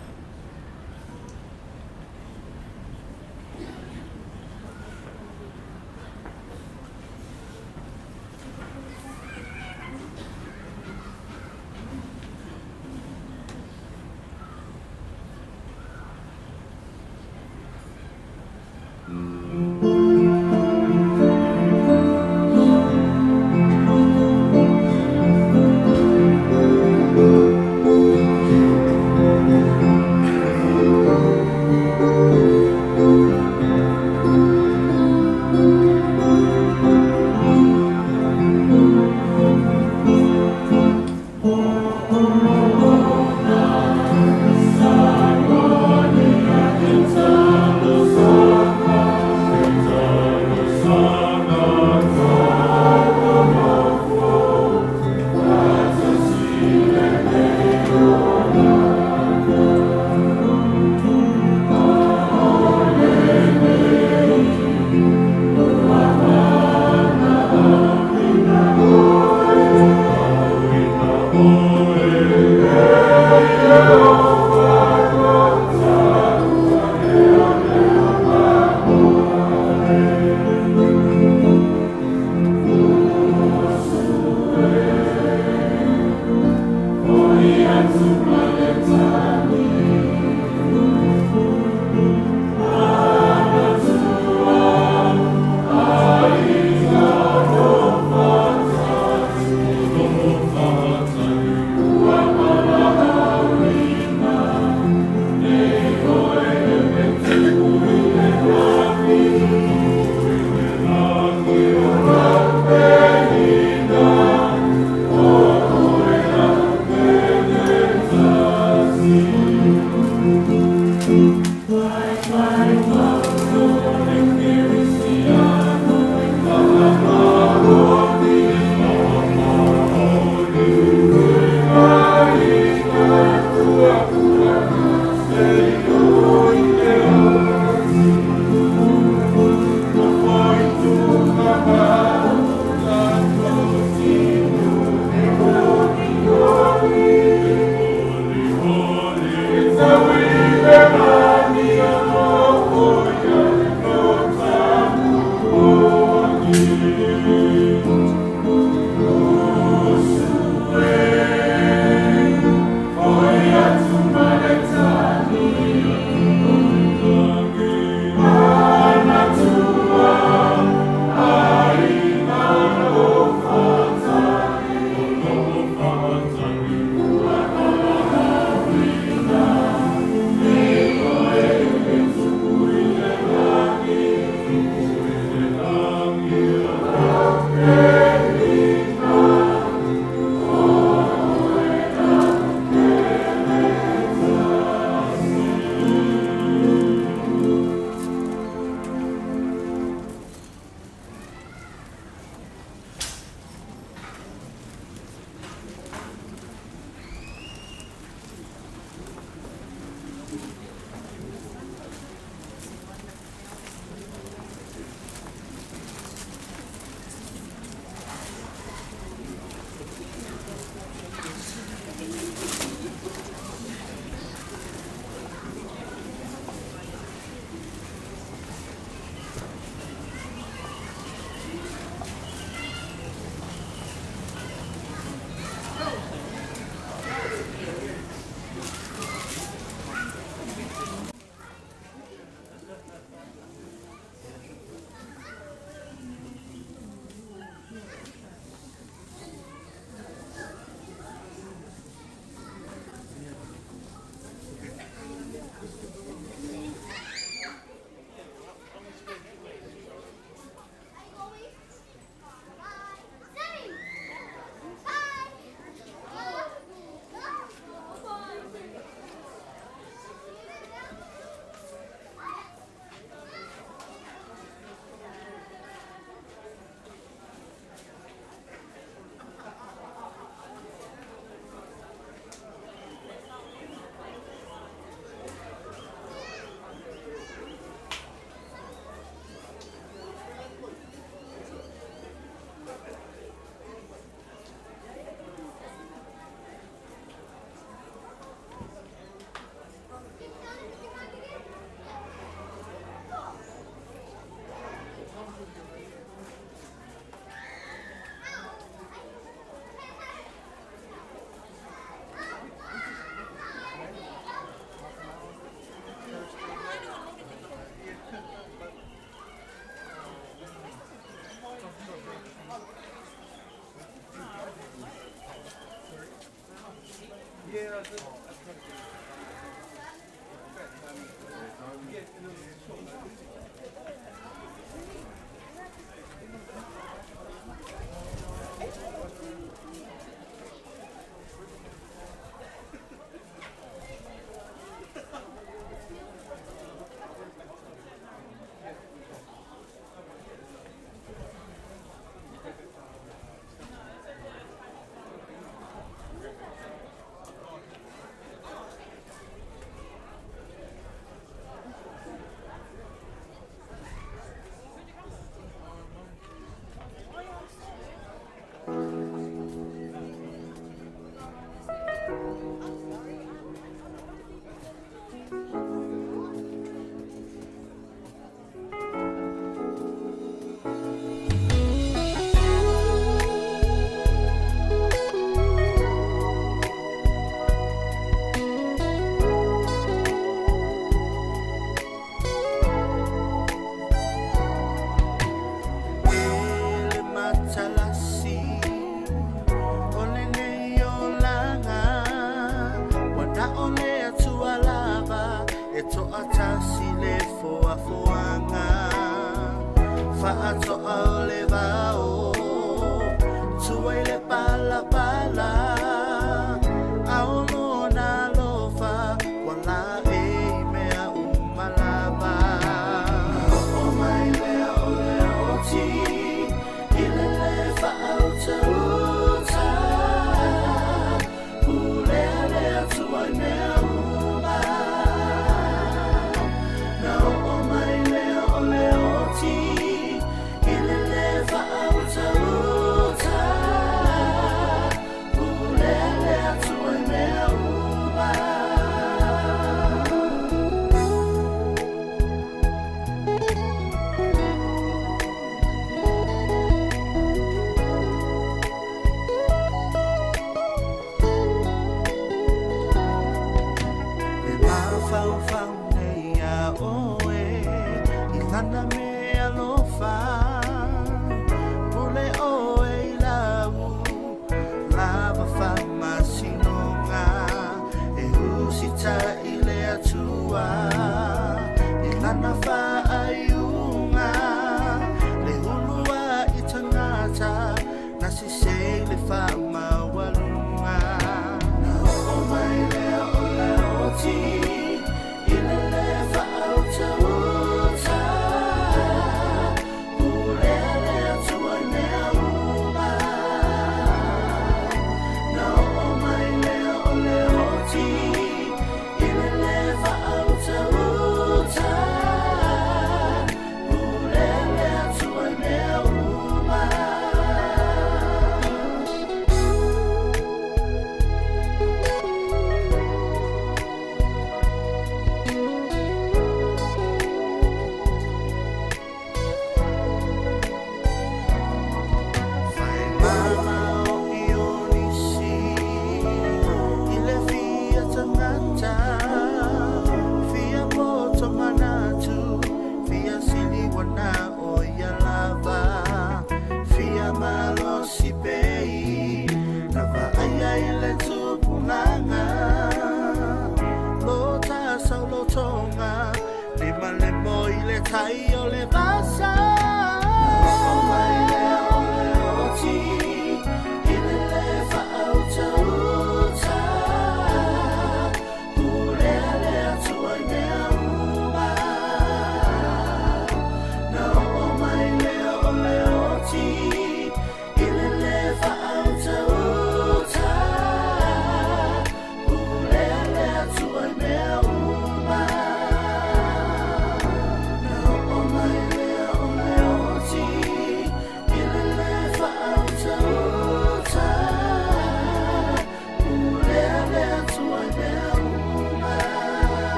Ilele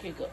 Okay, good.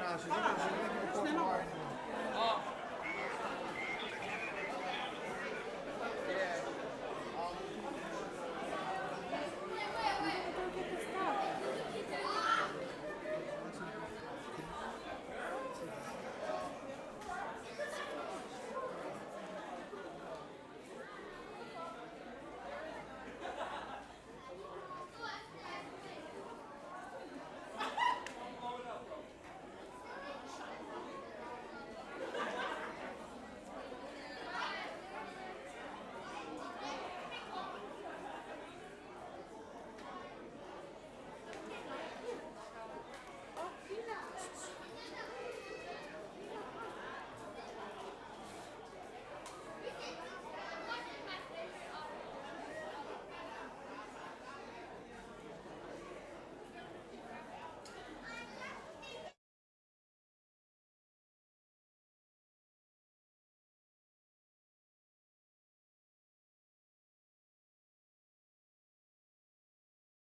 Nā,